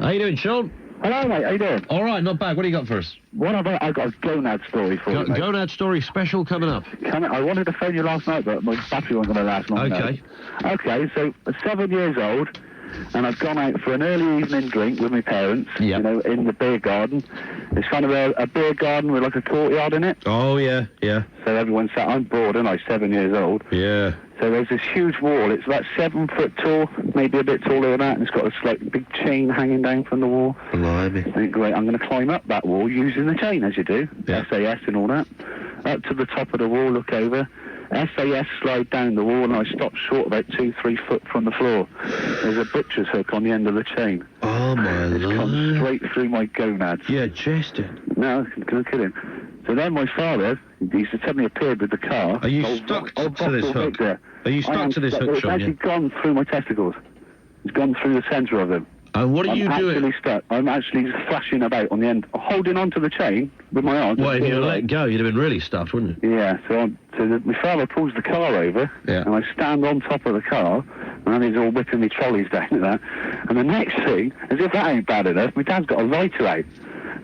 How you doing, Sean? Hello, mate. How you doing? All right, not bad. What do you got for us? I've got a gonad story for you, mate. Gonad story special coming up. I wanted to phone you last night, but my battery wasn't going to last long enough. OK, so I'm 7 years old, and I've gone out for an early evening drink with my parents, in the beer garden. It's kind of a beer garden with like a courtyard in it. Oh, yeah, yeah. So everyone's sat, I'm bored, and I'm 7 years old. Yeah. So there's this huge wall. It's about 7 foot tall, maybe a bit taller than that, and it's got this like big chain hanging down from the wall. Blimey. I think, great, I'm going to climb up that wall using the chain, as you do. Yeah. SAS and all that. Up to the top of the wall, look over. SAS slide down the wall, and I stop short about 2-3 foot from the floor. There's a butcher's hook on the end of the chain. Oh, my Lord. It's come straight through my gonads. Yeah, jesting. No, no kidding. So then my father, he suddenly appeared with the car. Are you stuck to this hook? Are you stuck to this hook, It's Sean? actually gone through my testicles. has gone through the centre of him. And what are you I'm doing? actually stuck. I'm actually thrashing about on the end, holding onto the chain with my arms. Well, if you let go, you'd have been really stuffed, wouldn't you? Yeah, my father pulls the car over, and I stand on top of the car, and he's all whipping me trolleys down and that. And the next thing, as if that ain't bad enough, my dad's got a lighter out,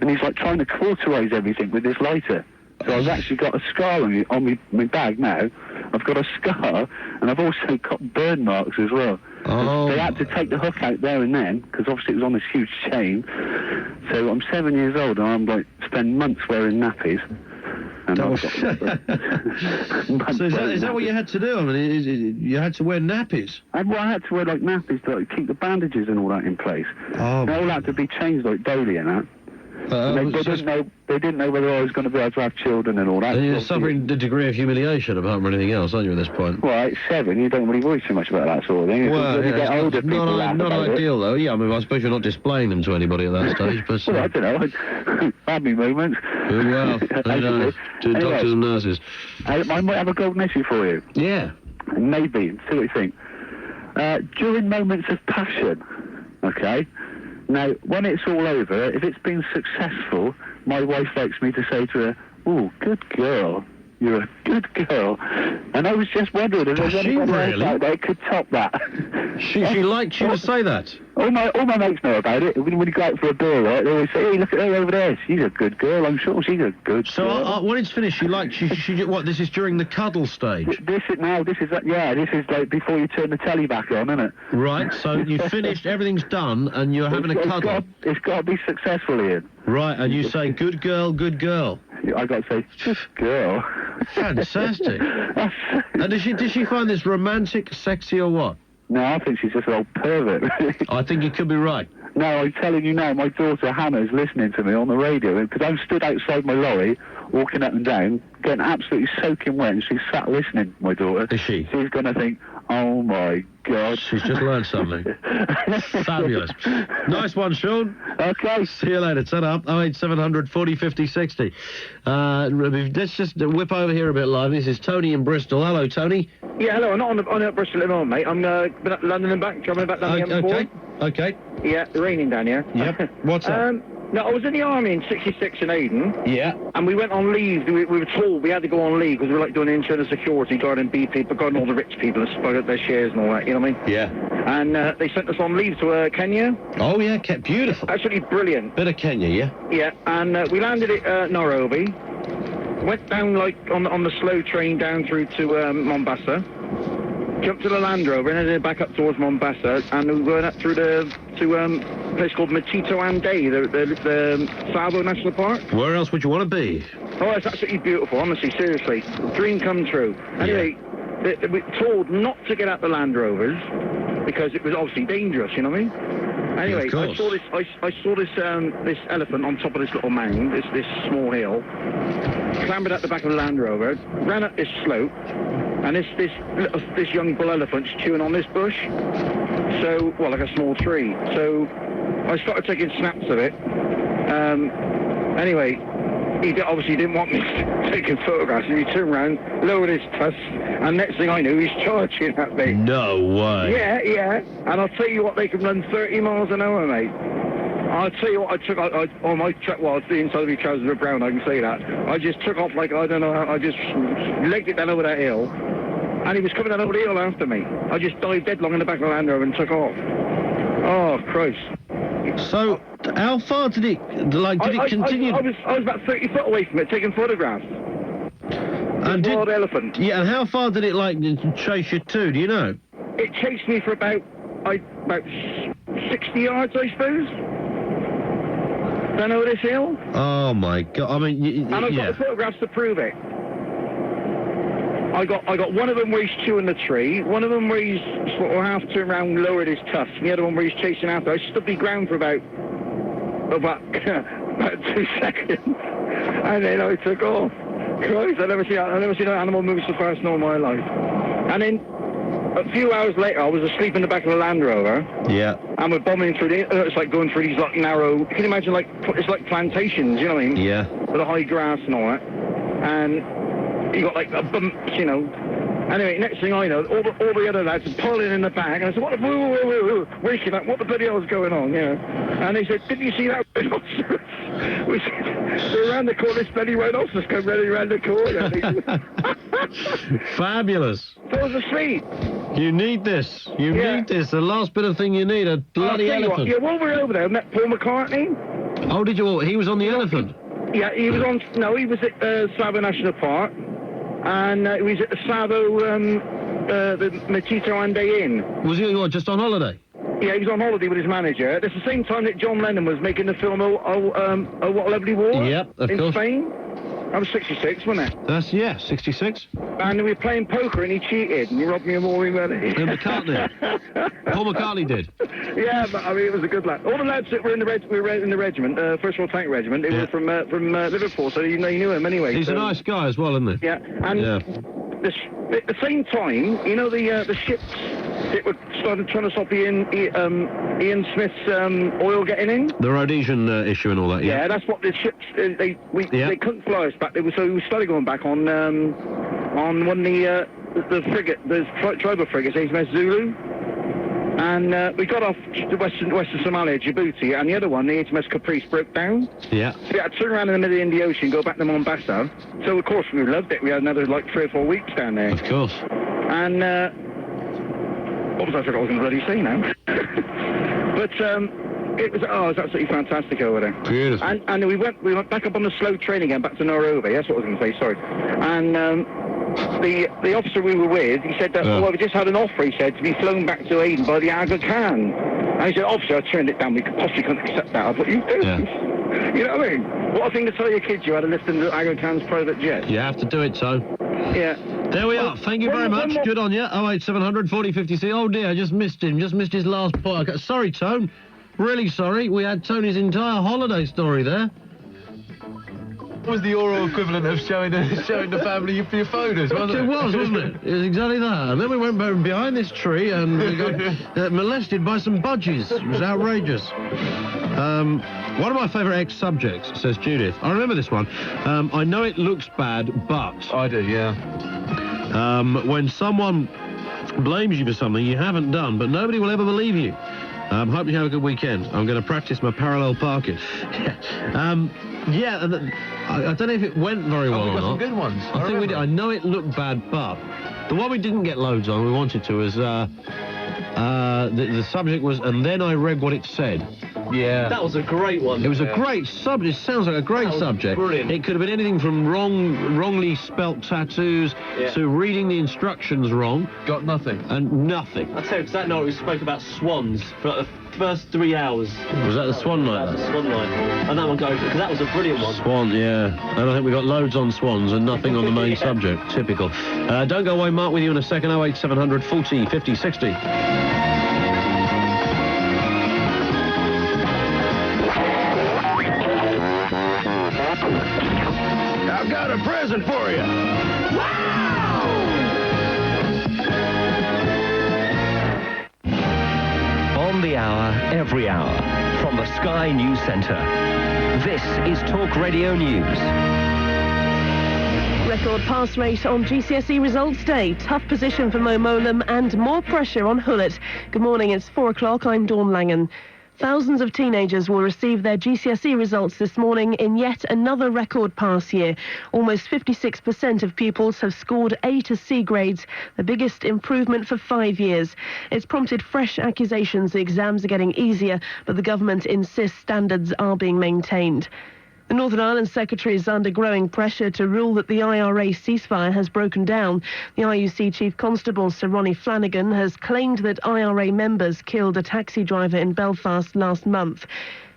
and he's like trying to cauterise everything with this lighter. So I've actually got a scar on my bag now. I've got a scar, and I've also got burn marks as well. Oh. They had to take the hook out there and then, because obviously it was on this huge chain. So I'm 7 years old, and I'm like, spend months wearing nappies. And So is that what you had to do? I mean, you had to wear nappies? I had to wear like nappies to keep the bandages and all that in place. Oh. They all had to be changed like daily and that. They didn't know whether I was going to be able to have children and all that. And you're suffering a degree of humiliation apart from anything else, aren't you, at this point? Well, at 7, you don't really worry too much about that sort of thing. Well, when you get older, people laugh not about ideal, though. Yeah, I mean, I suppose you're not displaying them to anybody at that stage, but... Well, I don't know. I had me moments. Well, to doctors and nurses. I might have a golden issue for you. Yeah. Maybe. See what you think. During moments of passion, okay? Now, when it's all over, if it's been successful, my wife likes me to say to her, "Oh, good girl. You're a good girl." And I was just wondering if there's anybody else out there could top that. She likes you to say that? All my mates know about it. When you go out for a beer, right, they always say, "Hey, look at her over there. She's a good girl. I'm sure she's a good girl." So when it's finished, what, this is during the cuddle stage? This is like before you turn the telly back on, isn't it? Right, so you finished, everything's done, and you're having a cuddle. It's got to be successful, Ian. Right, and you say, "Good girl, good girl." I got to say, "Good girl." Fantastic. And does she find this romantic, sexy, or what? No, I think she's just an old pervert. I think you could be right. No, I'm telling you now, my daughter Hannah's listening to me on the radio, because I'm stood outside my lorry, walking up and down, getting absolutely soaking wet, and she's sat listening, my daughter. Is she? She's going to think, "Oh my God." She's just learned something. Fabulous. Nice one, Sean. Okay. See you later. Turn up. 08700 40 50 60. Let's just whip over here a bit live. This is Tony in Bristol. Hello, Tony. Yeah, hello. I'm not on at Bristol at the moment, mate. I'm been up London and back, travelling back down the M4. Okay. Yeah, raining down here. Yep. What's up? No, I was in the army in '66 in Aden. Yeah. And we went on leave. We were told we had to go on leave because we were like doing internal security, guarding people, guarding all the rich people and spotted their shares and all that, you know what I mean? Yeah. And they sent us on leave to Kenya. Oh, yeah, beautiful. Absolutely brilliant. Bit of Kenya, yeah? Yeah, and we landed at Nairobi. Went down, like, on the slow train down through to Mombasa. Jumped to the Land Rover and headed back up towards Mombasa, and we went up through to a place called Machito Ande, the Tsavo National Park. Where else would you want to be? Oh, it's absolutely beautiful, honestly, seriously. Dream come true. Anyway, we were told not to get out the Land Rovers because it was obviously dangerous, you know what I mean? Anyway, I saw this elephant on top of this little mound, this small hill, clambered up the back of the Land Rover, ran up this slope, and this young bull elephant's chewing on this bush, like a small tree. So I started taking snaps of it. Anyway, he obviously didn't want me taking photographs, and he turned around, lowered his tusks, and next thing I knew, he's charging at me. No way. Yeah. And I'll tell you what, they can run 30 miles an hour, mate. I'll tell you what, I took on my truck, well, the inside of my trousers were brown, I can say that. I just took off like, I don't know how, I just legged it down over that hill, and he was coming down over the hill after me. I just dived deadlong in the back of the Land Rover and took off. Oh, Christ. So, how far did it continue? I was about 30 foot away from it, taking photographs. And wild elephant. Yeah, and how far did it, chase you to, do you know? It chased me for about 60 yards, I suppose. Down over this hill. Oh my God! I mean, and I've got the photographs to prove it. I got one of them where he's chewing the tree, one of them where he's sort of half turned around, lowered his tusks, and the other one where he's chasing after. I stood my ground for about 2 seconds, and then I took off. Christ, I've never seen an animal move so fast in all my life. And then a few hours later, I was asleep in the back of the Land Rover. Yeah. And we're bombing through it's like going through these like narrow, you can imagine it's like plantations, you know what I mean? Yeah. With the high grass and all that. And you got like bumps, you know. Anyway, next thing I know, all the other lads are pulling in the back, and I said, what the, woo, waking up, what the bloody hell's going on, you know? And they said, didn't you see that rhinoceros? We said, they're around the corner, this bloody rhinoceros come running around the corner. Fabulous. So I was asleep. You need this. You need this. The last bit of thing you need, a bloody elephant. While we were over there, I met Paul McCartney. Oh, did you? He was on the elephant? Yeah, he was on... No, he was at Slavo National Park. And he was at the Slavo, the Matito Ande Inn. Was he just on holiday? Yeah, he was on holiday with his manager. That's the same time that John Lennon was making the film Oh, What a Lovely War. Yep, of course. In Spain. I was 66, wasn't it? That's, 66. And we were playing poker and he cheated and he robbed me of all my money. And McCartney. Paul McCartney did. Yeah, but I mean, it was a good lad. All the lads that were in the regiment, First World Tank Regiment, they were from Liverpool, so you knew him anyway. He's a nice guy as well, isn't he? Yeah, and at the same time, you know the ships that were trying to stop Ian Smith's oil getting in? The Rhodesian issue and all that, Yeah, that's what the ships, they couldn't fly us back, so we started going back on one of the frigate, the tribal frigates, HMS Zulu. And we got off the western Somalia, Djibouti, and the other one, the HMS Caprice, broke down. Yeah. So we had to turn around in the middle of the Indian Ocean, go back to Mombasa. So, of course, we loved it. We had another, 3 or 4 weeks down there. Of course. And, what was I forgot I was going to bloody say now? But, it was absolutely fantastic over there. Beautiful. And we went back up on the slow train again, back to Nairobi. That's what I was going to say, sorry. And, the officer we were with, he said that, we just had an offer, he said, to be flown back to Aden by the Aga Khan. And he said, officer, I turned it down, we possibly couldn't accept that. I thought, you do? Yeah. You know what I mean? What a thing to tell your kids you had to lift into Aga Khan's private jet. You have to do it, so. Yeah. There we are. Thank you very much. Good on you. 08700 40 56. Oh dear, I just missed him. Just missed his last point. Sorry, Tone. Really sorry. We had Tony's entire holiday story there. It was the oral equivalent of showing the family your photos, wasn't it? It was, wasn't it? It was exactly that. And then we went behind this tree and we got molested by some budgies. It was outrageous. One of my favourite ex-subjects, says Judith. I remember this one. I know it looks bad, but... I do, yeah. When someone blames you for something you haven't done, but nobody will ever believe you. Hope you have a good weekend. I'm going to practice my parallel parking. I don't know if it went very well or not. We got some good ones. I think we did. I know it looked bad, but the one we didn't get loads on, we wanted to, was the subject was, and then I read what it said. Yeah. That was a great one. It was a great subject. It sounds like a great subject. Brilliant. It could have been anything from wrongly spelt tattoos to reading the instructions wrong. Got nothing. And nothing. I'll tell you, because that night we spoke about swans for the first 3 hours. Was that the swan night? The swan night. And that one goes, because that was a brilliant one. Swan, yeah. And I think we got loads on swans and nothing on the main subject. Typical. Don't go away, Mark, with you in a second. 08700 40 50 60. I've got a present for you. Wow! On the hour, every hour, from the Sky News Centre. This is Talk Radio News. Record pass rate on GCSE results day. Tough position for Mo Mowlam and more pressure on Hullet. Good morning, it's 4 o'clock. I'm Dawn Langan. Thousands of teenagers will receive their GCSE results this morning in yet another record pass year. Almost 56% of pupils have scored A to C grades, the biggest improvement for 5 years. It's prompted fresh accusations the exams are getting easier, but the government insists standards are being maintained. The Northern Ireland Secretary is under growing pressure to rule that the IRA ceasefire has broken down. The IUC Chief Constable, Sir Ronnie Flanagan, has claimed that IRA members killed a taxi driver in Belfast last month.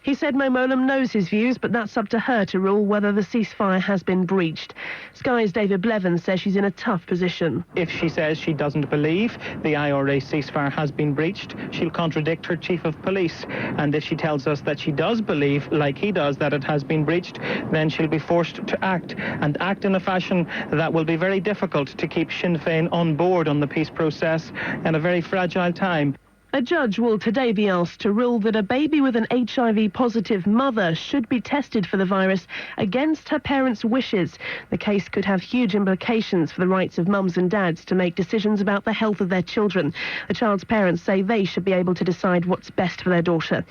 He said Mo Mowlam knows his views, but that's up to her to rule whether the ceasefire has been breached. Sky's David Blevins says she's in a tough position. If she says she doesn't believe the IRA ceasefire has been breached, she'll contradict her chief of police. And if she tells us that she does believe, like he does, that it has been breached, then she'll be forced to act, and act in a fashion that will be very difficult to keep Sinn Féin on board on the peace process in a very fragile time. A judge will today be asked to rule that a baby with an HIV-positive mother should be tested for the virus against her parents' wishes. The case could have huge implications for the rights of mums and dads to make decisions about the health of their children. The child's parents say they should be able to decide what's best for their daughter.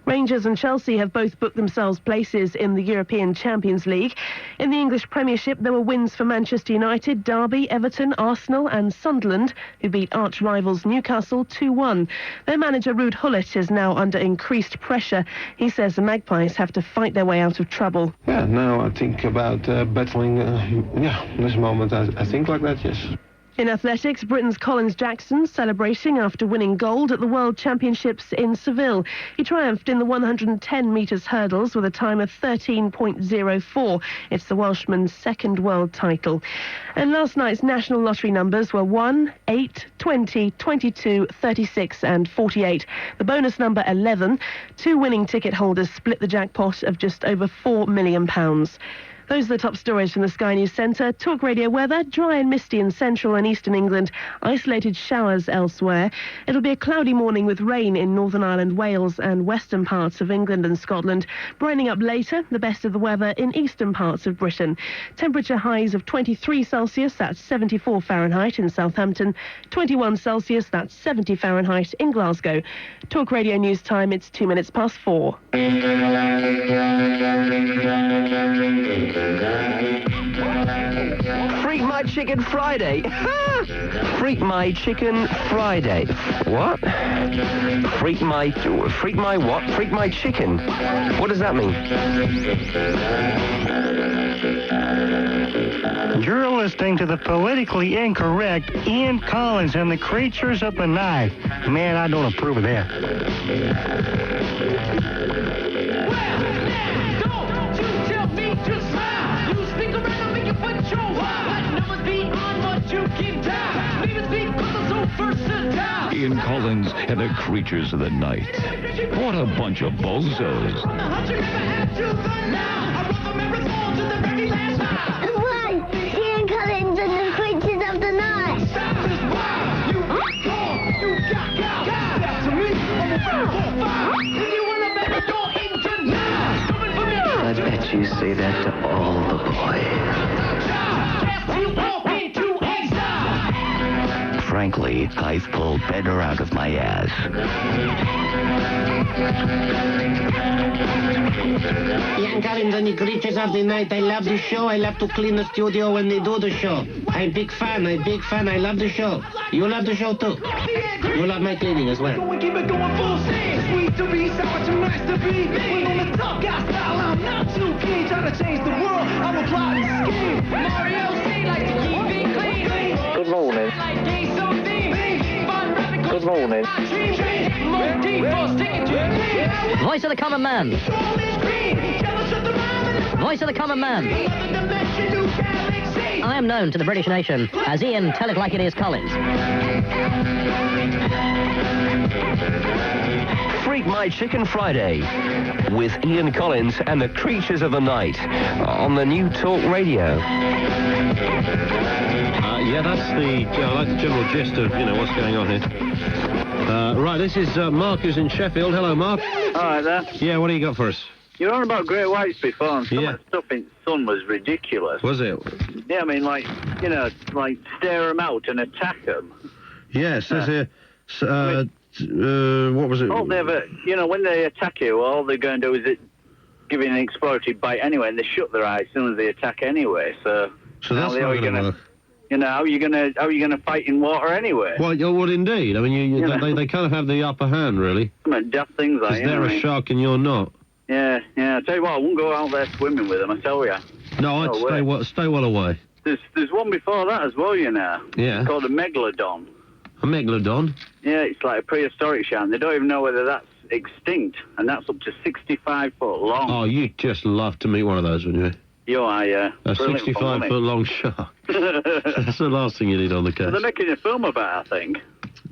Rangers and Chelsea have both booked themselves places in the European Champions League. In the English Premiership, there were wins for Manchester United, Derby, Everton, Arsenal and Sunderland, who beat arch-rivals Newcastle 2-1. Their manager, Ruud Gullit, is now under increased pressure. He says the Magpies have to fight their way out of trouble. Yeah, now I think about battling, this moment I think like that, yes. In athletics, Britain's Collins Jackson celebrating after winning gold at the World Championships in Seville. He triumphed in the 110 metres hurdles with a time of 13.04. It's the Welshman's second world title. And last night's national lottery numbers were 1, 8, 20, 22, 36 and 48. The bonus number 11. 2 winning ticket holders split the jackpot of just over £4 million. Those are the top stories from the Sky News Centre. Talk Radio weather, dry and misty in central and eastern England, isolated showers elsewhere. It'll be a cloudy morning with rain in Northern Ireland, Wales and western parts of England and Scotland. Brightening up later, the best of the weather in eastern parts of Britain. Temperature highs of 23 Celsius, that's 74 Fahrenheit in Southampton, 21 Celsius, that's 70 Fahrenheit in Glasgow. Talk Radio News time, it's 4 minutes. Freak My Chicken Friday. Freak My Chicken Friday. What? Freak my what? Freak My Chicken. What does that mean? You're listening to the politically incorrect Ian Collins and the Creatures of the Night. Man, I don't approve of that. Ian Collins and the Creatures of the Night. What a bunch of bozos. One, Ian Collins and the Creatures of the Night. I bet you say that to all the boys. Frankly, I've pulled better out of my ass. Ian Collins and the Creatures of the Night. I love the show. I love to clean the studio when they do the show. I'm a big fan. I love the show. You love the show too. You love my cleaning as well. Keep it going full steam. Sweet to be, sour too nice to be. When on the top guy style, I'm not too keen. Trying to change the world, I'm a plotting scheme. Mario C like to keep it clean. Good morning. Good morning. Voice of the common man. Voice of the common man. I am known to the British nation as Ian Tell It Like It Is Collins. Freak My Chicken Friday with Ian Collins and the Creatures of the Night on the new Talk Radio. Yeah, that's I like the general gist of, what's going on here. Right, this is Mark, who's in Sheffield. Hello, Mark. All right, there. Yeah, what do you got for us? You were on about great whites before, and some of the stuff in Sun was ridiculous. Was it? Yeah, I mean, like stare them out and attack them. Yes, there's what was it? All they ever, when they attack you, all they're going to do is give you an exploratory bite anyway, and they shut their eyes as soon as they attack anyway. So that's not going to work. How are you gonna fight in water anyway? Well, indeed. I mean, they kind of have the upper hand, really. Some daft things like. Because they're a shark and you're not. Yeah. I tell you what, I wouldn't go out there swimming with them. I tell you. No, I'd stay well away. There's one before that as well, Yeah. It's called a megalodon. A megalodon? Yeah, it's like a prehistoric shark. They don't even know whether that's extinct, and that's up to 65 foot long. Oh, you'd just love to meet one of those, wouldn't you? You are, yeah. A 65-foot long shark. That's the last thing you need on the case. They're making a film about it, I think.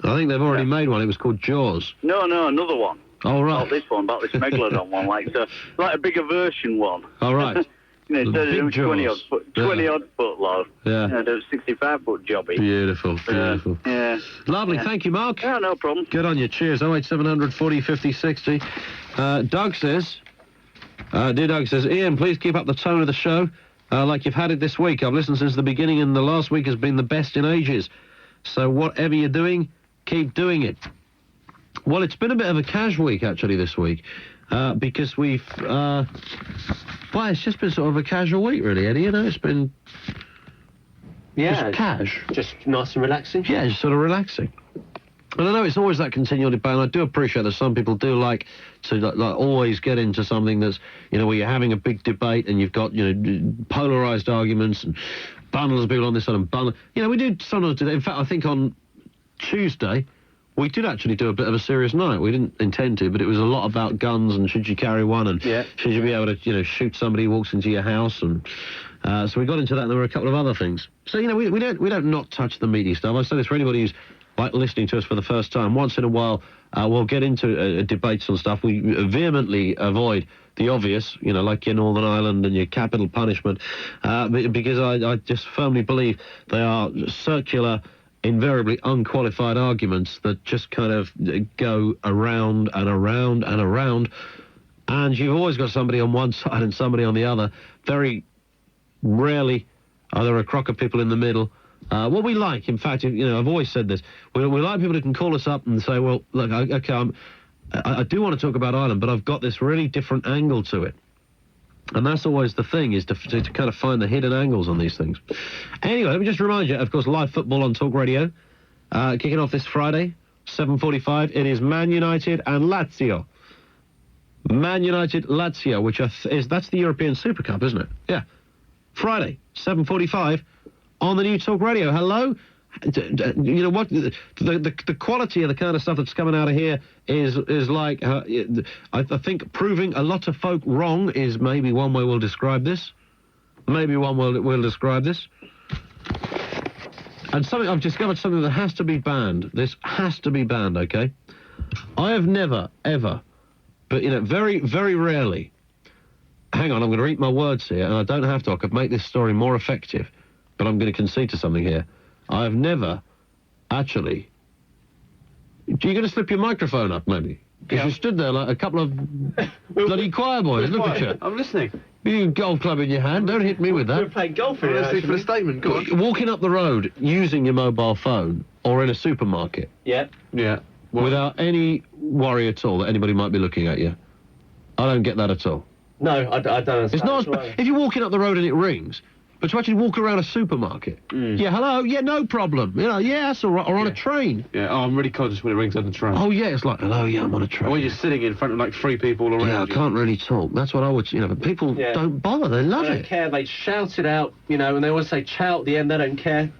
I think they've already made one. It was called Jaws. No, another one. Oh, right. Not this one, but this megalodon one, like a bigger version one. All right. You know, Big do 20 odd jaws. foot, 20 odd foot load. Yeah. You know, do 65 foot jobby. Beautiful, beautiful. Yeah. Lovely, Yeah. thank you, Mark. Yeah, no problem. Good on you. Cheers. 08700 40 50 60. Doug says, dear Doug says, Ian, please keep up the tone of the show like you've had it this week. I've listened since the beginning and the last week has been the best in ages. So whatever you're doing, keep doing it. Well, it's been a bit of a cash week, actually, this week, because we've... well, it's just been sort of a casual week, really, Eddie. You know, it's been... Yeah. Just cash. Just nice and relaxing. Yeah, just sort of relaxing. And I know it's always that continual debate, and I do appreciate that some people do like to like always get into something that's, you know, where you're having a big debate and you've got, you know, polarised arguments and bundles of people on this side and bundle. You know, we do sometimes do that. In fact, I think on Tuesday, we did actually do a bit of a serious night. We didn't intend to, but it was a lot about guns and should you carry one and should you be able to, you know, shoot somebody who walks into your house and... so we got into that, and there were a couple of other things. So, you know, we don't not touch the meaty stuff. I say this for anybody who's like listening to us for the first time. Once in a while, we'll get into debates on stuff. We vehemently avoid the obvious, you know, like your Northern Ireland and your capital punishment, because I just firmly believe they are circular, invariably unqualified arguments that just kind of go around and around and around, and you've always got somebody on one side and somebody on the other. Very rarely are there a crock of people in the middle. What we like, in fact, you know, I've always said this, we like people who can call us up and say, well, look, okay, I do want to talk about Ireland, but I've got this really different angle to it. And that's always the thing, is to kind of find the hidden angles on these things. Anyway, let me just remind you, of course, live football on Talk Radio, kicking off this Friday, 7:45. It is Man United and Lazio. Man United, Lazio, which that's the European Super Cup, isn't it? Yeah. Friday, 7:45, on the new Talk Radio. Hello? You know what? The quality of the kind of stuff that's coming out of here is like, I think proving a lot of folk wrong is maybe one way we'll describe this. Maybe one way we'll describe this. And something, I've discovered something that has to be banned. This has to be banned, okay? I have never, ever, but, you know, very, very rarely... Hang on, I'm going to eat my words here, and I don't have to. I could make this story more effective, but I'm going to concede to something here. I have never actually... Are you going to slip your microphone up, maybe? Because you stood there like a couple of bloody choir boys. Look at you. I'm listening. You golf club in your hand. Don't hit me with that. We're playing golf here. Listening for a statement. Go on. Walking up the road using your mobile phone or in a supermarket. Yeah. Yeah. Without any worry at all that anybody might be looking at you. I don't get that at all. No, I don't understand. It's not if you're walking up the road and it rings, but to actually walk around a supermarket. Yeah, hello, yeah, no problem. You know, yeah, that's all right. Or on a train. Yeah, I'm really conscious when it rings on the train. Oh, yeah, it's like, hello, yeah, I'm on a train. Or when you're sitting in front of like 3 people around Yeah, I can't really talk. That's what I would, you know, but people don't bother. They love They don't it. care. They shout it out, you know, and they always say chow at the end. They don't care.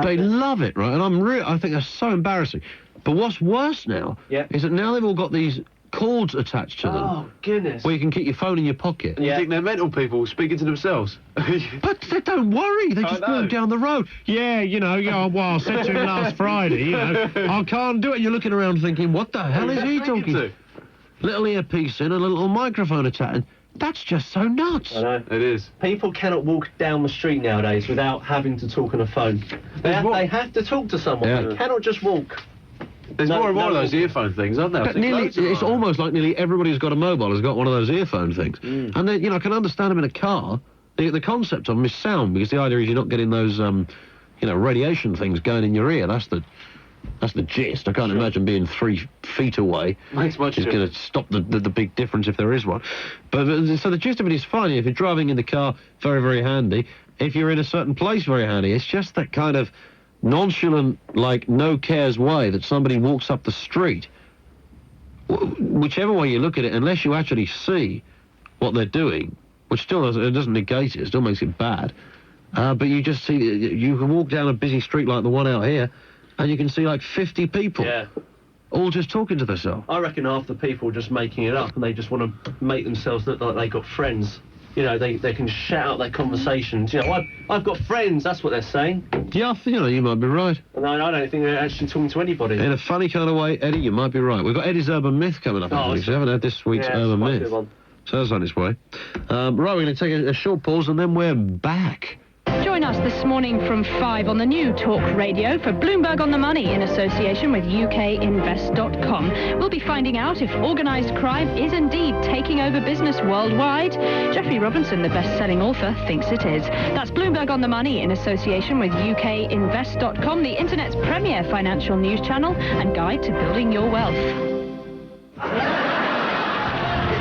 They love it, right? And I think that's so embarrassing. But what's worse now is that now they've all got these cords attached to them. Oh, goodness. Where you can keep your phone in your pocket. And you think they're mental people speaking to themselves. But they don't worry. They just walk down the road. Yeah, you know, well, I said to him last Friday, you know, I can't do it. You're looking around thinking, what the hell is he talking to? Little earpiece in, a little microphone attached. That's just so nuts. I know. It is. People cannot walk down the street nowadays without having to talk on a phone. They have to talk to someone. Yeah. They cannot just walk. There's more and more of those earphone things, aren't there? But it's almost like nearly everybody who's got a mobile has got one of those earphone things. And then, you know, I can understand them in a car. The concept of them is sound, because the idea is you're not getting those, you know, radiation things going in your ear. That's the gist. I can't imagine being 3 feet away. Makes much It's going to stop the big difference if there is one. But so the gist of it is fine. If you're driving in the car, very, very handy. If you're in a certain place, very handy. It's just that kind of nonchalant, like, no cares way that somebody walks up the street. Whichever way you look at it, unless you actually see what they're doing, which still doesn't negate it, still makes it bad. But you just see, you can walk down a busy street like the one out here, and you can see like 50 people. Yeah. All just talking to themselves. I reckon half the people are just making it up, and they just want to make themselves look like they got friends. You know, they can shout out their conversations. You know, I've got friends, that's what they're saying. Yeah, you know, you might be right. And I don't think they're actually talking to anybody. In a funny kind of way, Eddie, you might be right. We've got Eddie's Urban Myth coming up. We haven't had this week's Urban Myth. So that's on its way. Right, we're going to take a short pause and then we're back. Join us this morning from 5 on the new Talk Radio for Bloomberg on the Money in association with UKInvest.com. We'll be finding out if organised crime is indeed taking over business worldwide. Jeffrey Robinson, the best-selling author, thinks it is. That's Bloomberg on the Money in association with UKInvest.com, the internet's premier financial news channel and guide to building your wealth.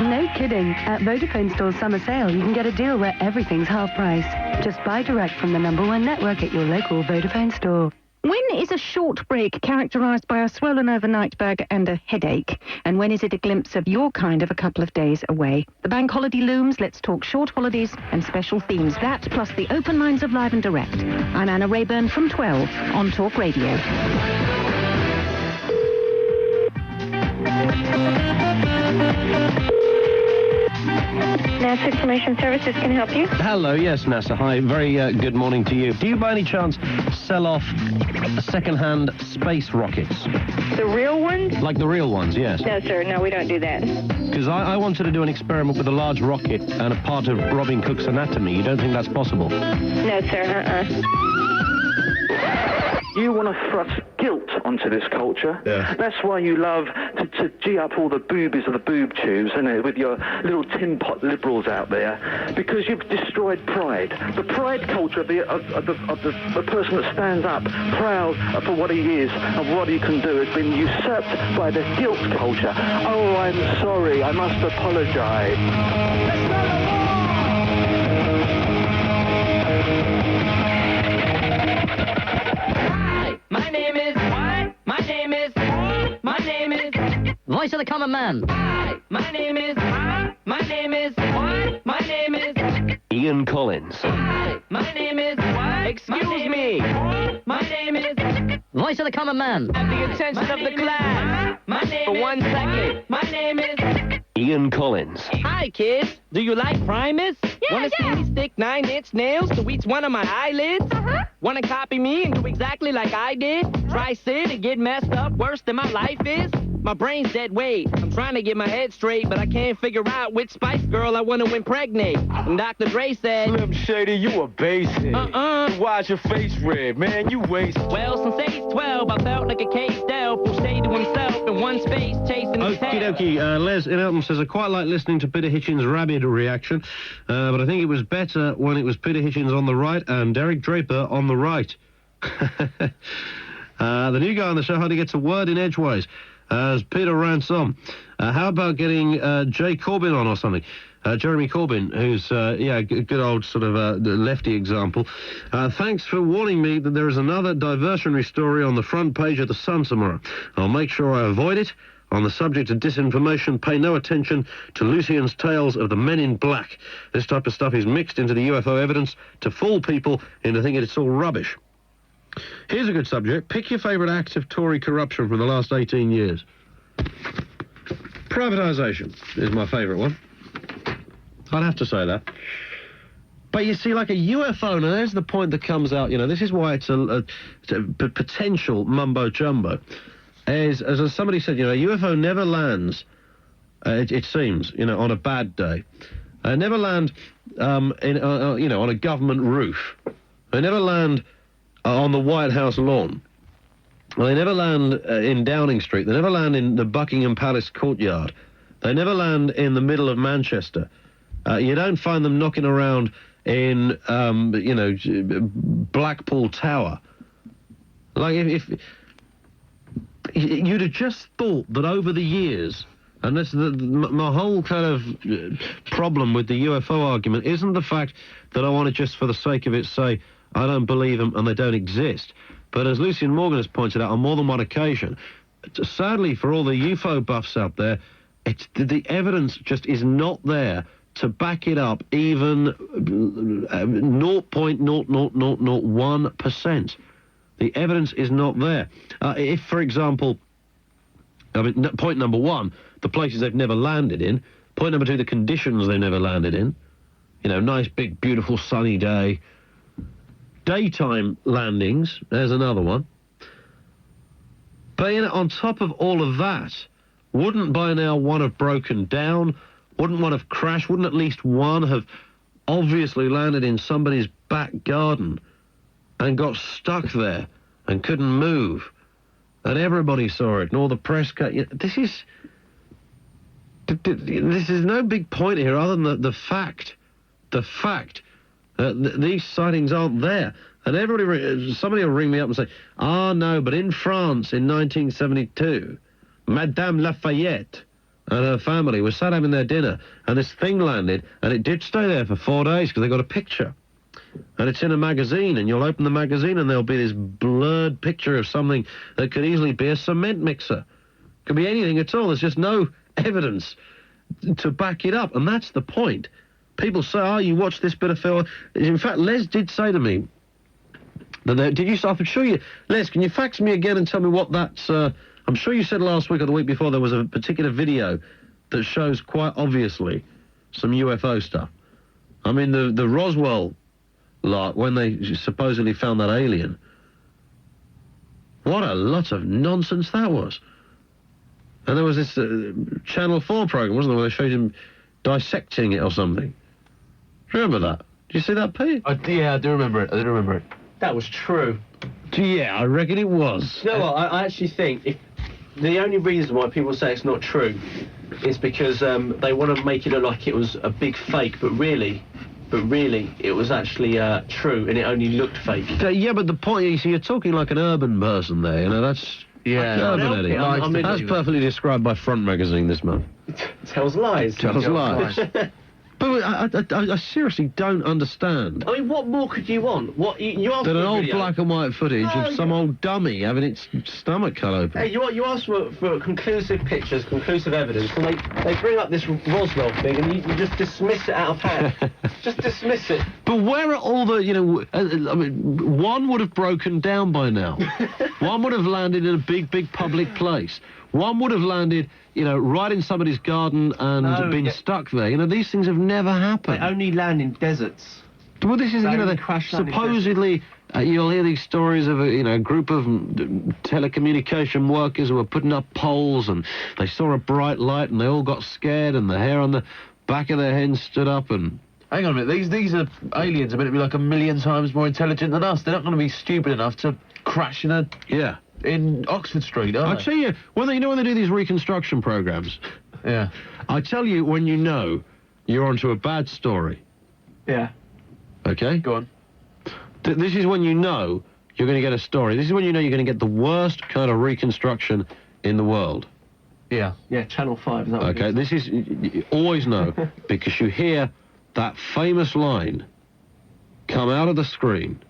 No kidding. At Vodafone Store's summer sale, you can get a deal where everything's half price. Just buy direct from the #1 network at your local Vodafone store. When is a short break characterised by a swollen overnight bag and a headache? And when is it a glimpse of your kind of a couple of days away? The bank holiday looms. Let's talk short holidays and special themes. That plus the open lines of Live and Direct. I'm Anna Rayburn from 12 on Talk Radio. NASA Information Services can help you. Hello, yes, NASA. Hi, very good morning to you. Do you by any chance sell off second-hand space rockets? The real ones? Like the real ones, yes. No, sir. No, we don't do that. Because I wanted to do an experiment with a large rocket and a part of Robin Cook's anatomy. You don't think that's possible? No, sir. You want to thrust guilt onto this culture. Yeah. That's why you love to gee up all the boobies of the boob tubes, with your little tin pot liberals out there, because you've destroyed pride. The pride culture of the person that stands up proud for what he is and what he can do has been usurped by the guilt culture. Oh, I'm sorry, I must apologize. My name is... My name is... My name is... Voice of the common man. My name is... My name is... My name is... Ian Collins. My name is... Excuse me. My name is... Voice of the common man. Have the attention of the class. My name for 1 second. My name is... Ian Collins. Hi, kids. Do you like Primus? Wanna see me stick 9-inch nails to each one of my eyelids? Wanna copy me and do exactly like I did? Try sit and get messed up worse than my life is? My brain's dead weight. I'm trying to get my head straight, but I can't figure out which Spice Girl I want to impregnate. And Dr. Dre said... Slim Shady, you a basehead. Why's your face red, man? You wasted. Well, since age 12, I felt like a caged elf who stayed to himself in one space chasing his tail. Okie dokie. Les in Elton says, I quite like listening to Peter Hitchens' rabid reaction, but I think it was better when it was Peter Hitchens on the right and Derek Draper on the right. The new guy on the show hardly gets a word in edgeways. As Peter rants on. How about getting Jay Corbyn on or something? Jeremy Corbyn, who's, good old sort of lefty example. Thanks for warning me that there is another diversionary story on the front page of The Sun tomorrow. I'll make sure I avoid it. On the subject of disinformation, pay no attention to Lucian's tales of the men in black. This type of stuff is mixed into the UFO evidence to fool people into thinking it's all rubbish. Here's a good subject. Pick your favourite acts of Tory corruption from the last 18 years. Privatisation is my favourite one. I'd have to say that. But you see, like a UFO, now there's the point that comes out, this is why it's a potential mumbo-jumbo. As somebody said, a UFO never lands, it seems, on a bad day. They never land, on a government roof. They never land on the White House lawn. They never land in Downing Street. They never land in the Buckingham Palace courtyard. They never land in the middle of Manchester. You don't find them knocking around in, Blackpool Tower. Like, if you'd have just thought that over the years, and this my whole kind of problem with the UFO argument isn't the fact that I want to just for the sake of it say, I don't believe them and they don't exist. But as Lucian Morgan has pointed out on more than one occasion, sadly for all the UFO buffs out there, the evidence just is not there to back it up even 0.00001%. The evidence is not there. If, for example, point number one, the places they've never landed in. Point number two, the conditions they've never landed in. Nice, big, beautiful, sunny day. Daytime landings, there's another one. But on top of all of that, wouldn't by now one have broken down? Wouldn't one have crashed? Wouldn't at least one have obviously landed in somebody's back garden and got stuck there and couldn't move? And everybody saw it, and all the press cut. This is no big point here, other than the fact that these sightings aren't there. And somebody will ring me up and say, no, but in France in 1972, Madame Lafayette and her family were sat having their dinner, and this thing landed, and it did stay there for 4 days because they got a picture. And it's in a magazine, and you'll open the magazine, and there'll be this blurred picture of something that could easily be a cement mixer. Could be anything at all. There's just no evidence to back it up, and that's the point. People say, you watch this bit of film. In fact, Les did say to me, did you? I can show you. Les, can you fax me again and tell me what that's... I'm sure you said last week or the week before there was a particular video that shows quite obviously some UFO stuff. I mean, the Roswell lot, when they supposedly found that alien, what a lot of nonsense that was. And there was this Channel 4 program, wasn't there, where they showed him dissecting it or something. Remember that? Did you see that, Pete? Yeah, I do remember it. That was true. Yeah, I reckon it was. You know what? I actually think the only reason why people say it's not true is because they want to make it look like it was a big fake, but really it was actually true, and it only looked fake. Yeah, but the point is, you're talking like an urban person there, you know, that's... Yeah, urban, Eddie. That's perfectly described by Front Magazine this month. Tells lies. Tells lies. But I seriously don't understand. I mean, what more could you want? What you asked that for an a old video. black and white footage of some old dummy having its stomach cut open. Hey, you asked for conclusive pictures, conclusive evidence, and they bring up this Roswell thing, and you just dismiss it out of hand. Just dismiss it. But where are all the, I mean, one would have broken down by now. One would have landed in a big public place. One would have landed, right in somebody's garden and been stuck there. These things have never happened. They only land in deserts. Well, this is, they supposedly, you'll hear these stories of a group of telecommunication workers who were putting up poles, and they saw a bright light, and they all got scared, and the hair on the back of their head stood up, and... Hang on a minute, these are aliens are meant to be like 1,000,000 times more intelligent than us. They're not going to be stupid enough to crash in a... Yeah. In Oxford Street, aren't they? I tell you, when they do these reconstruction programs... Yeah. I tell you when you know you're onto a bad story. Yeah. Okay? Go on. This is when you know you're going to get a story. This is when you know you're going to get the worst kind of reconstruction in the world. Yeah. Yeah, Channel 5. Is that okay, this is... You always know, because you hear that famous line come out of the screen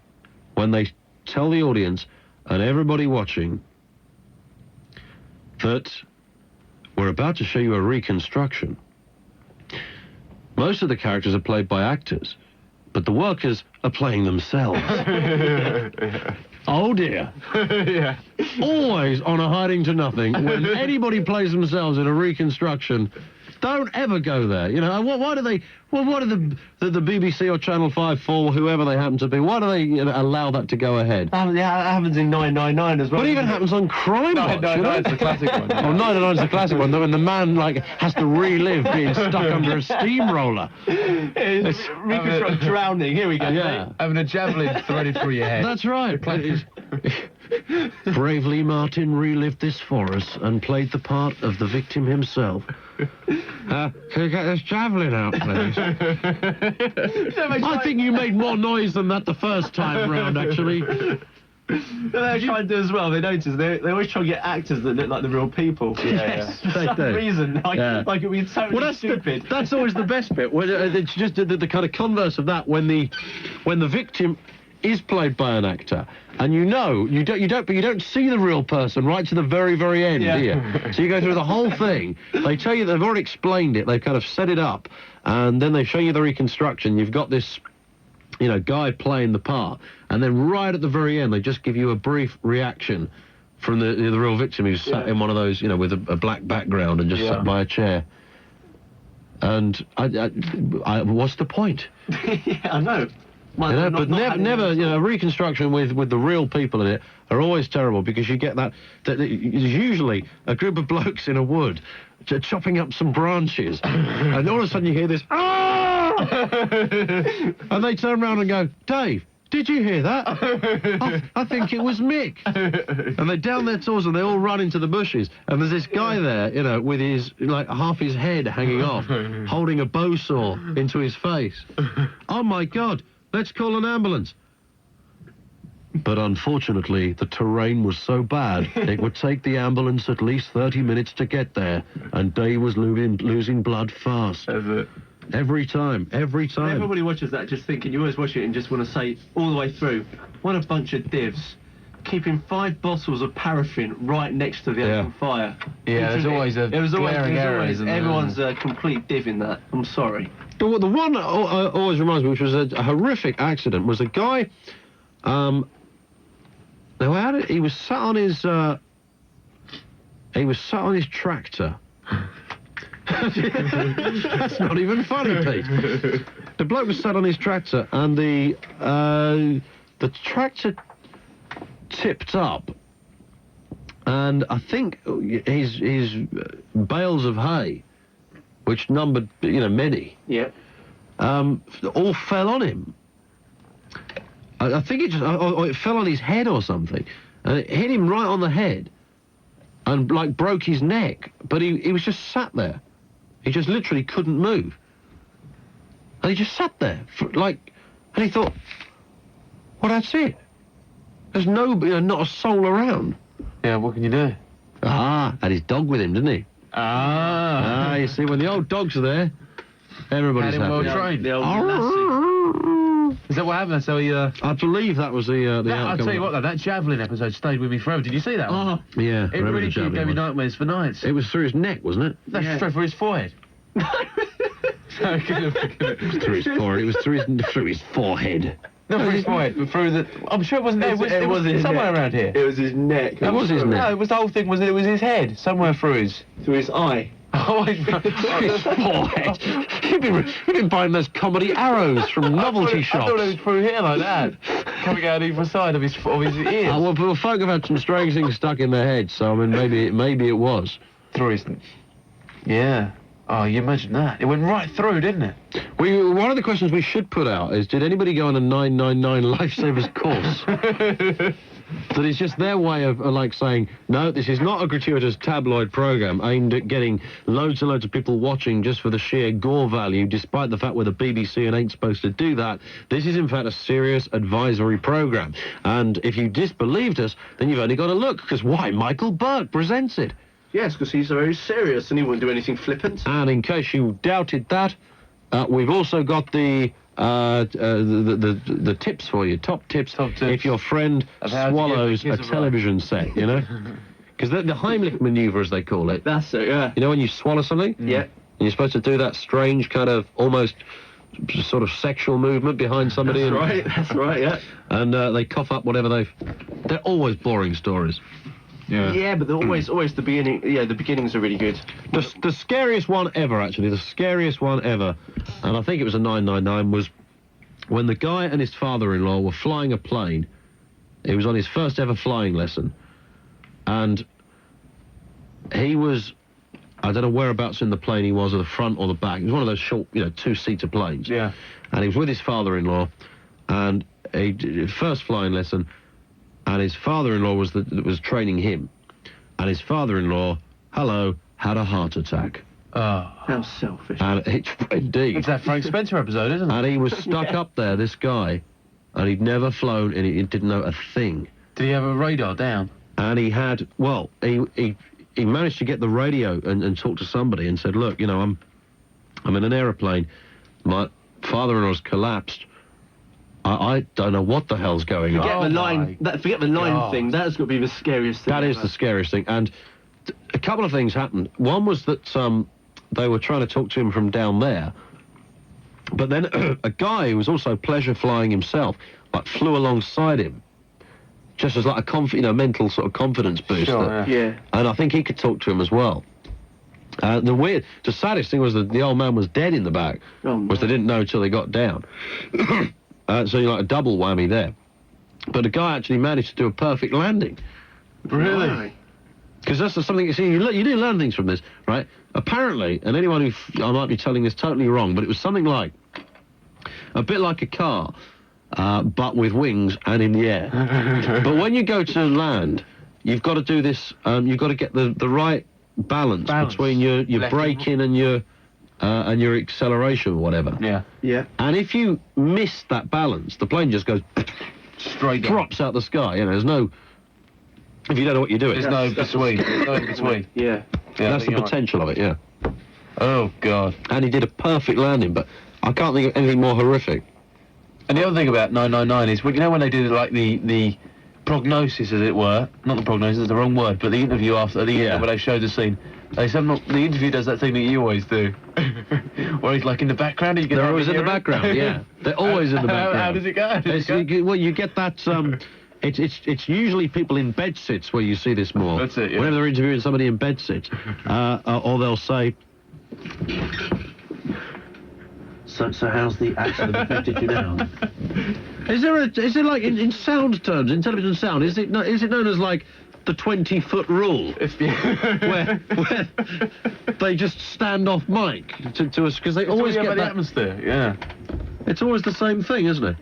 when they tell the audience and everybody watching that we're about to show you a reconstruction. Most of the characters are played by actors, but the workers are playing themselves. Oh dear. Yeah. Always on a hiding to nothing. When anybody plays themselves in a reconstruction, don't ever go there. Why do they... Well, what do the BBC or Channel 5 for whoever they happen to be, why do they allow that to go ahead? Yeah, that happens in 999 as well. But it even happens on Crime Watch. 999's the classic one. Oh, 999's the classic one, when the man, has to relive being stuck under a steamroller. Reconstruct drowning, here we go. Yeah. Having a javelin threaded through your head. That's right. Bravely Martin relived this for us and played the part of the victim himself. Can you get this javelin out, please? I think you made more noise than that the first time round, actually. They try and do as well. They notice they always try and get actors that look like the real people. Yes, for some reason. Like it would be totally stupid. That's always the best bit. It's just the kind of converse of that when the victim is played by an actor, and you don't see the real person right to the very end, do you? So you go through the whole thing. They tell you they've already explained it. They've kind of set it up, and then they show you the reconstruction. You've got this, guy playing the part, and then right at the very end, they just give you a brief reaction from the real victim who's sat in one of those, with a black background and just sat by a chair. And I what's the point? Yeah, I know. But never, reconstruction with the real people in it are always terrible because you get that there's usually a group of blokes in a wood chopping up some branches, and all of a sudden you hear this, "Ah!" and they turn around and go, "Dave, did you hear that? I think it was Mick." And they down their tools and they all run into the bushes. And there's this guy there, with his, half his head hanging off, holding a bow saw into his face. Oh my God, let's call an ambulance. But unfortunately, the terrain was so bad, it would take the ambulance at least 30 minutes to get there. And Dave was losing blood fast. Every time. Everybody watches that just thinking, you always watch it and just want to say all the way through, what a bunch of divs, keeping 5 bottles of paraffin right next to the open fire. Yeah, there's always a glaring error, isn't there? Everyone's a complete div in that. I'm sorry. The one that always reminds me, which was a horrific accident, was a guy, he was sat on his tractor. That's not even funny, Pete. The bloke was sat on his tractor, and the tractor tipped up, and I think his bales of hay, which numbered many, all fell on him. I think it fell on his head or something, and it hit him right on the head, and broke his neck. But he was just sat there. He just literally couldn't move. And he just sat there, and he thought, well, that's it. There's not a soul around. Yeah, what can you do? Had his dog with him, didn't he? You see, when the old dogs are there, everybody's happy. Well trained. The old lassie. Is that what happened? So he, I believe that was the outcome. I'll tell you what, though, that Javelin episode stayed with me forever. Did you see that one? Yeah. It really gave me nightmares for nights. It was through his neck, wasn't it? That's straight through his forehead. It was through his forehead. It was through his forehead. Not through his forehead, but through the... I'm sure it wasn't there. It was somewhere around here. It was his neck. It was his neck. No, the whole thing was that it was his head, somewhere through his eye. Oh, his forehead. You've been buying those comedy arrows from novelty shops. I thought it was through here like that, coming out either side of his ears. Well, folk have had some strange things stuck in their heads, so I mean, maybe it was through his. Yeah. Oh, you imagine that. It went right through, didn't it? One of the questions we should put out is, did anybody go on a 999 Lifesavers course? That is just their way of saying, no, this is not a gratuitous tabloid programme aimed at getting loads and loads of people watching just for the sheer gore value, despite the fact we're the BBC and ain't supposed to do that. This is, in fact, a serious advisory programme. And if you disbelieved us, then you've only got to look, because why? Michael Burke presents it. Yes, because he's very serious and he wouldn't do anything flippant. And in case you doubted that, we've also got the tips for you, top tips if your friend swallows a television set, Because the Heimlich manoeuvre, as they call it. That's it, yeah. You know when you swallow something? Yeah. And you're supposed to do that strange kind of almost sort of sexual movement behind somebody. That's right, yeah. And they cough up whatever they're always boring stories. Yeah, but they're always the beginning. Yeah, the beginnings are really good. The scariest one ever, actually, the scariest one ever, and I think it was a 999, was when the guy and his father-in-law were flying a plane. He was on his first ever flying lesson, and he was, I don't know whereabouts in the plane he was, or the front or the back. It was one of those short, two-seater planes. Yeah. And he was with his father-in-law, and first flying lesson. And his father-in-law was training him. And his father-in-law, had a heart attack. Oh. How selfish. And indeed. It's that Frank Spencer episode, isn't it? And he was stuck up there, this guy, and he'd never flown, and he didn't know a thing. Did he have a radar down? And he had, he managed to get the radio and talk to somebody and said, look, I'm in an aeroplane. My father-in-law's collapsed. I don't know what the hell's going on. Forget the line thing. That's got to be the scariest thing. That is the scariest thing. And a couple of things happened. One was that they were trying to talk to him from down there. But then a guy who was also pleasure flying himself, flew alongside him, just as like a mental sort of confidence booster. Sure, yeah. And I think he could talk to him as well. The saddest thing was that the old man was dead in the back, which they didn't know until they got down. So you're like a double whammy there. But the guy actually managed to do a perfect landing. Really? Because that's something, you see, you do learn things from this, right? Apparently, and anyone who, I might be telling this totally wrong, but it was something like, a bit like a car, but with wings and in the air. But when you go to land, you've got to do this, you've got to get the right balance between your braking and your acceleration or whatever. Yeah. Yeah. And if you miss that balance, the plane just goes straight down. Drops out the sky. You know, there's no. If you don't know what you're doing, There's no between. There's no between. Yeah. That's the potential of it. Yeah. Oh God. And he did a perfect landing, but I can't think of anything more horrific. And the other thing about 999 is, you know, when they did like the prognosis, as it were, not the prognosis, it's the wrong word, but the interview after the end, where they showed the scene. They said the interview does that thing that you always do, where he's like in the background. And you They're always in the background. Yeah, they're always in the background. How does it go? Well, you get that. It's usually people in bed sits where you see this more. That's it. Yeah. Whenever they're interviewing somebody in bed sits, or they'll say. So how's the accident affected you now? Is it like in sound terms, in television sound? Is it known as like the 20-foot rule? where they just stand off mic to us because they always get the that atmosphere. Yeah, it's always the same thing, isn't it?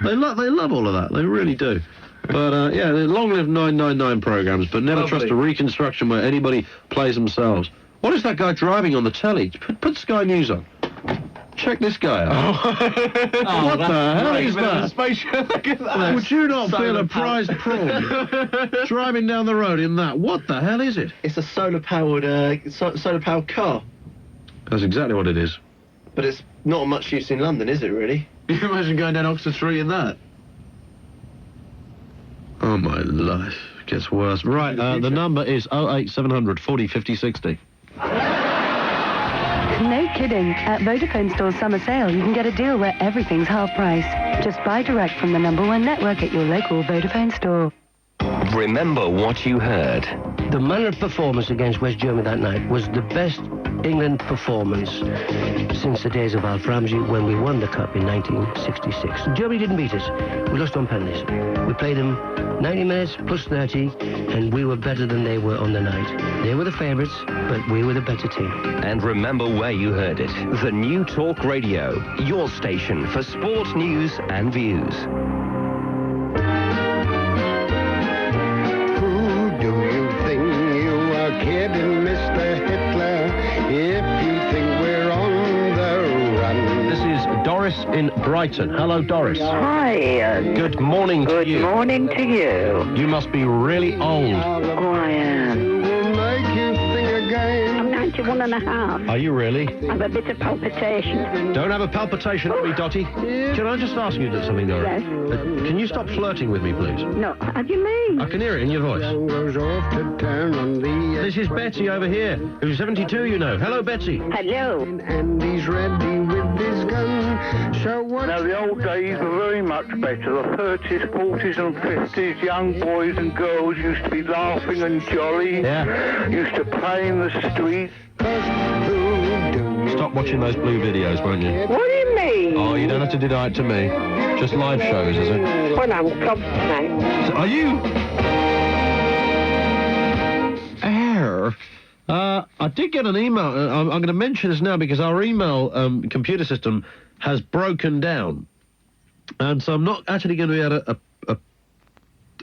They love all of that. They really do. But yeah, long live 999 programs, but never trust a reconstruction where anybody plays themselves. What is that guy driving on the telly? Put Sky News on. Check this guy out. What the hell is that? Look at that. Would you not feel a prized prawn driving down the road in that? What the hell is it? It's a solar-powered car. That's exactly what it is. But it's not much use in London, is it, really? You can imagine going down Oxford Street in that. Oh, my life. It gets worse. Right, the number is 08700 40 50 60. No kidding. At Vodafone Store's summer sale, you can get a deal where everything's half price. Just buy direct from the #1 network at your local Vodafone store. Remember what you heard. The manner of performance against West Germany that night was the best England performance since the days of Alf Ramsey when we won the Cup in 1966. Germany didn't beat us. We lost on penalties. We played them 90 minutes plus 30, and we were better than they were on the night. They were the favourites, but we were the better team. And remember where you heard it. The new Talk Radio, your station for sport news and views. Kidding, Mr. Hitler, if you think we're on the run. This is Doris in Brighton. Hello, Doris. Hi, Ian. Good morning to you. Good morning to you. You must be really old. Oh, I am. I'm 91 and a half. Are you really? I've a bit of palpitation. Don't have a palpitation at me, Dottie. Can I just ask you something, Doris? Yes. Can you stop flirting with me, please? No, how do you mean? I can hear it in your voice. This is Betty over here, who's 72, you know. Hello, Betty. Hello. And he's ready with his gun. So what? Now, the old days were very much better. The 30s, 40s and 50s, young boys and girls used to be laughing and jolly. Yeah. Used to play in the streets. Stop watching those blue videos, won't you? What do you mean? Oh, you don't have to deny it to me. Just live shows, is it? Well, I'm gobsmacked. So are you? I did get an email. I'm going to mention this now because our email computer system has broken down. And so I'm not actually going to be able to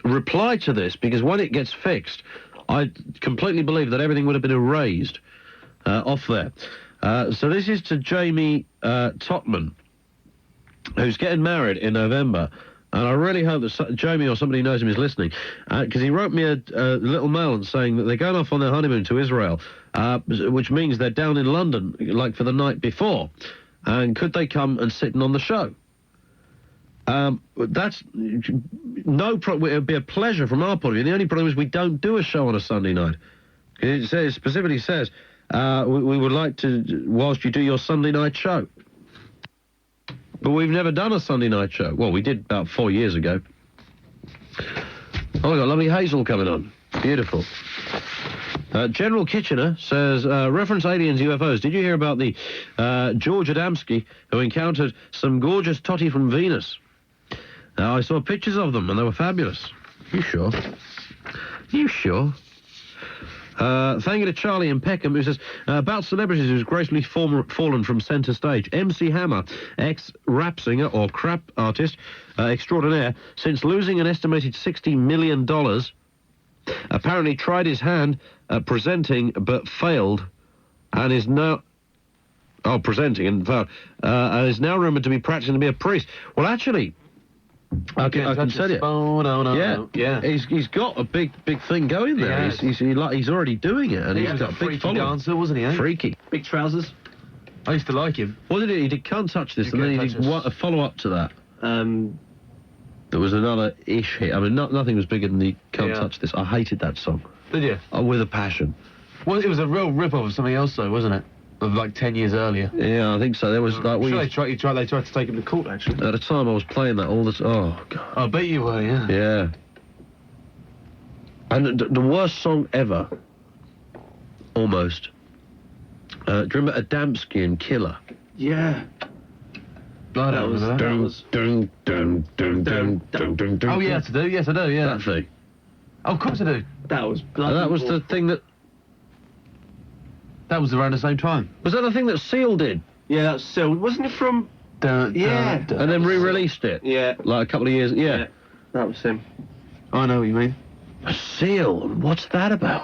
reply to this because when it gets fixed, I completely believe that everything would have been erased off there. So this is to Jamie Totman, who's getting married in November. And I really hope that Jamie or somebody who knows him is listening, because he wrote me a little mail and saying that they're going off on their honeymoon to Israel, which means they're down in London, like for the night before. And could they come and sit in on the show? That's no problem. It would be a pleasure from our point of view. The only problem is we don't do a show on a Sunday night. It specifically says, we would like to, whilst you do your Sunday night show. But we've never done a Sunday night show. Well, we did about 4 years ago. Oh, we got lovely Hazel coming on. Beautiful. General Kitchener says, reference aliens, UFOs. Did you hear about the George Adamski who encountered some gorgeous totty from Venus? I saw pictures of them and they were fabulous. You sure? You sure? Thank you to Charlie in Peckham, who says, about celebrities who's gracefully fallen from centre stage. MC Hammer, ex-rap singer or crap artist extraordinaire, since losing an estimated $60 million, apparently tried his hand at presenting but failed, and is now... Oh, presenting and failed. And is now rumoured to be practicing to be a priest. Well, actually... I can tell you. Oh, no. Yeah. He's got a big thing going there. He's already doing it, and he's got a big following. Dancer, wasn't he? Eh? Freaky. Big trousers. I used to like him. What did he did? Can't Touch This, and then he did a follow-up to that. There was another ish hit. I mean, nothing was bigger than the Can't Touch This. I hated that song. Did you? Oh, with a passion. Well, it was a real rip-off of something else, though, wasn't it? Of like 10 years earlier. Yeah, I think so. There was like they tried to take him to court, actually. At the time, I was playing that all the time. Oh God. I bet you were, yeah. Yeah. And the worst song ever, almost. Do you remember Adamski and Killer? Yeah. I don't remember that. Oh, yes, I do. Yes, I do, yeah. That thing. Oh, of course I do. That was bloody that was the thing that... That was around the same time. Was that the thing that Seal did? Yeah, that was Seal. Wasn't it from... And then re-released it? Yeah. Like a couple of years... Yeah. That was him. I know what you mean. Seal? What's that about?